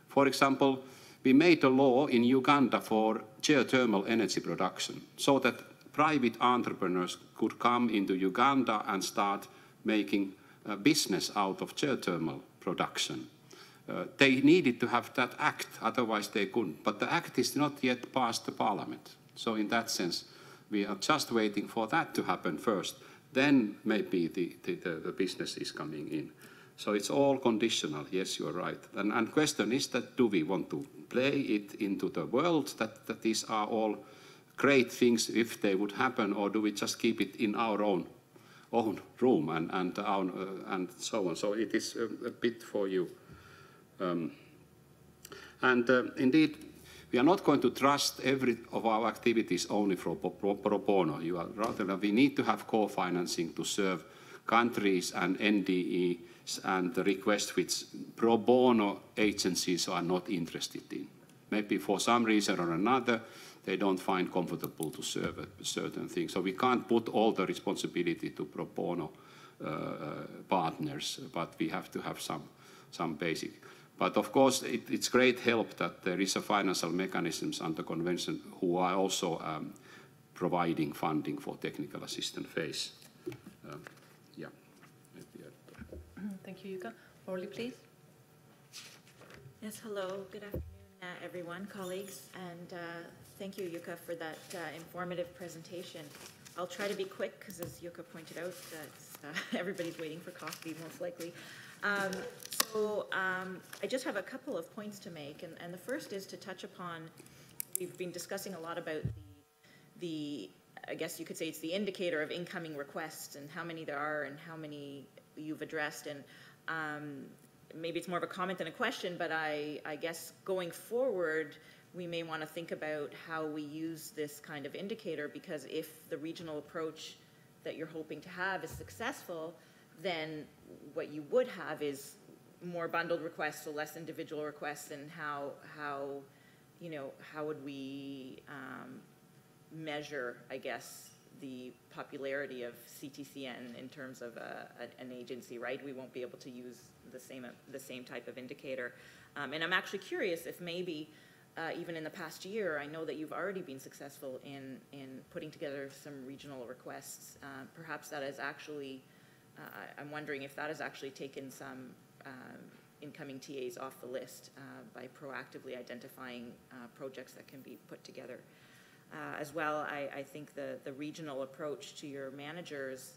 For example, we made a law in Uganda for geothermal energy production so that private entrepreneurs could come into Uganda and start making a business out of geothermal production. They needed to have that act, otherwise they couldn't. But the act is not yet passed the parliament. So in that sense, we are just waiting for that to happen first. Then maybe the business is coming in. So it's all conditional. Yes, you are right. And question is that do we want to play it into the world that these are all great things if they would happen, or do we just keep it in our own room and so on? So it is a bit for you. Indeed, we are not going to trust every of our activities only for pro bono. Rather, we need to have co-financing to serve countries and NDEs and the requests which pro bono agencies are not interested in. Maybe for some reason or another, they don't find comfortable to serve a certain thing. So we can't put all the responsibility to pro bono partners, but we have to have some basic. But of course, it's great help that there is a financial mechanisms under convention who are also providing funding for technical assistance phase. Thank you, Jukka. Orly, please. Yes, hello. Good afternoon, everyone, colleagues, and thank you, Jukka, for that informative presentation. I'll try to be quick because, as Jukka pointed out, everybody's waiting for coffee, most likely. I just have a couple of points to make, and the first is to touch upon, we've been discussing a lot about the I guess you could say it's the indicator of incoming requests and how many there are and how many you've addressed, and maybe it's more of a comment than a question, but I guess going forward, we may want to think about how we use this kind of indicator, because if the regional approach that you're hoping to have is successful, then what you would have is more bundled requests, so less individual requests, and how would we measure, I guess, the popularity of CTCN in terms of an agency, right? We won't be able to use the same type of indicator. And I'm actually curious if maybe even in the past year, I know that you've already been successful in putting together some regional requests. Perhaps that has actually, I'm wondering if that has actually taken some incoming TAs off the list by proactively identifying projects that can be put together. As well, I think the regional approach to your managers,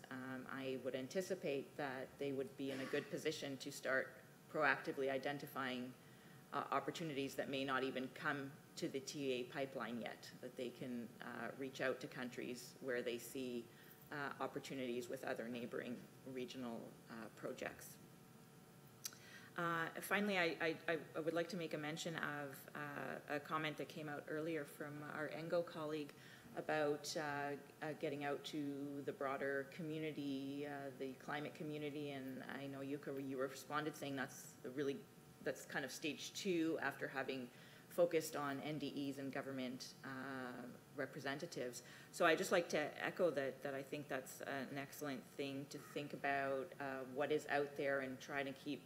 I would anticipate that they would be in a good position to start proactively identifying opportunities that may not even come to the TA pipeline yet, that they can reach out to countries where they see opportunities with other neighboring regional projects. Finally, I would like to make a mention of a comment that came out earlier from our ENGO colleague about getting out to the broader community, the climate community, and I know Yuka, you responded saying that's kind of stage 2 after having focused on NDEs and government representatives. So I just like to echo that I think that's an excellent thing to think about what is out there and trying to keep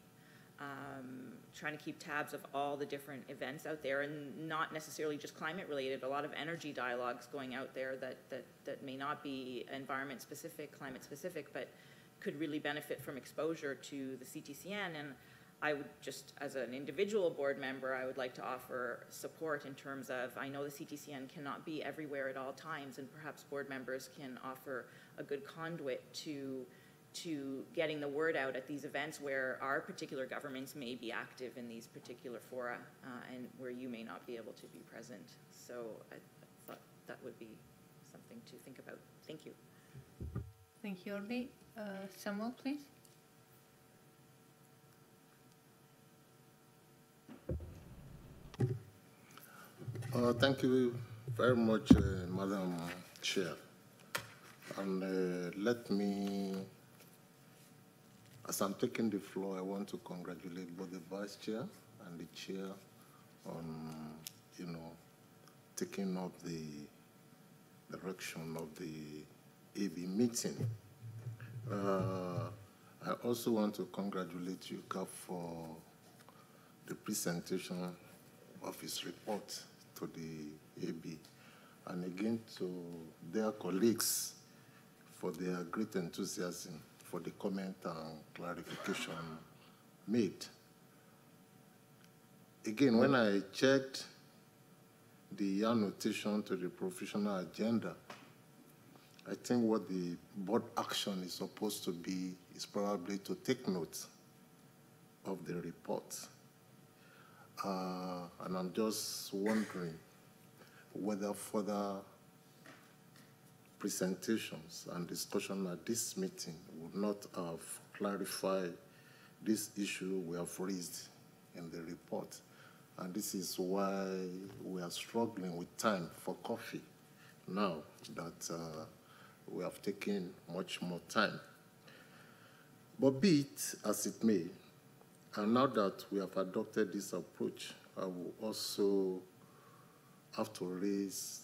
tabs of all the different events out there, and not necessarily just climate related. A lot of energy dialogues going out there that may not be environment specific, climate specific, but could really benefit from exposure to the CTCN. And I would just, as an individual board member, I would like to offer support in terms of, I know the CTCN cannot be everywhere at all times, and perhaps board members can offer a good conduit to getting the word out at these events where our particular governments may be active in these particular fora and where you may not be able to be present. So I thought that would be something to think about. Thank you. Thank you, Orly. Samuel, please. Thank you very much, Madam Chair. And let me, as I'm taking the floor, I want to congratulate both the Vice Chair and the Chair on, taking up the direction of the AB meeting. I also want to congratulate Yuka for the presentation of his report to the AB, and again to their colleagues for their great enthusiasm for the comment and clarification made. Again, when I checked the annotation to the professional agenda, I think what the board action is supposed to be is probably to take note of the report. And I'm just wondering whether further presentations and discussion at this meeting would not have clarified this issue we have raised in the report. And this is why we are struggling with time for coffee now that we have taken much more time. But be it as it may, and now that we have adopted this approach, I will also have to raise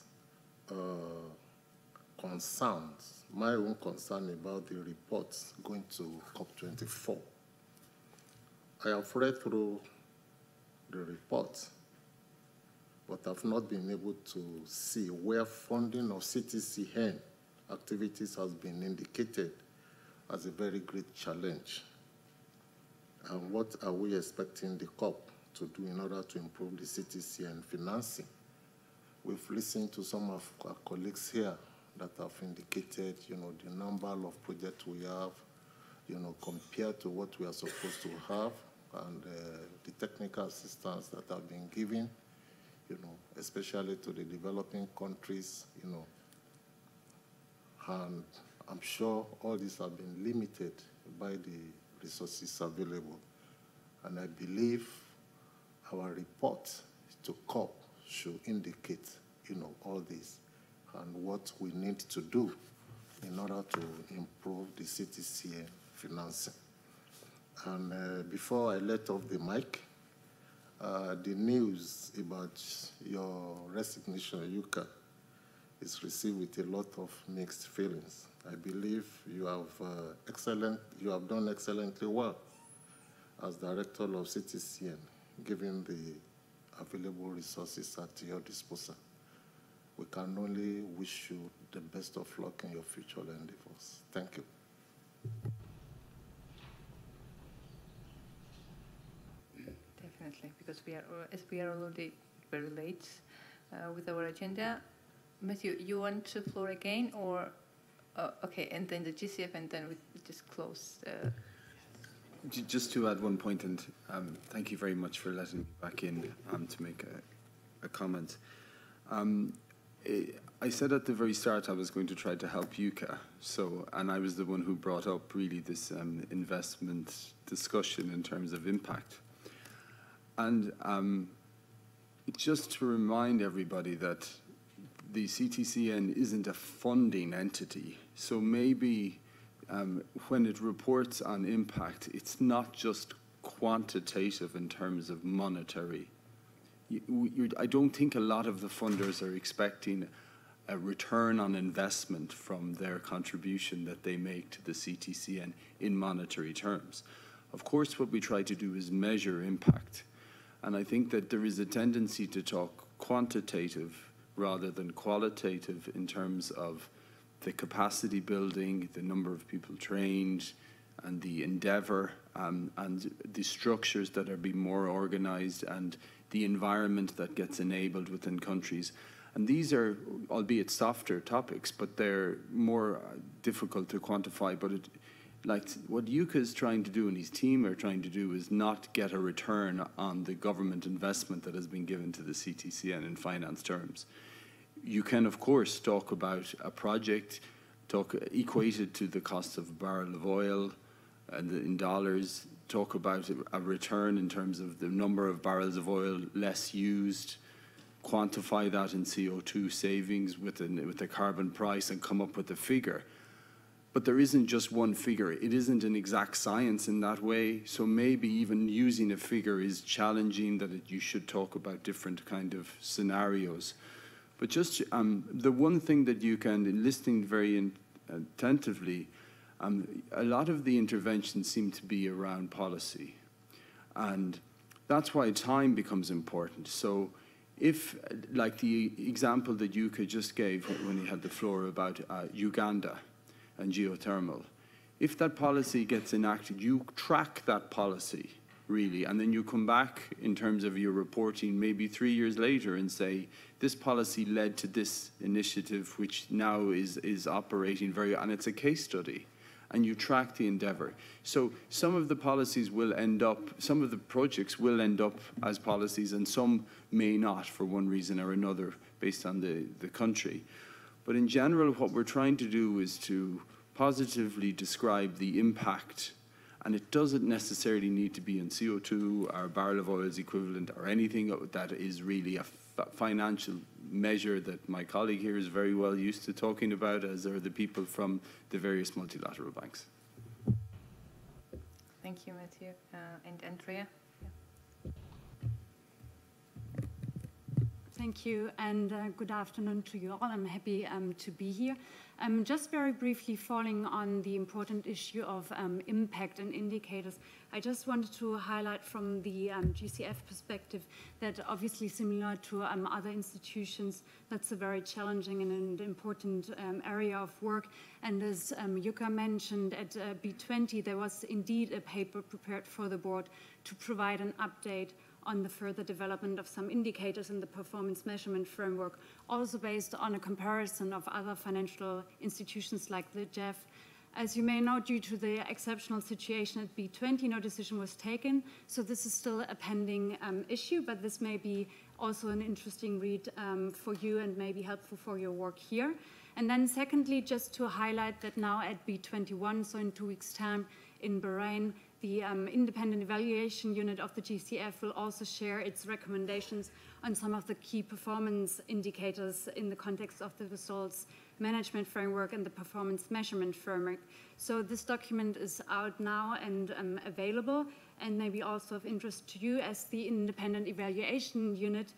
concerns, my own concern about the reports going to COP24. I have read through the report, but I've not been able to see where funding of CTCN activities has been indicated as a very great challenge. And what are we expecting the COP to do in order to improve the CTCN financing? We've listened to some of our colleagues here that have indicated, the number of projects we have, compared to what we are supposed to have, and the technical assistance that have been given, especially to the developing countries, and I'm sure all these have been limited by the resources available. And I believe our report to COP should indicate, all this and what we need to do in order to improve the CTCN financing. And before I let off the mic, the news about your resignation, Yuka, is received with a lot of mixed feelings. I believe you have done excellently well as director of CTCN, given the available resources at your disposal. We can only wish you the best of luck in your future endeavors. Thank you. Definitely, because we are already very late with our agenda. Matthew, you want the floor again, or okay, and then the GCF, and then we just close. Just to add one point, and thank you very much for letting me back in to make a comment. I said at the very start I was going to try to help Yuka, and I was the one who brought up really this investment discussion in terms of impact. And just to remind everybody that the CTCN isn't a funding entity, so maybe when it reports on impact, it's not just quantitative in terms of monetary. I don't think a lot of the funders are expecting a return on investment from their contribution that they make to the CTCN in monetary terms. Of course, what we try to do is measure impact. And I think that there is a tendency to talk quantitative rather than qualitative in terms of the capacity building, the number of people trained, and the endeavor, and the structures that are being more organized, and the environment that gets enabled within countries. And these are, albeit softer topics, but they're more difficult to quantify. But like what Yuka is trying to do and his team are trying to do is not get a return on the government investment that has been given to the CTCN in finance terms. You can, of course, talk about a project, equated to the cost of a barrel of oil and in dollars, talk about a return in terms of the number of barrels of oil less used, quantify that in CO2 savings with the carbon price and come up with a figure. But there isn't just one figure. It isn't an exact science in that way. So maybe even using a figure is challenging, that you should talk about different kind of scenarios. But just the one thing that you can, listening very attentively, a lot of the interventions seem to be around policy. And that's why time becomes important. So if, like the example that Yuka just gave when he had the floor about Uganda and geothermal, if that policy gets enacted, you track that policy, really, and then you come back in terms of your reporting maybe 3 years later and say, this policy led to this initiative, which now is operating and it's a case study, and you track the endeavor. So some of the policies will end up, some of the projects will end up as policies, and some may not for one reason or another based on the country. But in general, what we're trying to do is to positively describe the impact, and it doesn't necessarily need to be in CO2 or barrel of oil's equivalent or anything that is really a financial measure that my colleague here is very well used to talking about, as are the people from the various multilateral banks. Thank you, Matthew. And Andrea? Thank you, and good afternoon to you all. I'm happy to be here. Just very briefly following on the important issue of impact and indicators, I just wanted to highlight from the GCF perspective that obviously similar to other institutions, that's a very challenging and an important area of work. And as Yuka mentioned, at B20, there was indeed a paper prepared for the board to provide an update on the further development of some indicators in the performance measurement framework, also based on a comparison of other financial institutions like the GEF. As you may know, due to the exceptional situation at B20, no decision was taken, so this is still a pending issue, but this may be also an interesting read for you and maybe helpful for your work here. And then secondly, just to highlight that now at B21, so in 2 weeks' time in Bahrain, the independent evaluation unit of the GCF will also share its recommendations on some of the key performance indicators in the context of the results management framework and the performance measurement framework. So this document is out now and available, and maybe also of interest to you, as the independent evaluation unit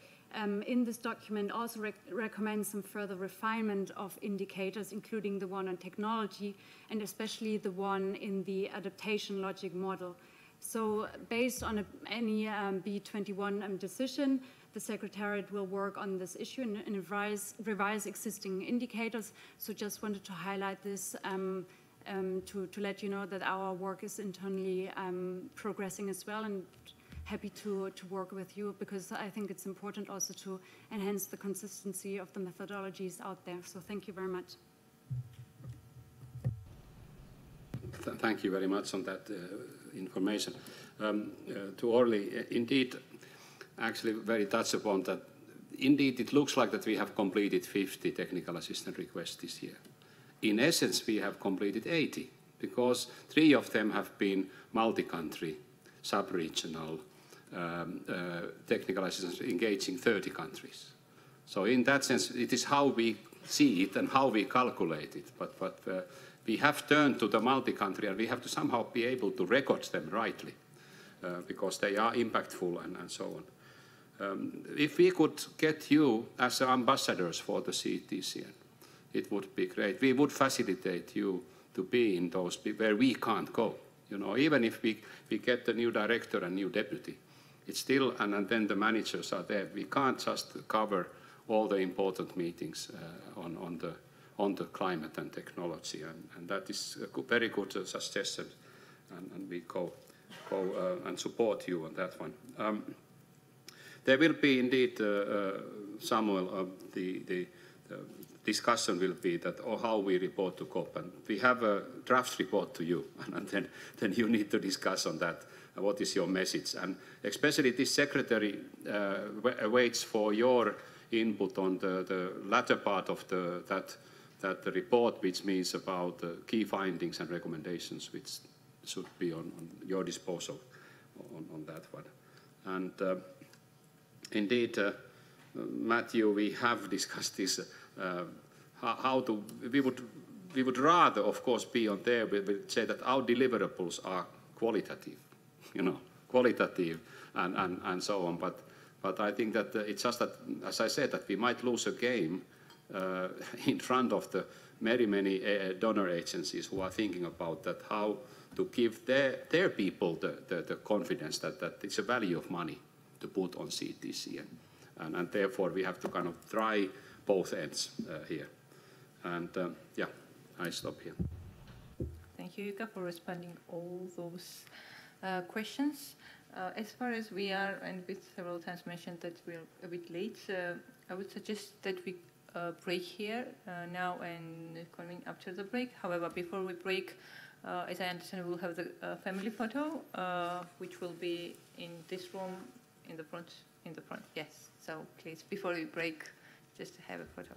in this document also recommends some further refinement of indicators, including the one on technology and especially the one in the adaptation logic model. So based on any B21 decision, the Secretariat will work on this issue and revise existing indicators. So just wanted to highlight this to let you know that our work is internally progressing as well, and happy to work with you, because I think it's important also to enhance the consistency of the methodologies out there. So thank you very much. Thank you very much on that information. To Orly, indeed, actually very touched upon that. Indeed, it looks like that we have completed 50 technical assistance requests this year. In essence, we have completed 80, because 3 of them have been multi-country, sub-regional, technical assistance engaging 30 countries. So in that sense, it is how we see it and how we calculate it. But we have turned to the multi-country, and we have to somehow be able to record them rightly, because they are impactful and so on. If we could get you as ambassadors for the CTCN, it would be great. We would facilitate you to be in those where we can't go. You know, even if we get the new director and new deputy, it's still, and then the managers are there. We can't just cover all the important meetings on the climate and technology, and that is a very good suggestion, and we go and support you on that one. There will be indeed, Samuel, the discussion will be that, or how we report to COP, and we have a draft report to you, and then you need to discuss on that. What is your message? And especially this secretary waits for your input on the latter part of that report, which means about key findings and recommendations, which should be on your disposal on that one. And indeed, Matthew, we have discussed this. We would rather, of course, be on there. We would say that our deliverables are qualitative, qualitative and so on. But I think that it's just that, as I said, that we might lose a game in front of the many donor agencies who are thinking about that, how to give their people the confidence that it's a value of money to put on CTCN. And therefore, we have to kind of try both ends here. And yeah, I stop here. Thank you, Jukka, for responding all those questions. As far as we are, and we several times mentioned that we're a bit late, I would suggest that we break here now and convene after the break. However, before we break, as I understand, we'll have the family photo, which will be in this room in the front. Yes. So please, before we break, just have a photo.